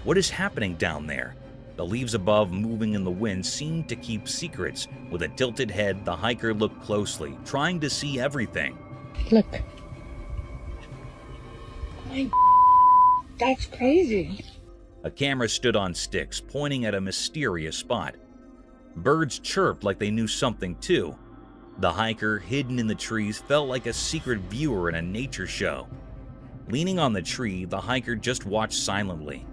What is happening down there? The leaves above, moving in the wind, seemed to keep secrets. With a tilted head, the hiker looked closely, trying to see everything. Look. That's crazy. A camera stood on sticks, pointing at a mysterious spot. Birds chirped like they knew something too. The hiker, hidden in the trees, felt like a secret viewer in a nature show. Leaning on the tree, the hiker just watched silently.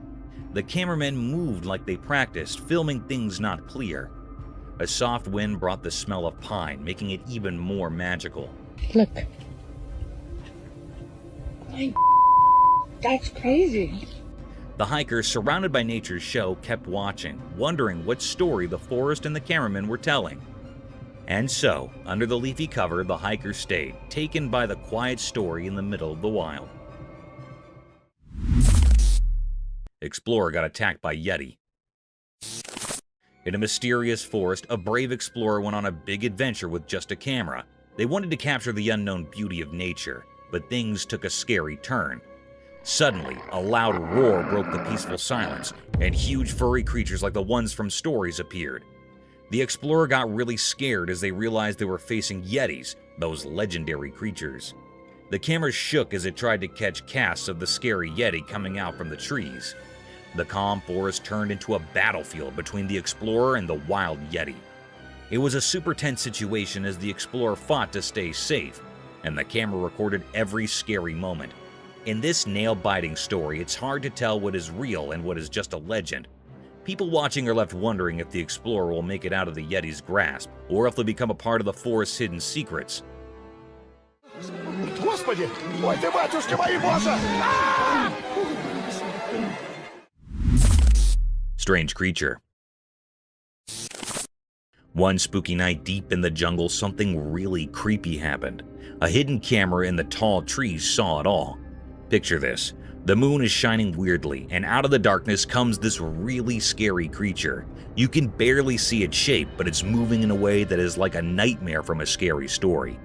The cameramen moved like they practiced, filming things not clear. A soft wind brought the smell of pine, making it even more magical. Look. My that's crazy. The hikers, surrounded by nature's show, kept watching, wondering what story the forest and the cameramen were telling. And so, under the leafy cover, the hikers stayed, taken by the quiet story in the middle of the wild. Explorer got attacked by Yeti. In a mysterious forest, a brave explorer went on a big adventure with just a camera. They wanted to capture the unknown beauty of nature, but things took a scary turn. Suddenly, a loud roar broke the peaceful silence, and huge furry creatures like the ones from stories appeared. The explorer got really scared as they realized they were facing Yetis, those legendary creatures. The camera shook as it tried to catch casts of the scary Yeti coming out from the trees. The calm forest turned into a battlefield between the explorer and the wild Yeti. It was a super tense situation as the explorer fought to stay safe, and the camera recorded every scary moment. In this nail-biting story, it's hard to tell what is real and what is just a legend. People watching are left wondering if the explorer will make it out of the Yeti's grasp, or if they'll become a part of the forest's hidden secrets. Strange creature. One spooky night deep in the jungle, something really creepy happened. A hidden camera in the tall trees saw it all. Picture this. The moon is shining weirdly, and out of the darkness comes this really scary creature. You can barely see its shape, but it's moving in a way that is like a nightmare from a scary story.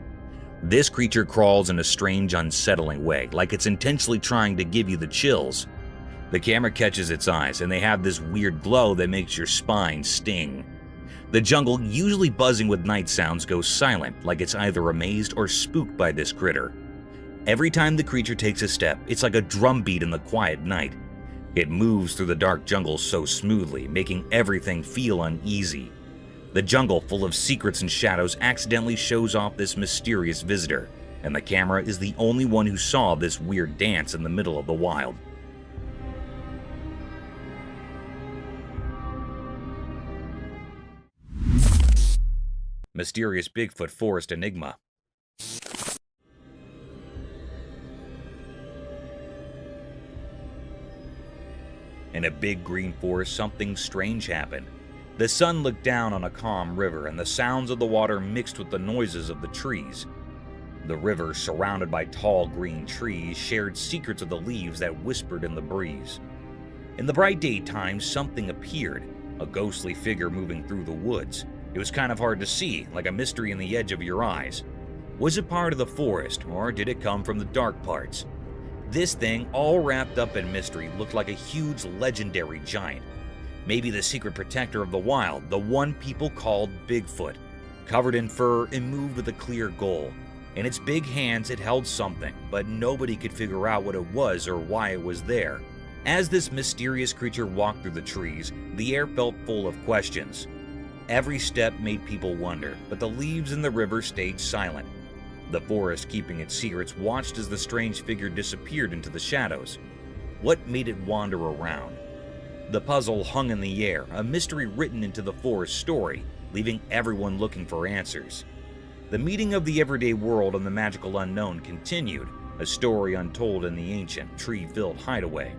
This creature crawls in a strange, unsettling way, like it's intentionally trying to give you the chills. The camera catches its eyes, and they have this weird glow that makes your spine sting. The jungle, usually buzzing with night sounds, goes silent, like it's either amazed or spooked by this critter. Every time the creature takes a step, it's like a drumbeat in the quiet night. It moves through the dark jungle so smoothly, making everything feel uneasy. The jungle, full of secrets and shadows, accidentally shows off this mysterious visitor, and the camera is the only one who saw this weird dance in the middle of the wild. Mysterious Bigfoot Forest Enigma. In a big green forest, something strange happened. The sun looked down on a calm river, and the sounds of the water mixed with the noises of the trees. The river, surrounded by tall green trees, shared secrets of the leaves that whispered in the breeze. In the bright daytime, something appeared, a ghostly figure moving through the woods. It was kind of hard to see, like a mystery in the edge of your eyes. Was it part of the forest, or did it come from the dark parts? This thing, all wrapped up in mystery, looked like a huge legendary giant. Maybe the secret protector of the wild, the one people called Bigfoot. Covered in fur and moved with a clear goal. In its big hands it held something, but nobody could figure out what it was or why it was there. As this mysterious creature walked through the trees, the air felt full of questions. Every step made people wonder, but the leaves in the river stayed silent. The forest, keeping its secrets, watched as the strange figure disappeared into the shadows. What made it wander around? The puzzle hung in the air, a mystery written into the forest story, leaving everyone looking for answers. The meeting of the everyday world and the magical unknown continued, a story untold in the ancient, tree-filled hideaway.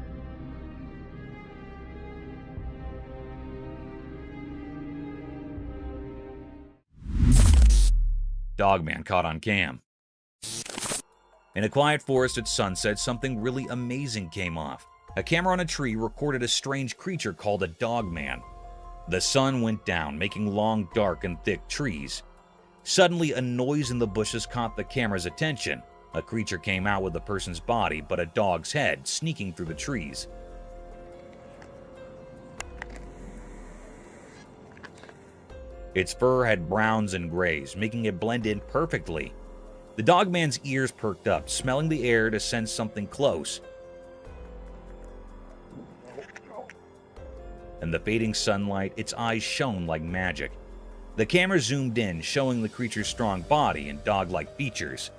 Dogman caught on cam. In a quiet forest at sunset, something really amazing came off. A camera on a tree recorded a strange creature called a dogman. The sun went down, making long, dark, and thick trees. Suddenly, a noise in the bushes caught the camera's attention. A creature came out with a person's body, but a dog's head, sneaking through the trees. Its fur had browns and grays, making it blend in perfectly. The dogman's ears perked up, smelling the air to sense something close. In the fading sunlight, its eyes shone like magic. The camera zoomed in, showing the creature's strong body and dog-like features.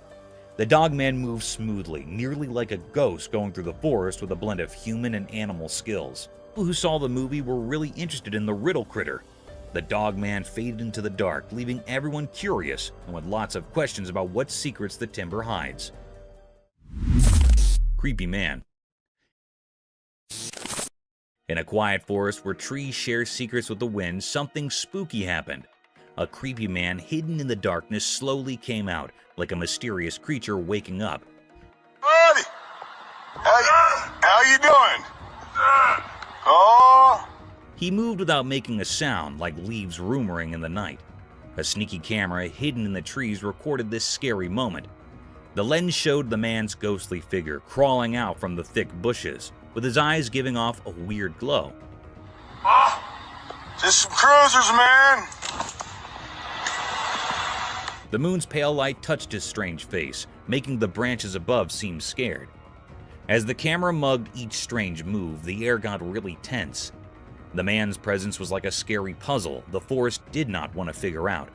The dogman moved smoothly, nearly like a ghost going through the forest with a blend of human and animal skills. People who saw the movie were really interested in the riddle critter. The dogman faded into the dark, leaving everyone curious and with lots of questions about what secrets the timber hides. creepy man. In a quiet forest where trees share secrets with the wind, something spooky happened. A creepy man hidden in the darkness slowly came out, like a mysterious creature waking up. Buddy! How you doing? Oh! He moved without making a sound, like leaves rumoring in the night. A sneaky camera hidden in the trees recorded this scary moment. The lens showed the man's ghostly figure crawling out from the thick bushes, with his eyes giving off a weird glow. Just some cruisers, man. The moon's pale light touched his strange face, making the branches above seem scared. As the camera mugged each strange move, the air got really tense. The man's presence was like a scary puzzle the forest did not want to figure out.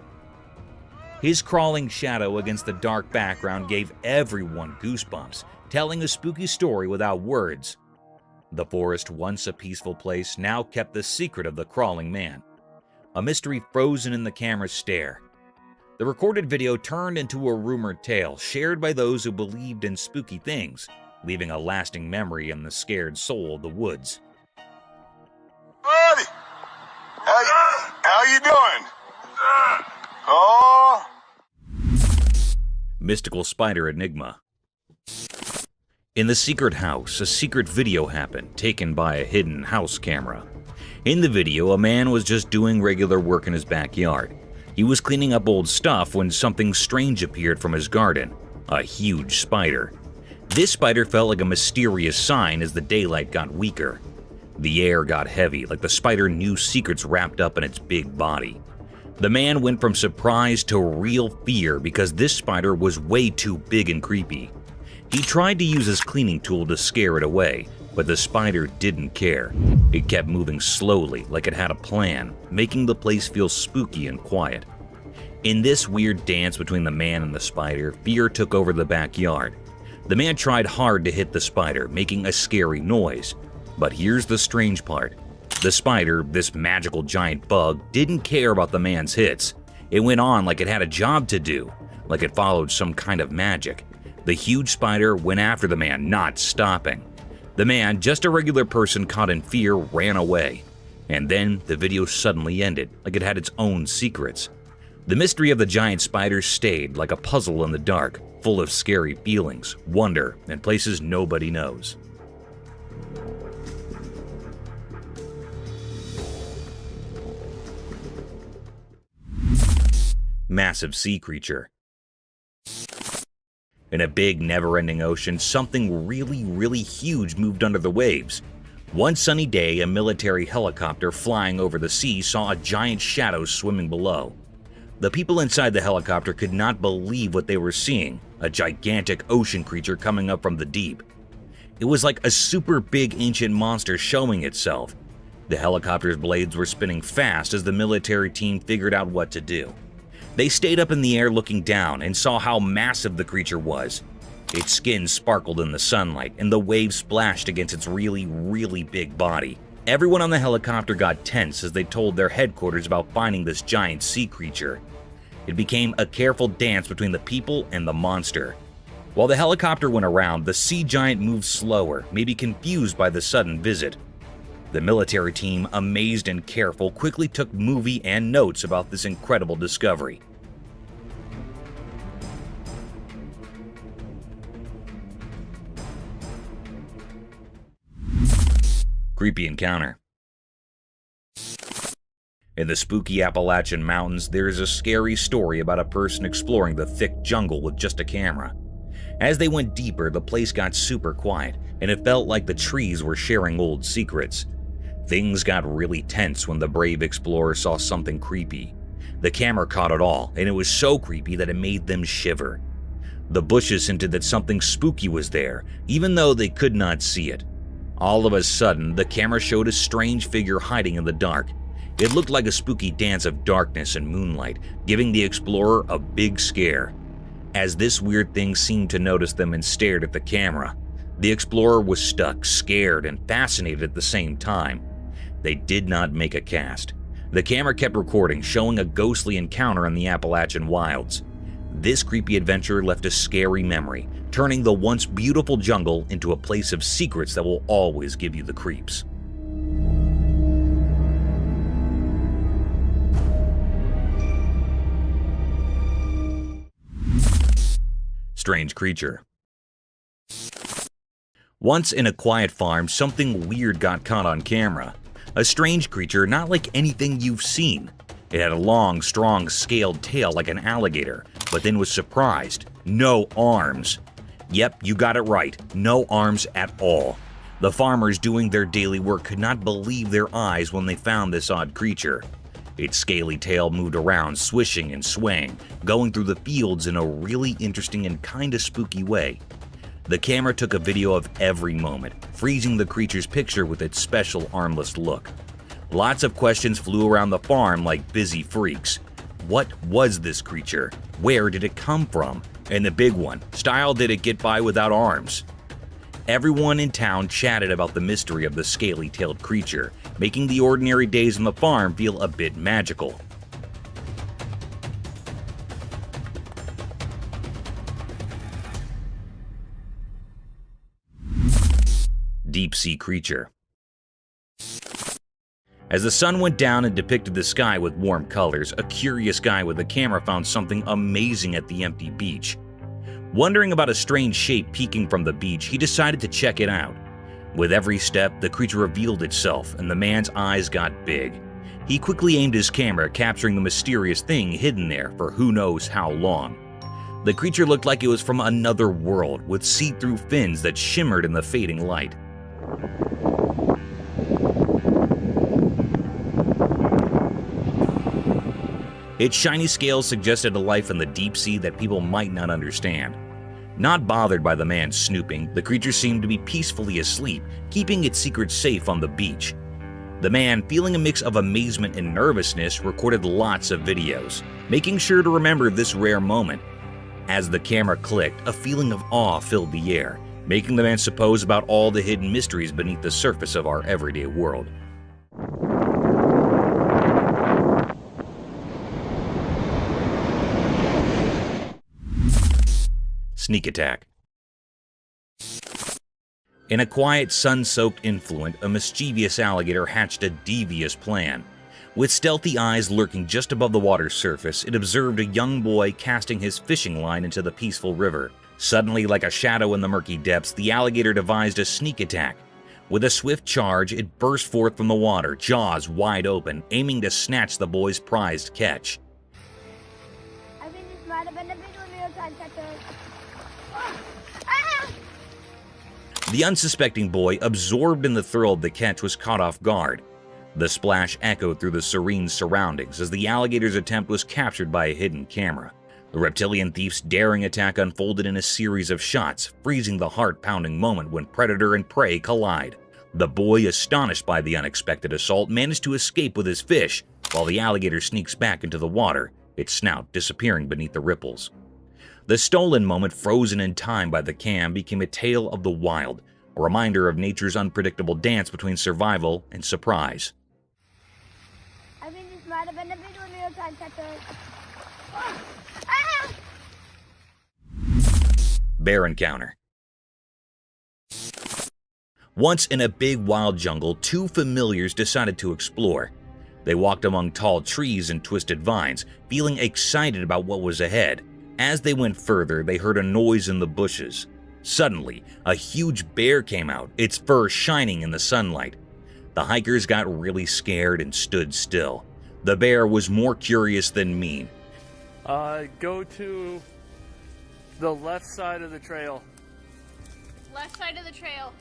His crawling shadow against the dark background gave everyone goosebumps, telling a spooky story without words. The forest, once a peaceful place, now kept the secret of the crawling man, a mystery frozen in the camera's stare. The recorded video turned into a rumored tale shared by those who believed in spooky things, leaving a lasting memory in the scared soul of the woods. Buddy! How you doing? Oh! Mystical spider enigma. In the secret house, a secret video happened, taken by a hidden house camera. In the video, a man was just doing regular work in his backyard. He was cleaning up old stuff when something strange appeared from his garden, a huge spider. This spider felt like a mysterious sign as the daylight got weaker. The air got heavy, like the spider knew secrets wrapped up in its big body. The man went from surprise to real fear because this spider was way too big and creepy. He tried to use his cleaning tool to scare it away, but the spider didn't care. It kept moving slowly, like it had a plan, making the place feel spooky and quiet. In this weird dance between the man and the spider, fear took over the backyard. The man tried hard to hit the spider, making a scary noise. But here's the strange part. The spider, this magical giant bug, didn't care about the man's hits. It went on like it had a job to do, like it followed some kind of magic. The huge spider went after the man, not stopping. The man, just a regular person caught in fear, ran away. And then the video suddenly ended, like it had its own secrets. The mystery of the giant spider stayed like a puzzle in the dark, full of scary feelings, wonder, and places nobody knows. Massive sea creature. In a big, never-ending ocean, something really huge moved under the waves. One sunny day, a military helicopter flying over the sea saw a giant shadow swimming below. The people inside the helicopter could not believe what they were seeing, a gigantic ocean creature coming up from the deep. It was like a super big ancient monster showing itself. The helicopter's blades were spinning fast as the military team figured out what to do. They stayed up in the air looking down and saw how massive the creature was. Its skin sparkled in the sunlight and the waves splashed against its really big body. Everyone on the helicopter got tense as they told their headquarters about finding this giant sea creature. It became a careful dance between the people and the monster. While the helicopter went around, the sea giant moved slower, maybe confused by the sudden visit. The military team, amazed and careful, quickly took movie and notes about this incredible discovery. Creepy encounter. In the spooky Appalachian Mountains, there is a scary story about a person exploring the thick jungle with just a camera. As they went deeper, the place got super quiet, and it felt like the trees were sharing old secrets. Things got really tense when the brave explorer saw something creepy. The camera caught it all, and it was so creepy that it made them shiver. The bushes hinted that something spooky was there, even though they could not see it. All of a sudden, the camera showed a strange figure hiding in the dark. It looked like a spooky dance of darkness and moonlight, giving the explorer a big scare. As this weird thing seemed to notice them and stared at the camera, the explorer was stuck, scared, and fascinated at the same time. They did not make a cast. The camera kept recording, showing a ghostly encounter in the Appalachian wilds. This creepy adventure left a scary memory, turning the once beautiful jungle into a place of secrets that will always give you the creeps. Strange creature. Once in a quiet farm, something weird got caught on camera. A strange creature not like anything you've seen. It had a long, strong, scaled tail like an alligator, but then was surprised. No arms. Yep, you got it right. No arms at all. The farmers doing their daily work could not believe their eyes when they found this odd creature. Its scaly tail moved around, swishing and swaying, going through the fields in a really interesting and kinda spooky way. The camera took a video of every moment, freezing the creature's picture with its special armless look. Lots of questions flew around the farm like busy freaks. What was this creature? Where did it come from? And the big one, style did it get by without arms? Everyone in town chatted about the mystery of the scaly-tailed creature, making the ordinary days on the farm feel a bit magical. Deep-sea creature. As the sun went down and depicted the sky with warm colors, a curious guy with a camera found something amazing at the empty beach. Wondering about a strange shape peeking from the beach, he decided to check it out. With every step, the creature revealed itself, and the man's eyes got big. He quickly aimed his camera, capturing the mysterious thing hidden there for who knows how long. The creature looked like it was from another world, with see-through fins that shimmered in the fading light. Its shiny scales suggested a life in the deep sea that people might not understand. Not bothered by the man snooping, the creature seemed to be peacefully asleep, keeping its secrets safe on the beach. The man, feeling a mix of amazement and nervousness, recorded lots of videos, making sure to remember this rare moment. As the camera clicked, a feeling of awe filled the air, making the man suppose about all the hidden mysteries beneath the surface of our everyday world. Sneak attack. In a quiet, sun-soaked influent, a mischievous alligator hatched a devious plan. With stealthy eyes lurking just above the water's surface, it observed a young boy casting his fishing line into the peaceful river. Suddenly, like a shadow in the murky depths, the alligator devised a sneak attack. With a swift charge, it burst forth from the water, jaws wide open, aiming to snatch the boy's prized catch. I think this might have been a big one time catcher. The unsuspecting boy, absorbed in the thrill of the catch, was caught off guard. The splash echoed through the serene surroundings as the alligator's attempt was captured by a hidden camera. The reptilian thief's daring attack unfolded in a series of shots, freezing the heart-pounding moment when predator and prey collide. The boy, astonished by the unexpected assault, managed to escape with his fish, while the alligator sneaks back into the water, its snout disappearing beneath the ripples. The stolen moment, frozen in time by the cam, became a tale of the wild, a reminder of nature's unpredictable dance between survival and surprise. I think this might have been a big one time catcher. Bear encounter. Once in a big wild jungle, two familiars decided to explore. They walked among tall trees and twisted vines, feeling excited about what was ahead. As they went further, they heard a noise in the bushes. Suddenly, a huge bear came out, its fur shining in the sunlight. The hikers got really scared and stood still. The bear was more curious than mean. Go to the left side of the trail. Left side of the trail.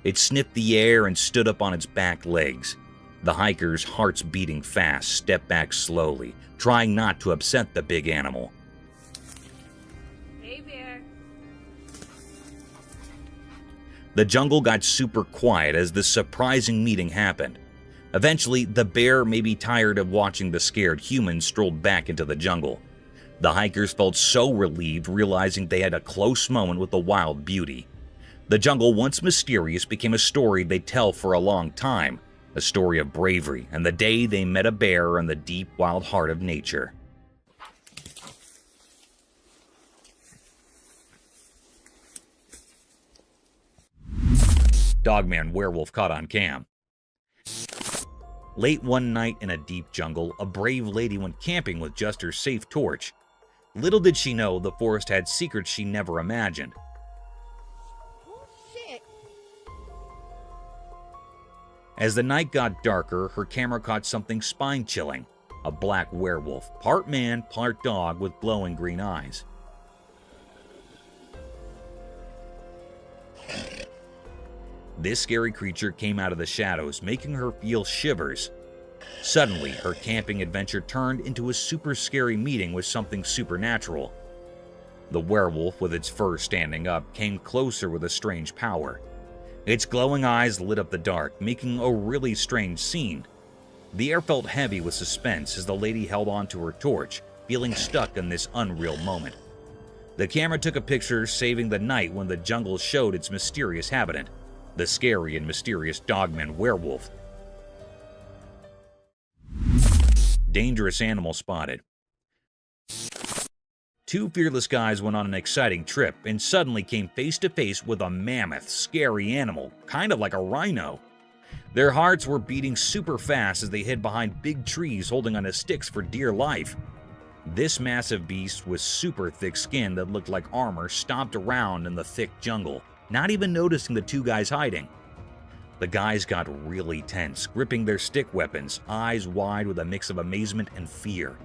It sniffed the air and stood up on its back legs. The hikers, hearts beating fast, stepped back slowly, trying not to upset the big animal. Hey, bear. The jungle got super quiet as this surprising meeting happened. Eventually, the bear, maybe tired of watching the scared humans, strolled back into the jungle. The hikers felt so relieved, realizing they had a close moment with the wild beauty. The jungle, once mysterious, became a story they'd tell for a long time, a story of bravery and the day they met a bear in the deep, wild heart of nature. Dogman werewolf caught on cam. Late one night in a deep jungle, a brave lady went camping with just her safe torch. Little did she know the forest had secrets she never imagined. As the night got darker, her camera caught something spine-chilling. A black werewolf, part man, part dog with glowing green eyes. This scary creature came out of the shadows, making her feel shivers. Suddenly, her camping adventure turned into a super scary meeting with something supernatural. The werewolf, with its fur standing up, came closer with a strange power. Its glowing eyes lit up the dark, making a really strange scene. The air felt heavy with suspense as the lady held onto her torch, feeling stuck in this unreal moment. The camera took a picture, saving the night when the jungle showed its mysterious habitant, the scary and mysterious Dogman werewolf. Dangerous animal spotted. Two fearless guys went on an exciting trip and suddenly came face to face with a mammoth, scary animal, kind of like a rhino. Their hearts were beating super fast as they hid behind big trees holding onto sticks for dear life. This massive beast with super thick skin that looked like armor stomped around in the thick jungle, not even noticing the two guys hiding. The guys got really tense, gripping their stick weapons, eyes wide with a mix of amazement and fear.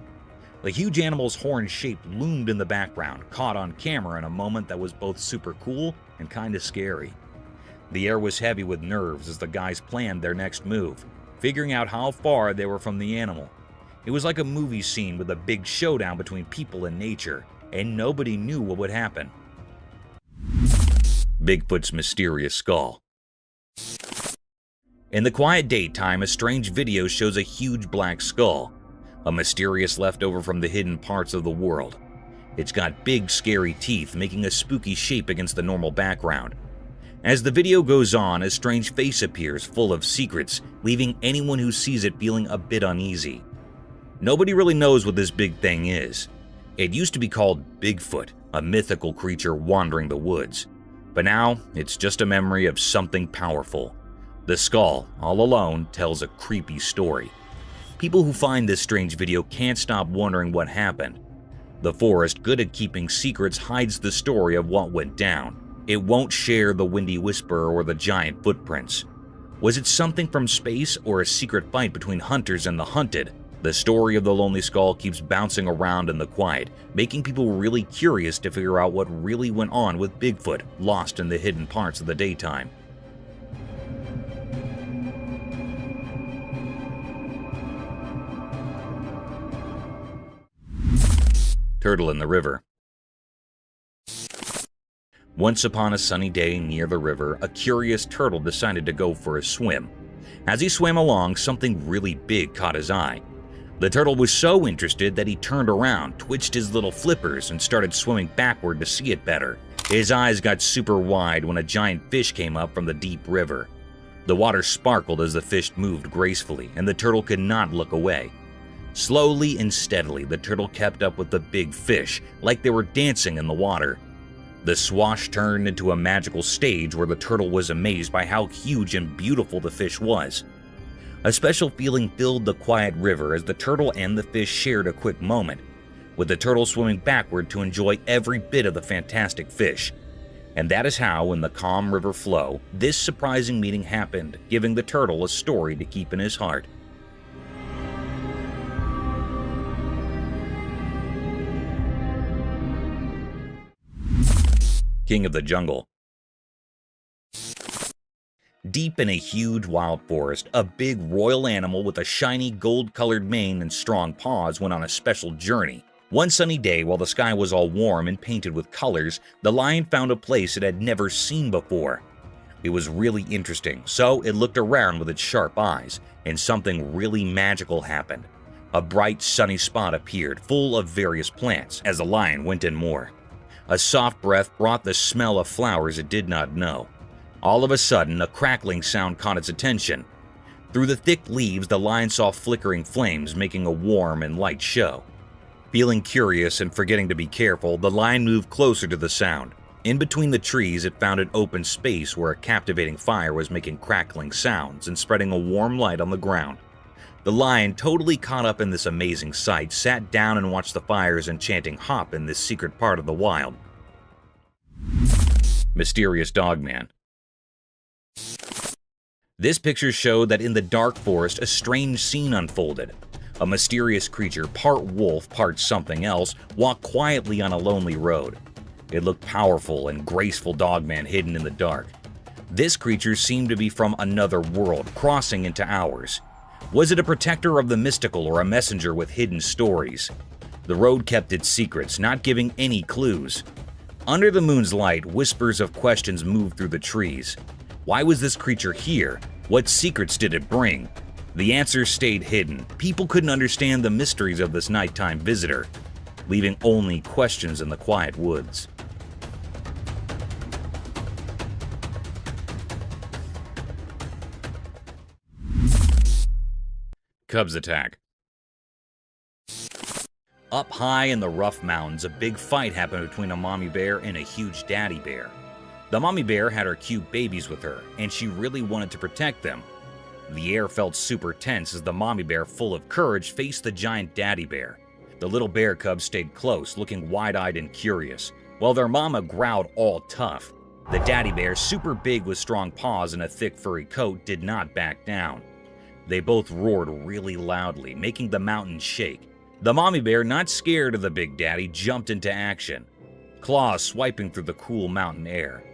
The huge animal's horn shape loomed in the background, caught on camera in a moment that was both super cool and kinda scary. The air was heavy with nerves as the guys planned their next move, figuring out how far they were from the animal. It was like a movie scene with a big showdown between people and nature, and nobody knew what would happen. Bigfoot's mysterious skull. In the quiet daytime, a strange video shows a huge black skull, a mysterious leftover from the hidden parts of the world. It's got big, scary teeth, making a spooky shape against the normal background. As the video goes on, a strange face appears full of secrets, leaving anyone who sees it feeling a bit uneasy. Nobody really knows what this big thing is. It used to be called Bigfoot, a mythical creature wandering the woods. But now, it's just a memory of something powerful. The skull, all alone, tells a creepy story. People who find this strange video can't stop wondering what happened. The forest, good at keeping secrets, hides the story of what went down. It won't share the windy whisper or the giant footprints. Was it something from space or a secret fight between hunters and the hunted? The story of the lonely skull keeps bouncing around in the quiet, making people really curious to figure out what really went on with Bigfoot, lost in the hidden parts of the daytime. Turtle in the river. Once upon a sunny day near the river, a curious turtle decided to go for a swim. As he swam along, something really big caught his eye. The turtle was so interested that he turned around, twitched his little flippers, and started swimming backward to see it better. His eyes got super wide when a giant fish came up from the deep river. The water sparkled as the fish moved gracefully, and the turtle could not look away. Slowly and steadily, the turtle kept up with the big fish, like they were dancing in the water. The swash turned into a magical stage where the turtle was amazed by how huge and beautiful the fish was. A special feeling filled the quiet river as the turtle and the fish shared a quick moment, with the turtle swimming backward to enjoy every bit of the fantastic fish. And that is how, in the calm river flow, this surprising meeting happened, giving the turtle a story to keep in his heart. King of the Jungle. Deep in a huge wild forest, a big royal animal with a shiny gold-colored mane and strong paws went on a special journey. One sunny day, while the sky was all warm and painted with colors, the lion found a place it had never seen before. It was really interesting, so it looked around with its sharp eyes, and something really magical happened. A bright, sunny spot appeared, full of various plants, as the lion went in more. A soft breath brought the smell of flowers it did not know. All of a sudden, a crackling sound caught its attention. Through the thick leaves, the lion saw flickering flames making a warm and light show. Feeling curious and forgetting to be careful, the lion moved closer to the sound. In between the trees, it found an open space where a captivating fire was making crackling sounds and spreading a warm light on the ground. The lion, totally caught up in this amazing sight, sat down and watched the fire's enchanting hop in this secret part of the wild. Mysterious Dogman. This picture showed that in the dark forest, a strange scene unfolded. A mysterious creature, part wolf, part something else, walked quietly on a lonely road. It looked powerful and graceful dogman hidden in the dark. This creature seemed to be from another world, crossing into ours. Was it a protector of the mystical or a messenger with hidden stories? The road kept its secrets, not giving any clues. Under the moon's light, whispers of questions moved through the trees. Why was this creature here? What secrets did it bring? The answers stayed hidden. People couldn't understand the mysteries of this nighttime visitor, leaving only questions in the quiet woods. Cubs attack. Up high in the rough mountains, a big fight happened between a mommy bear and a huge daddy bear. The mommy bear had her cute babies with her, and she really wanted to protect them. The air felt super tense as the mommy bear, full of courage, faced the giant daddy bear. The little bear cubs stayed close, looking wide-eyed and curious, while their mama growled all tough. The daddy bear, super big with strong paws and a thick furry coat, did not back down. They both roared really loudly, making the mountain shake. The mommy bear, not scared of the big daddy, jumped into action, claws swiping through the cool mountain air.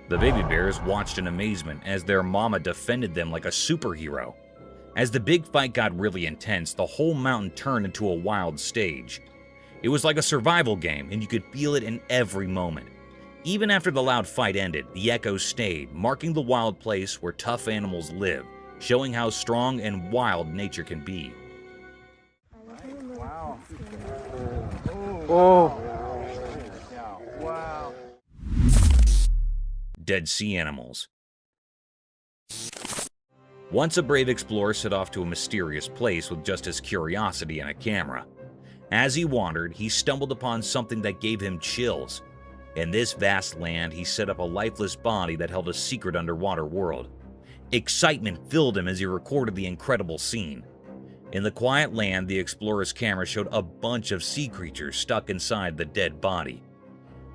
The baby bears watched in amazement as their mama defended them like a superhero. As the big fight got really intense, the whole mountain turned into a wild stage. It was like a survival game, and you could feel it in every moment. Even after the loud fight ended, the echoes stayed, marking the wild place where tough animals live, showing how strong and wild nature can be. Wow. Oh. Wow. Dead sea animals. Once a brave explorer set off to a mysterious place with just his curiosity and a camera. As he wandered, he stumbled upon something that gave him chills. In this vast land, he set up a lifeless body that held a secret underwater world. Excitement filled him as he recorded the incredible scene. In the quiet land, the explorer's camera showed a bunch of sea creatures stuck inside the dead body.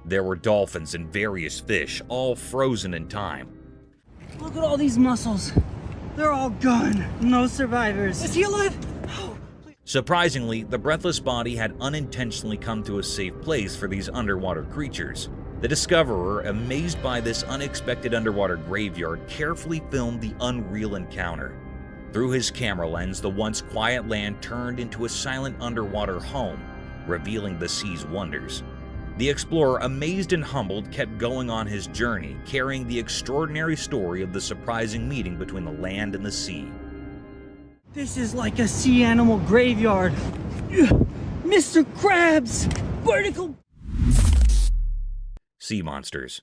There were dolphins and various fish, all frozen in time. Look at all these mussels. They're all gone. No survivors. Is he alive? Surprisingly, the breathless body had unintentionally come to a safe place for these underwater creatures. The discoverer, amazed by this unexpected underwater graveyard, carefully filmed the unreal encounter. Through his camera lens, the once quiet land turned into a silent underwater home, revealing the sea's wonders. The explorer, amazed and humbled, kept going on his journey, carrying the extraordinary story of the surprising meeting between the land and the sea. This is like a sea animal graveyard. Mr. Krabs! Vertical... Sea monsters.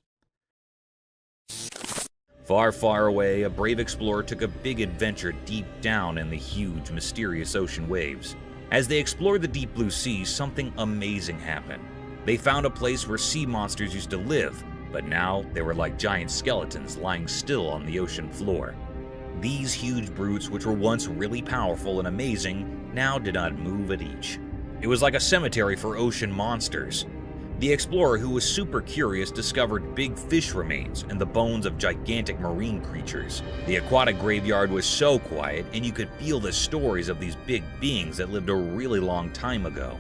Far, far away, a brave explorer took a big adventure deep down in the huge, mysterious ocean waves. As they explored the deep blue sea, something amazing happened. They found a place where sea monsters used to live, but now they were like giant skeletons lying still on the ocean floor. These huge brutes, which were once really powerful and amazing, now did not move an inch. It was like a cemetery for ocean monsters. The explorer, who was super curious, discovered big fish remains and the bones of gigantic marine creatures. The aquatic graveyard was so quiet, and you could feel the stories of these big beings that lived a really long time ago.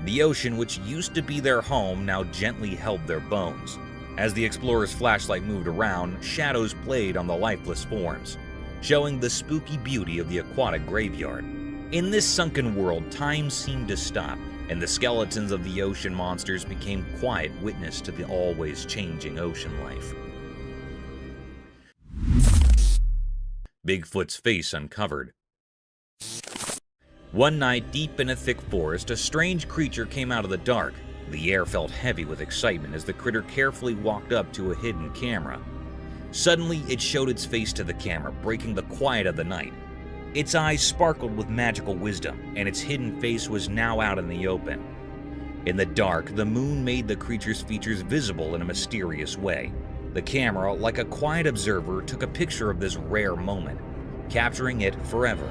The ocean, which used to be their home, now gently held their bones. As the explorer's flashlight moved around, shadows played on the lifeless forms, showing the spooky beauty of the aquatic graveyard. In this sunken world, time seemed to stop, and the skeletons of the ocean monsters became quiet witness to the always changing ocean life. Bigfoot's face uncovered. One night, deep in a thick forest, a strange creature came out of the dark. The air felt heavy with excitement as the critter carefully walked up to a hidden camera. Suddenly, it showed its face to the camera, breaking the quiet of the night. Its eyes sparkled with magical wisdom, and its hidden face was now out in the open. In the dark, the moon made the creature's features visible in a mysterious way. The camera, like a quiet observer, took a picture of this rare moment, capturing it forever.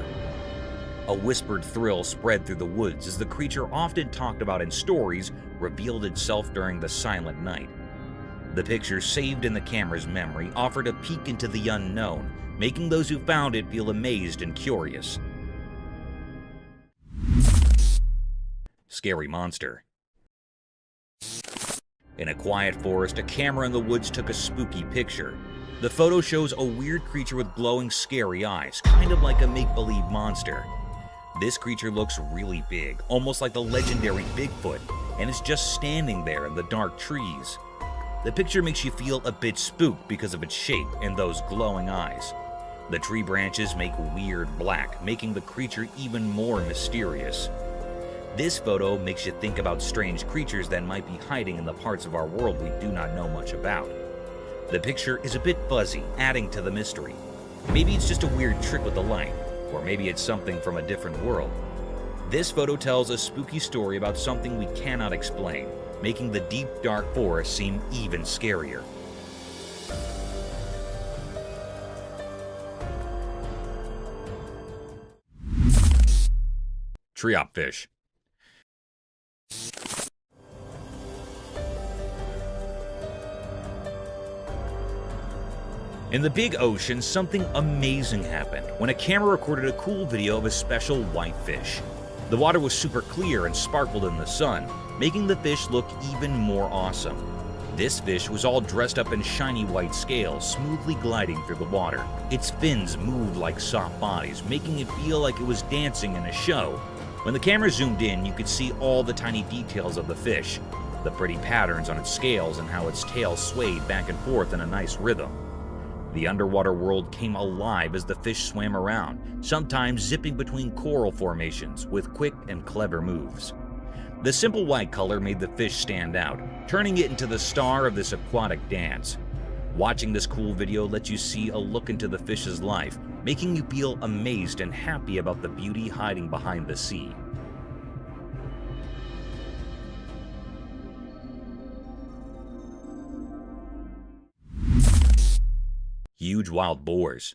A whispered thrill spread through the woods as the creature often talked about in stories revealed itself during the silent night. The picture saved in the camera's memory offered a peek into the unknown, making those who found it feel amazed and curious. Scary monster. In a quiet forest, a camera in the woods took a spooky picture. The photo shows a weird creature with glowing, scary eyes, kind of like a make-believe monster. This creature looks really big, almost like the legendary Bigfoot, and is just standing there in the dark trees. The picture makes you feel a bit spooked because of its shape and those glowing eyes. The tree branches make weird black, making the creature even more mysterious. This photo makes you think about strange creatures that might be hiding in the parts of our world we do not know much about. The picture is a bit fuzzy, adding to the mystery. Maybe it's just a weird trick with the light, or maybe it's something from a different world. This photo tells a spooky story about something we cannot explain, making the deep, dark forest seem even scarier. Treopfish. In the big ocean, something amazing happened when a camera recorded a cool video of a special white fish. The water was super clear and sparkled in the sun, making the fish look even more awesome. This fish was all dressed up in shiny white scales, smoothly gliding through the water. Its fins moved like soft bodies, making it feel like it was dancing in a show. When the camera zoomed in, you could see all the tiny details of the fish, the pretty patterns on its scales and how its tail swayed back and forth in a nice rhythm. The underwater world came alive as the fish swam around, sometimes zipping between coral formations with quick and clever moves. The simple white color made the fish stand out, turning it into the star of this aquatic dance. Watching this cool video lets you see a look into the fish's life, making you feel amazed and happy about the beauty hiding behind the sea. Huge wild boars.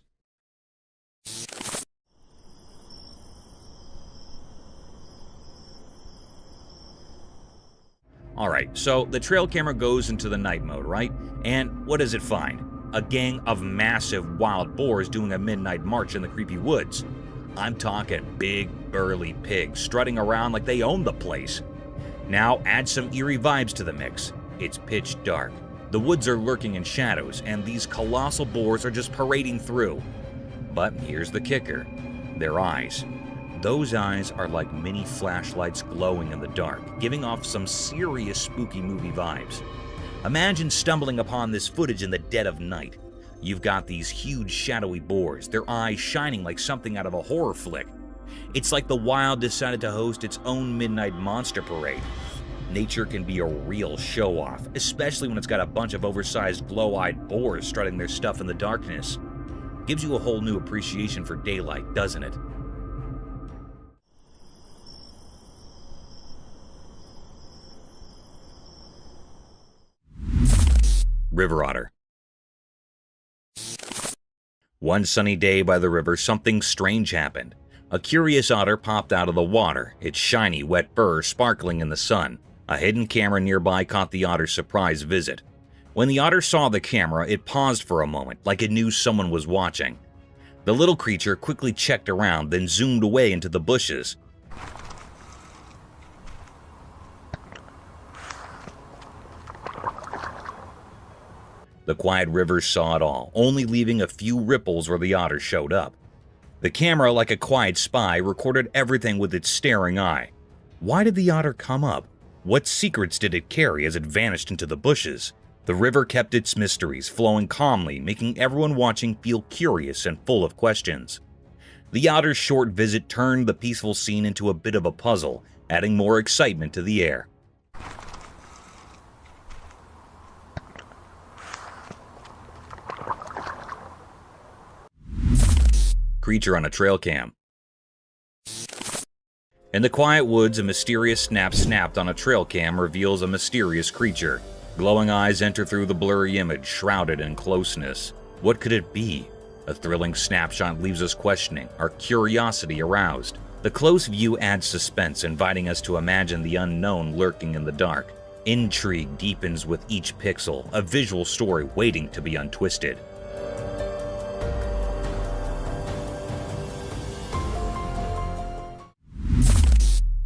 Alright, so the trail camera goes into the night mode, right? And what does it find? A gang of massive wild boars doing a midnight march in the creepy woods. I'm talking big, burly pigs strutting around like they own the place. Now add some eerie vibes to the mix. It's pitch dark. The woods are lurking in shadows, and these colossal boars are just parading through. But here's the kicker. Their eyes. Those eyes are like mini flashlights glowing in the dark, giving off some serious spooky movie vibes. Imagine stumbling upon this footage in the dead of night. You've got these huge shadowy boars, their eyes shining like something out of a horror flick. It's like the wild decided to host its own midnight monster parade. Nature can be a real show-off, especially when it's got a bunch of oversized glow-eyed boars strutting their stuff in the darkness. Gives you a whole new appreciation for daylight, doesn't it? River otter. One sunny day by the river, something strange happened. A curious otter popped out of the water, its shiny, wet fur sparkling in the sun. A hidden camera nearby caught the otter's surprise visit. When the otter saw the camera, it paused for a moment, like it knew someone was watching. The little creature quickly checked around, then zoomed away into the bushes. The quiet river saw it all, only leaving a few ripples where the otter showed up. The camera, like a quiet spy, recorded everything with its staring eye. Why did the otter come up? What secrets did it carry as it vanished into the bushes? The river kept its mysteries flowing calmly, making everyone watching feel curious and full of questions. The otter's short visit turned the peaceful scene into a bit of a puzzle, adding more excitement to the air. Creature on a trail cam. In the quiet woods, a mysterious snap snapped on a trail cam reveals a mysterious creature. Glowing eyes enter through the blurry image, shrouded in closeness. What could it be? A thrilling snapshot leaves us questioning, our curiosity aroused. The close view adds suspense, inviting us to imagine the unknown lurking in the dark. Intrigue deepens with each pixel, a visual story waiting to be untwisted.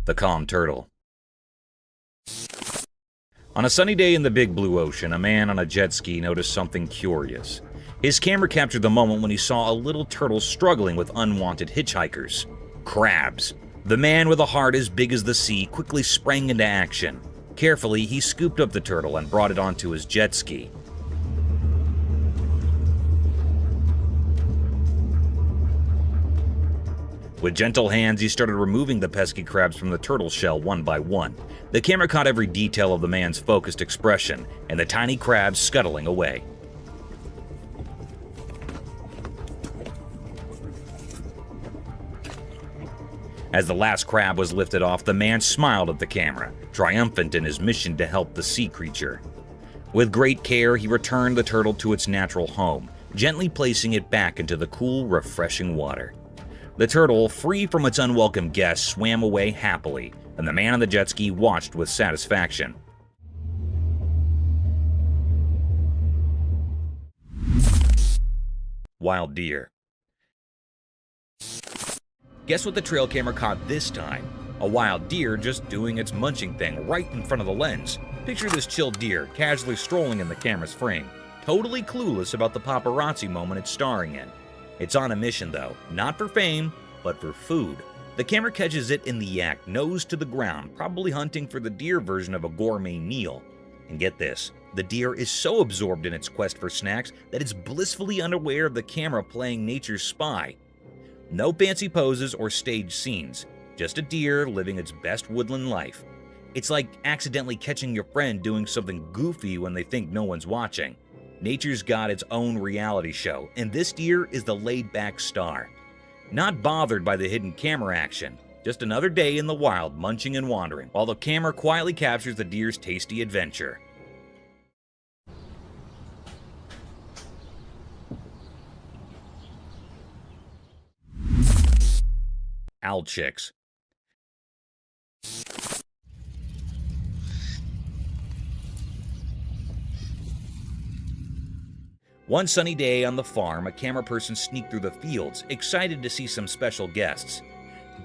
The calm turtle. On a sunny day in the big blue ocean, a man on a jet ski noticed something curious. His camera captured the moment when he saw a little turtle struggling with unwanted hitchhikers. Crabs. The man with a heart as big as the sea quickly sprang into action. Carefully, he scooped up the turtle and brought it onto his jet ski. With gentle hands, he started removing the pesky crabs from the turtle shell one by one. The camera caught every detail of the man's focused expression and the tiny crabs scuttling away. As the last crab was lifted off, the man smiled at the camera, triumphant in his mission to help the sea creature. With great care, he returned the turtle to its natural home, gently placing it back into the cool, refreshing water. The turtle, free from its unwelcome guests, swam away happily, and the man on the jet ski watched with satisfaction. Wild deer. Guess what the trail camera caught this time? A wild deer just doing its munching thing right in front of the lens. Picture this chill deer casually strolling in the camera's frame, totally clueless about the paparazzi moment it's starring in. It's on a mission though, not for fame, but for food. The camera catches it in the act, nose to the ground, probably hunting for the deer version of a gourmet meal. And get this, the deer is so absorbed in its quest for snacks that it's blissfully unaware of the camera playing nature's spy. No fancy poses or staged scenes, just a deer living its best woodland life. It's like accidentally catching your friend doing something goofy when they think no one's watching. Nature's got its own reality show, and this deer is the laid-back star. Not bothered by the hidden camera action, just another day in the wild munching and wandering, while the camera quietly captures the deer's tasty adventure. Owl chicks. One sunny day on the farm, a camera person sneaked through the fields, excited to see some special guests.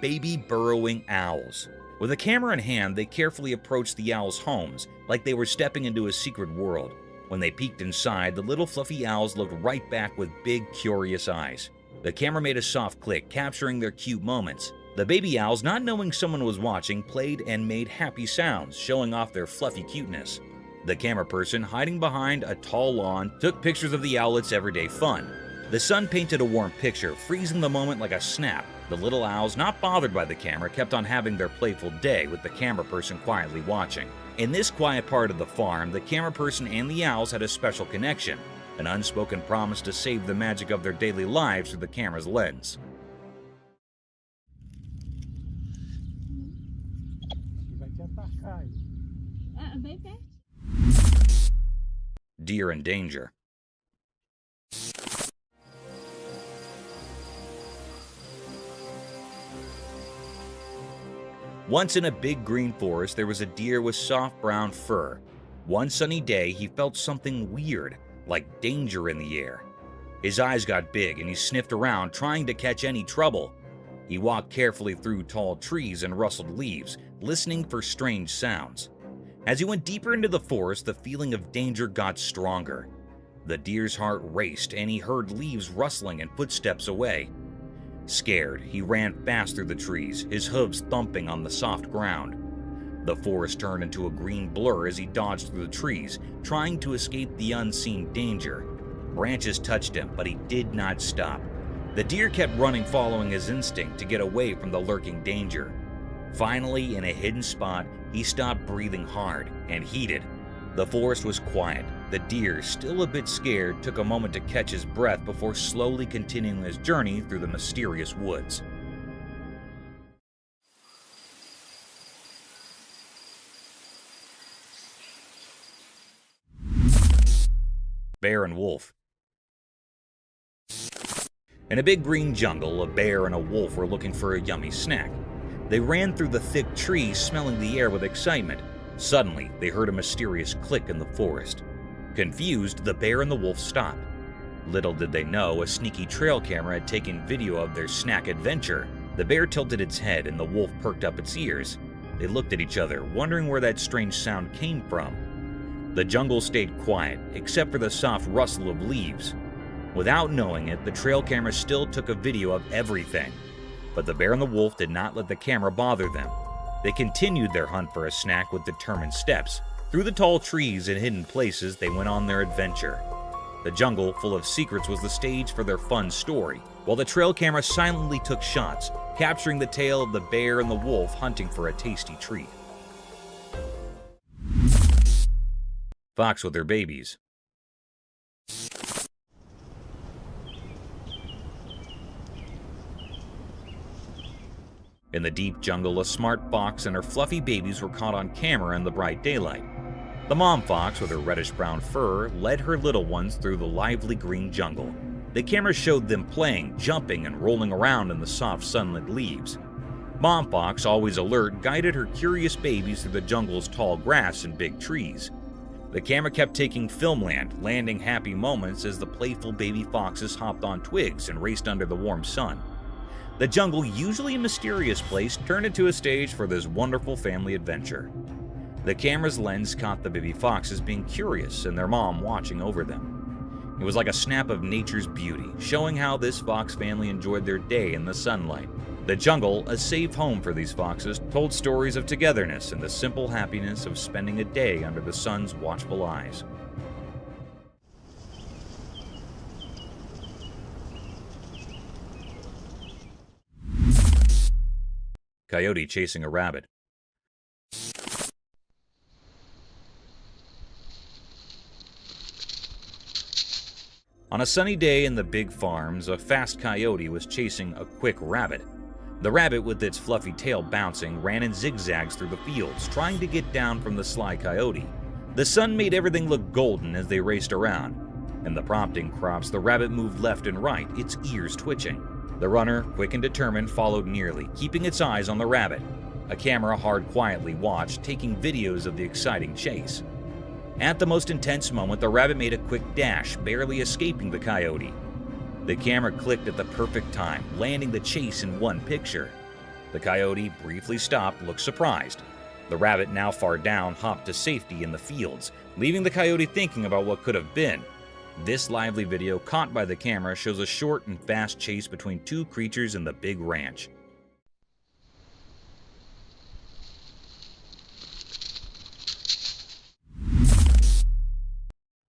Baby burrowing owls. With a camera in hand, they carefully approached the owls' homes, like they were stepping into a secret world. When they peeked inside, the little fluffy owls looked right back with big, curious eyes. The camera made a soft click, capturing their cute moments. The baby owls, not knowing someone was watching, played and made happy sounds, showing off their fluffy cuteness. The camera person, hiding behind a tall lawn, took pictures of the owlets' everyday fun. The sun painted a warm picture, freezing the moment like a snap. The little owls, not bothered by the camera, kept on having their playful day with the camera person quietly watching. In this quiet part of the farm, the camera person and the owls had a special connection, an unspoken promise to save the magic of their daily lives through the camera's lens. Deer in danger. Once in a big green forest, there was a deer with soft brown fur. One sunny day, he felt something weird, like danger in the air. His eyes got big and he sniffed around, trying to catch any trouble. He walked carefully through tall trees and rustled leaves, listening for strange sounds. As he went deeper into the forest, the feeling of danger got stronger. The deer's heart raced and he heard leaves rustling and footsteps away. Scared, he ran fast through the trees, his hooves thumping on the soft ground. The forest turned into a green blur as he dodged through the trees, trying to escape the unseen danger. Branches touched him, but he did not stop. The deer kept running, following his instinct to get away from the lurking danger. Finally, in a hidden spot, he stopped breathing hard and heated. The forest was quiet. The deer, still a bit scared, took a moment to catch his breath before slowly continuing his journey through the mysterious woods. Bear and Wolf. In a big green jungle, a bear and a wolf were looking for a yummy snack. They ran through the thick trees, smelling the air with excitement. Suddenly, they heard a mysterious click in the forest. Confused, the bear and the wolf stopped. Little did they know, a sneaky trail camera had taken video of their snack adventure. The bear tilted its head and the wolf perked up its ears. They looked at each other, wondering where that strange sound came from. The jungle stayed quiet, except for the soft rustle of leaves. Without knowing it, the trail camera still took a video of everything. But the bear and the wolf did not let the camera bother them. They continued their hunt for a snack with determined steps. Through the tall trees and hidden places, they went on their adventure. The jungle, full of secrets, was the stage for their fun story, while the trail camera silently took shots, capturing the tale of the bear and the wolf hunting for a tasty treat. Fox with their babies. In the deep jungle, a smart fox and her fluffy babies were caught on camera in the bright daylight. The mom fox, with her reddish-brown fur, led her little ones through the lively green jungle. The camera showed them playing, jumping, and rolling around in the soft sunlit leaves. Mom fox, always alert, guided her curious babies through the jungle's tall grass and big trees. The camera kept taking filmland, landing happy moments as the playful baby foxes hopped on twigs and raced under the warm sun. The jungle, usually a mysterious place, turned into a stage for this wonderful family adventure. The camera's lens caught the baby foxes being curious and their mom watching over them. It was like a snap of nature's beauty, showing how this fox family enjoyed their day in the sunlight. The jungle, a safe home for these foxes, told stories of togetherness and the simple happiness of spending a day under the sun's watchful eyes. Coyote chasing a rabbit. On a sunny day in the big farms, a fast coyote was chasing a quick rabbit. The rabbit, with its fluffy tail bouncing, ran in zigzags through the fields, trying to get down from the sly coyote. The sun made everything look golden as they raced around. In the prompting crops, the rabbit moved left and right, its ears twitching. The runner, quick and determined, followed nearly, keeping its eyes on the rabbit. A camera hard quietly watched, taking videos of the exciting chase. At the most intense moment, the rabbit made a quick dash, barely escaping the coyote. The camera clicked at the perfect time, landing the chase in one picture. The coyote briefly stopped, looked surprised. The rabbit, now far down, hopped to safety in the fields, leaving the coyote thinking about what could have been. This lively video, caught by the camera, shows a short and fast chase between two creatures in the big ranch.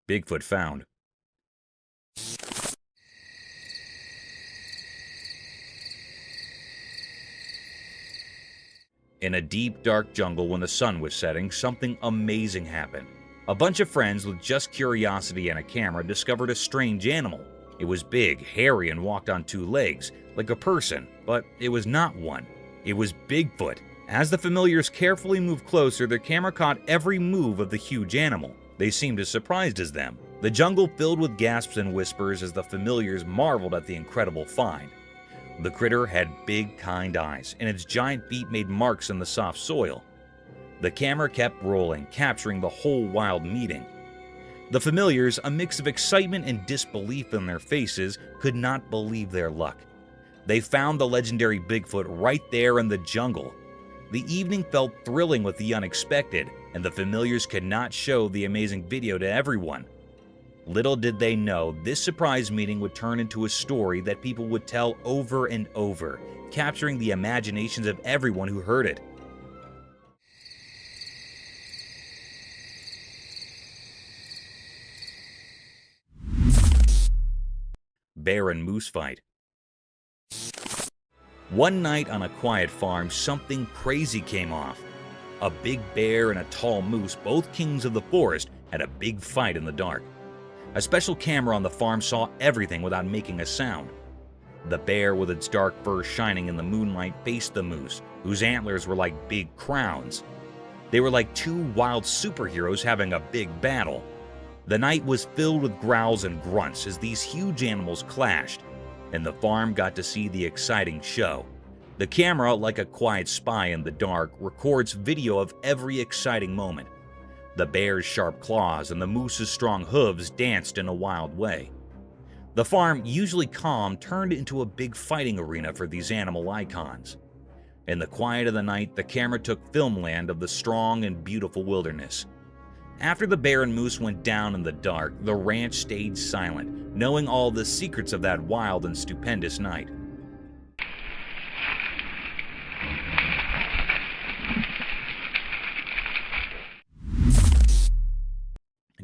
Bigfoot found. In a deep, dark jungle when the sun was setting, something amazing happened. A bunch of friends with just curiosity and a camera discovered a strange animal. It was big, hairy, and walked on two legs, like a person, but it was not one. It was Bigfoot. As the familiars carefully moved closer, their camera caught every move of the huge animal. They seemed as surprised as them. The jungle filled with gasps and whispers as the familiars marveled at the incredible find. The critter had big, kind eyes, and its giant feet made marks in the soft soil. The camera kept rolling, capturing the whole wild meeting. The familiars, a mix of excitement and disbelief in their faces, could not believe their luck. They found the legendary Bigfoot right there in the jungle. The evening felt thrilling with the unexpected, and the familiars could not show the amazing video to everyone. Little did they know, this surprise meeting would turn into a story that people would tell over and over, capturing the imaginations of everyone who heard it. Bear and moose fight. One night on a quiet farm, something crazy came off. A big bear and a tall moose, both kings of the forest, had a big fight in the dark. A special camera on the farm saw everything without making a sound. The bear, with its dark fur shining in the moonlight, faced the moose, whose antlers were like big crowns. They were like two wild superheroes having a big battle. The night was filled with growls and grunts as these huge animals clashed, and the farm got to see the exciting show. The camera, like a quiet spy in the dark, records video of every exciting moment. The bear's sharp claws and the moose's strong hooves danced in a wild way. The farm, usually calm, turned into a big fighting arena for these animal icons. In the quiet of the night, the camera took filmland of the strong and beautiful wilderness. After the bear and moose went down in the dark, the ranch stayed silent, knowing all the secrets of that wild and stupendous night.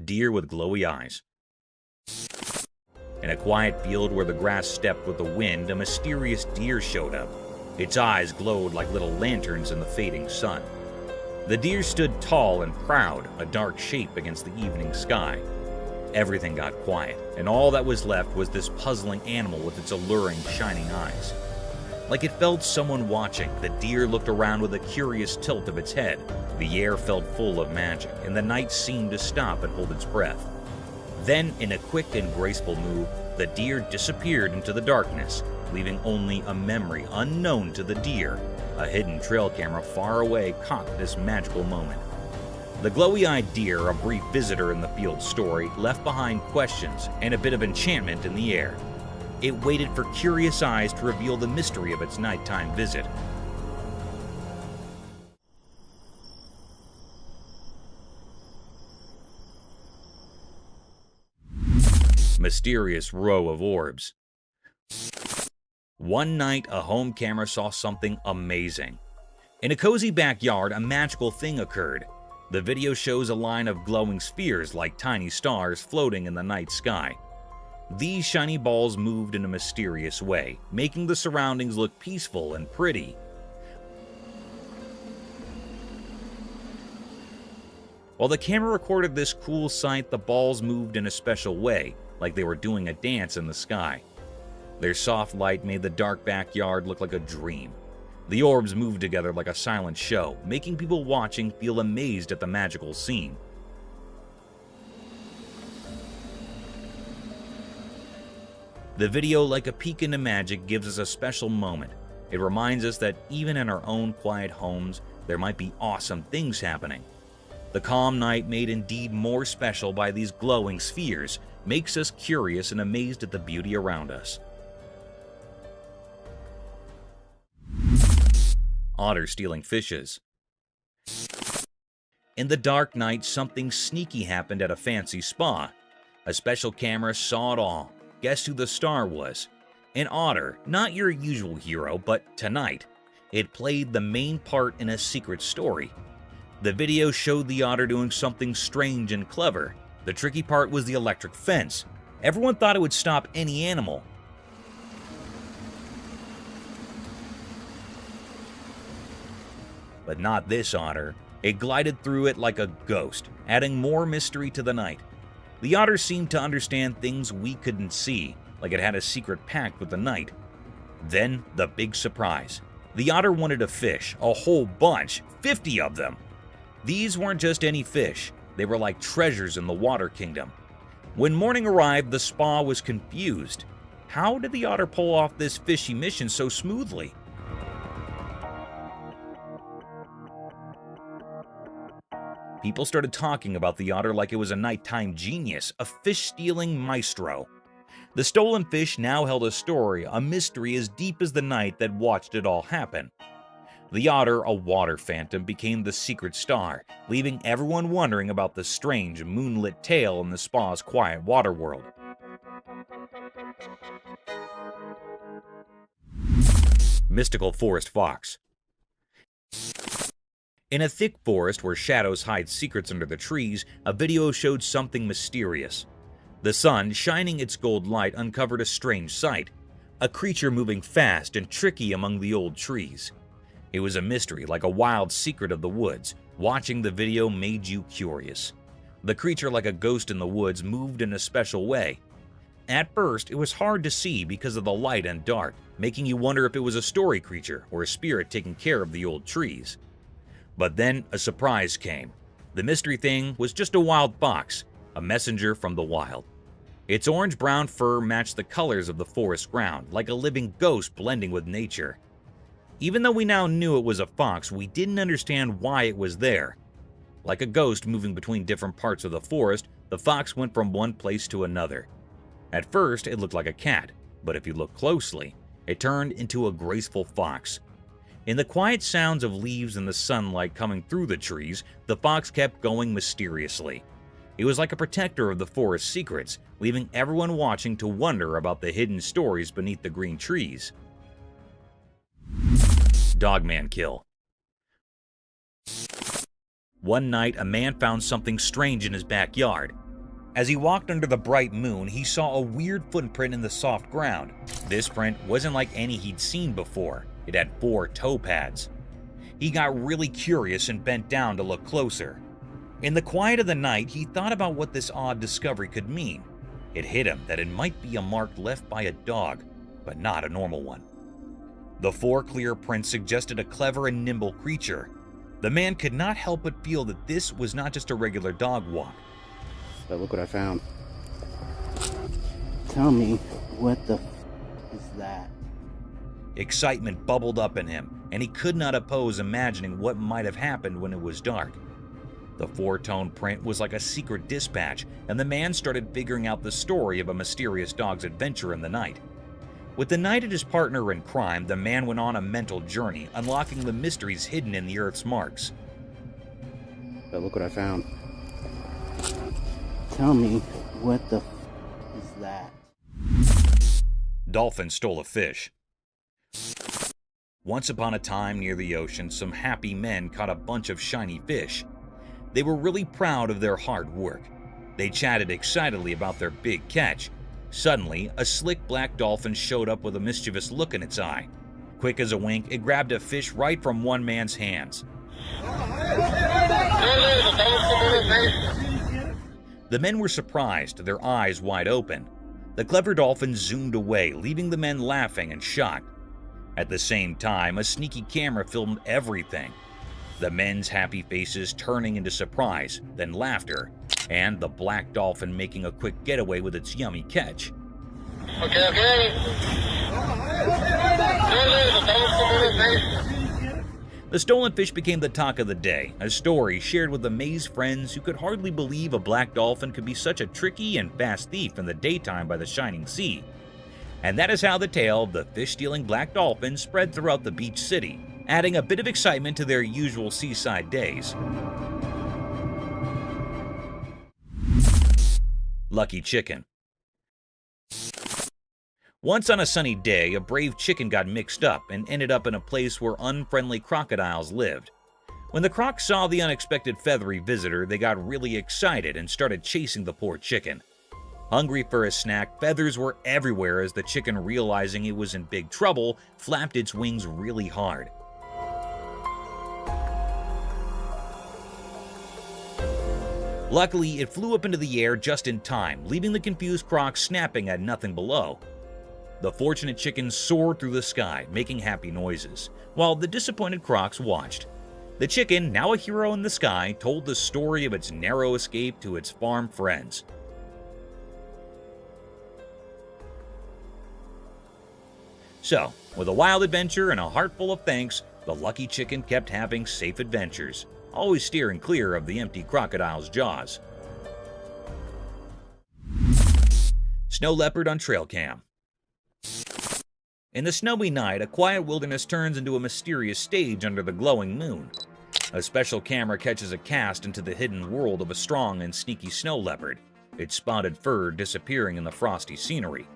Deer with glowy eyes. In a quiet field where the grass stepped with the wind, a mysterious deer showed up. Its eyes glowed like little lanterns in the fading sun. The deer stood tall and proud, a dark shape against the evening sky. Everything got quiet, and all that was left was this puzzling animal with its alluring, shining eyes. Like it felt someone watching, the deer looked around with a curious tilt of its head. The air felt full of magic, and the night seemed to stop and hold its breath. Then, in a quick and graceful move, the deer disappeared into the darkness, leaving only a memory unknown to the deer. A hidden trail camera far away caught this magical moment. The glowy-eyed deer, a brief visitor in the field story, left behind questions and a bit of enchantment in the air. It waited for curious eyes to reveal the mystery of its nighttime visit. Mysterious row of orbs. One night, a home camera saw something amazing. In a cozy backyard, a magical thing occurred. The video shows a line of glowing spheres like tiny stars floating in the night sky. These shiny balls moved in a mysterious way, making the surroundings look peaceful and pretty. While the camera recorded this cool sight, the balls moved in a special way, like they were doing a dance in the sky. Their soft light made the dark backyard look like a dream. The orbs moved together like a silent show, making people watching feel amazed at the magical scene. The video, like a peek into magic, gives us a special moment. It reminds us that even in our own quiet homes, there might be awesome things happening. The calm night, made indeed more special by these glowing spheres, makes us curious and amazed at the beauty around us. Otter stealing fishes. In the dark night, something sneaky happened at a fancy spa. A special camera saw it all. Guess who the star was? An otter, not your usual hero, but tonight, it played the main part in a secret story. The video showed the otter doing something strange and clever. The tricky part was the electric fence. Everyone thought it would stop any animal. But not this otter. It glided through it like a ghost, adding more mystery to the night. The otter seemed to understand things we couldn't see, like it had a secret pact with the night. Then, the big surprise. The otter wanted a fish, a whole bunch, 50 of them. These weren't just any fish. They were like treasures in the water kingdom. When morning arrived, the spa was confused. How did the otter pull off this fishy mission so smoothly? People started talking about the otter like it was a nighttime genius, a fish-stealing maestro. The stolen fish now held a story, a mystery as deep as the night that watched it all happen. The otter, a water phantom, became the secret star, leaving everyone wondering about the strange, moonlit tale in the spa's quiet water world. Mystical forest fox. In a thick forest where shadows hide secrets under the trees, a video showed something mysterious. The sun, shining its gold light, uncovered a strange sight. A creature moving fast and tricky among the old trees. It was a mystery, like a wild secret of the woods. Watching the video made you curious. The creature, like a ghost in the woods, moved in a special way. At first, it was hard to see because of the light and dark, making you wonder if it was a story creature or a spirit taking care of the old trees. But then a surprise came. The mystery thing was just a wild fox. a messenger from the wild. Its orange-brown fur matched the colors of the forest ground, like a living ghost blending with nature. Even though we now knew it was a fox, we didn't understand why it was there. Like a ghost moving between different parts of the forest, the fox went from one place to another. At first, it looked like a cat, but if you look closely, it turned into a graceful fox. In the quiet sounds of leaves and the sunlight coming through the trees, the fox kept going mysteriously. It was like a protector of the forest's secrets, leaving everyone watching to wonder about the hidden stories beneath the green trees. Dogman kill. One night, a man found something strange in his backyard. As he walked under the bright moon, he saw a weird footprint in the soft ground. This print wasn't like any he'd seen before. It had 4 toe pads. He got really curious and bent down to look closer. In the quiet of the night, he thought about what this odd discovery could mean. It hit him that it might be a mark left by a dog, but not a normal one. The 4 clear prints suggested a clever and nimble creature. The man could not help but feel that this was not just a regular dog walk. But look what I found. Tell me, what the is that? Excitement bubbled up in him, and he could not oppose imagining what might have happened when it was dark. The 4-tone print was like a secret dispatch, and the man started figuring out the story of a mysterious dog's adventure in the night. With the knight as his partner in crime, the man went on a mental journey, unlocking the mysteries hidden in the Earth's marks. But look what I found. Tell me, what the is that? Dolphin stole a fish. Once upon a time near the ocean, some happy men caught a bunch of shiny fish. They were really proud of their hard work. They chatted excitedly about their big catch. Suddenly, a slick black dolphin showed up with a mischievous look in its eye. Quick as a wink, it grabbed a fish right from one man's hands. The men were surprised, their eyes wide open. The clever dolphin zoomed away, leaving the men laughing and shocked. At the same time, a sneaky camera filmed everything. The men's happy faces turning into surprise, then laughter, and the black dolphin making a quick getaway with its yummy catch. The stolen fish became the talk of the day, a story shared with amazed friends who could hardly believe a black dolphin could be such a tricky and fast thief in the daytime by the shining sea. And that is how the tale of the fish-stealing black dolphin spread throughout the beach city, adding a bit of excitement to their usual seaside days. Lucky chicken. Once on a sunny day, a brave chicken got mixed up and ended up in a place where unfriendly crocodiles lived. When the crocs saw the unexpected feathery visitor, they got really excited and started chasing the poor chicken. Hungry for a snack, feathers were everywhere as the chicken, realizing it was in big trouble, flapped its wings really hard. Luckily, it flew up into the air just in time, leaving the confused croc snapping at nothing below. The fortunate chicken soared through the sky, making happy noises, while the disappointed crocs watched. The chicken, now a hero in the sky, told the story of its narrow escape to its farm friends. So, with a wild adventure and a heart full of thanks, the lucky chicken kept having safe adventures, always steering clear of the empty crocodile's jaws. Snow leopard on trail cam. In the snowy night, a quiet wilderness turns into a mysterious stage under the glowing moon. A special camera catches a cast into the hidden world of a strong and sneaky snow leopard, its spotted fur disappearing in the frosty scenery.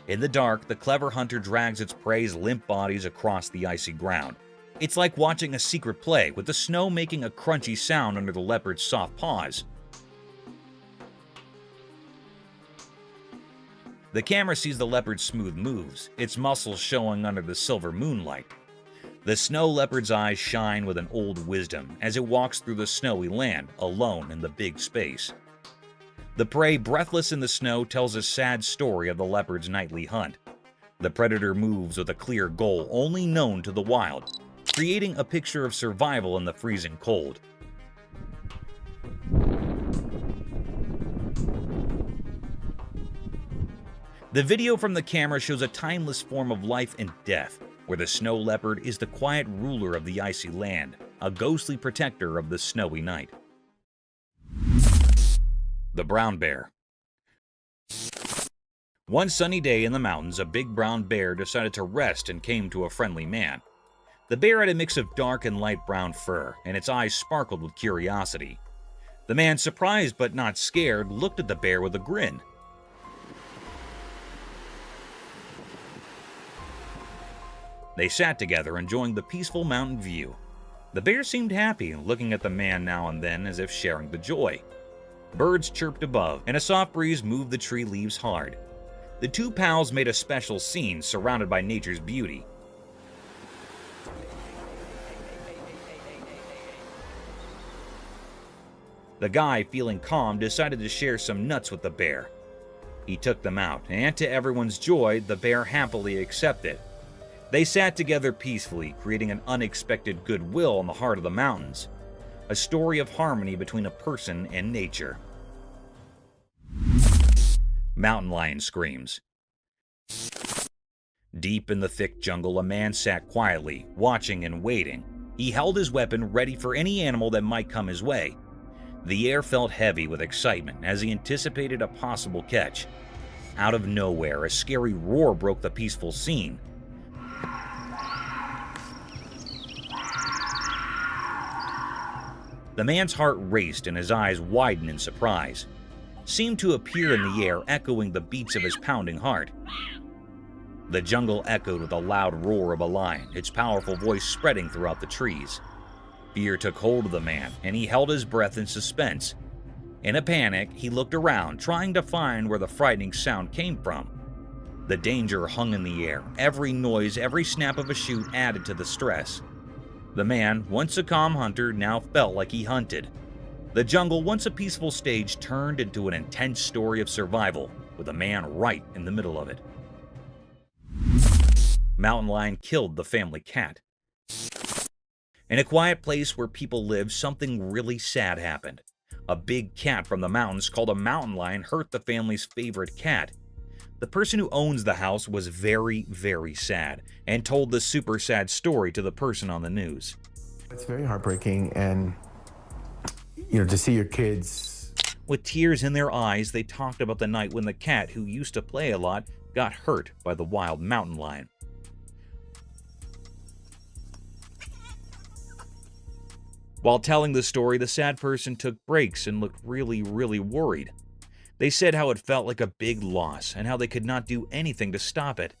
In the dark, the clever hunter drags its prey's limp bodies across the icy ground. It's like watching a secret play, with the snow making a crunchy sound under the leopard's soft paws. The camera sees the leopard's smooth moves, its muscles showing under the silver moonlight. The snow leopard's eyes shine with an old wisdom as it walks through the snowy land, alone in the big space. The prey, breathless in the snow, tells a sad story of the leopard's nightly hunt. The predator moves with a clear goal only known to the wild, creating a picture of survival in the freezing cold. The video from the camera shows a timeless form of life and death, where the snow leopard is the quiet ruler of the icy land, a ghostly protector of the snowy night. The brown bear. One sunny day in the mountains, a big brown bear decided to rest and came to a friendly man. The bear had a mix of dark and light brown fur, and its eyes sparkled with curiosity. The man, surprised but not scared, looked at the bear with a grin. They sat together, enjoying the peaceful mountain view. The bear seemed happy, looking at the man now and then as if sharing the joy. Birds chirped above, and a soft breeze moved the tree leaves hard. The two pals made a special scene surrounded by nature's beauty. The guy, feeling calm, decided to share some nuts with the bear. He took them out, and to everyone's joy, the bear happily accepted. They sat together peacefully, creating an unexpected goodwill in the heart of the mountains. A story of harmony between a person and nature. Mountain lion screams. Deep in the thick jungle, a man sat quietly, watching and waiting. He held his weapon ready for any animal that might come his way. The air felt heavy with excitement as he anticipated a possible catch. Out of nowhere, a scary roar broke the peaceful scene. The man's heart raced and his eyes widened in surprise. Seemed to appear in the air, echoing the beats of his pounding heart. The jungle echoed with a loud roar of a lion, its powerful voice spreading throughout the trees. Fear took hold of the man, and he held his breath in suspense. In a panic, he looked around, trying to find where the frightening sound came from. The danger hung in the air. Every noise, every snap of a shoot added to the stress. The man, once a calm hunter, now felt like he hunted. The jungle, once a peaceful stage, turned into an intense story of survival, with a man right in the middle of it. Mountain lion killed the family cat. In a quiet place where people lived, something really sad happened. A big cat from the mountains called a mountain lion hurt the family's favorite cat. The person who owns the house was very, very sad and told the super sad story to the person on the news. It's very heartbreaking, and to see your kids. With tears in their eyes, they talked about the night when the cat, who used to play a lot, got hurt by the wild mountain lion. While telling the story, the sad person took breaks and looked really, really worried. They said how it felt like a big loss and how they could not do anything to stop it.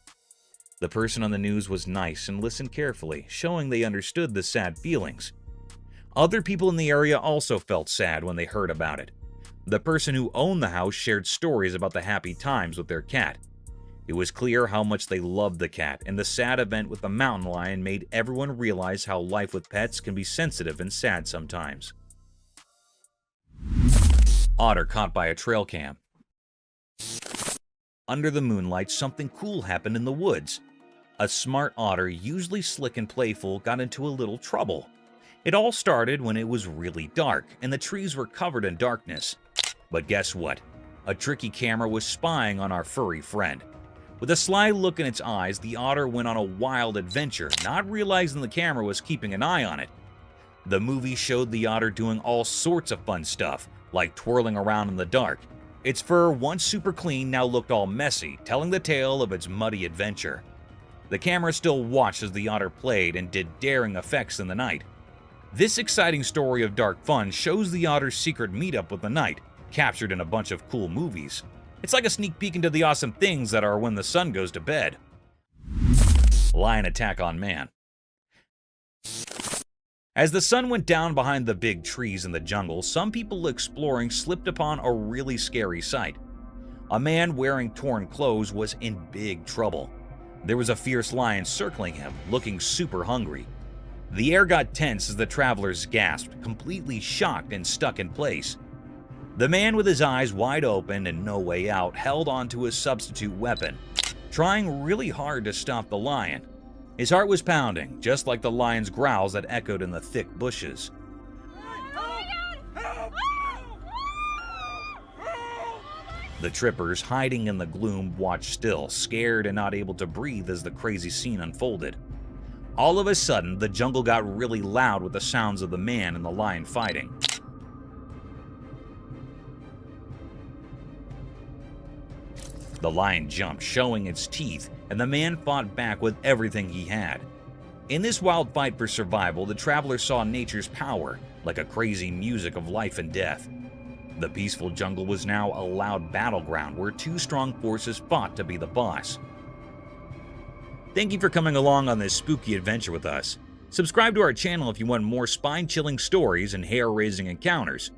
The person on the news was nice and listened carefully, showing they understood the sad feelings. Other people in the area also felt sad when they heard about it. The person who owned the house shared stories about the happy times with their cat. It was clear how much they loved the cat, and the sad event with the mountain lion made everyone realize how life with pets can be sensitive and sad sometimes. Otter caught by a trail cam. Under the moonlight, something cool happened in the woods. A smart otter, usually slick and playful, got into a little trouble. It all started when it was really dark and the trees were covered in darkness. But guess what? A tricky camera was spying on our furry friend. With a sly look in its eyes, the otter went on a wild adventure, not realizing the camera was keeping an eye on it. The movie showed the otter doing all sorts of fun stuff, like twirling around in the dark. Its fur, once super clean, now looked all messy, telling the tale of its muddy adventure. The camera still watched as the otter played and did daring effects in the night. This exciting story of dark fun shows the otter's secret meetup with the night, captured in a bunch of cool movies. It's like a sneak peek into the awesome things that are when the sun goes to bed. Lion attack on man. As the sun went down behind the big trees in the jungle, some people exploring slipped upon a really scary sight. A man wearing torn clothes was in big trouble. There was a fierce lion circling him, looking super hungry. The air got tense as the travelers gasped, completely shocked and stuck in place. The man, with his eyes wide open and no way out, held onto his substitute weapon, trying really hard to stop the lion. His heart was pounding, just like the lion's growls that echoed in the thick bushes. The trippers, hiding in the gloom, watched still, scared and not able to breathe as the crazy scene unfolded. All of a sudden, the jungle got really loud with the sounds of the man and the lion fighting. The lion jumped, showing its teeth, and the man fought back with everything he had. In this wild fight for survival, the travelers saw nature's power, like a crazy music of life and death. The peaceful jungle was now a loud battleground where two strong forces fought to be the boss. Thank you for coming along on this spooky adventure with us. Subscribe to our channel if you want more spine-chilling stories and hair-raising encounters.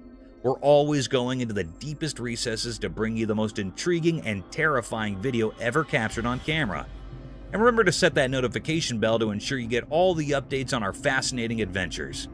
We're always going into the deepest recesses to bring you the most intriguing and terrifying video ever captured on camera. And remember to set that notification bell to ensure you get all the updates on our fascinating adventures.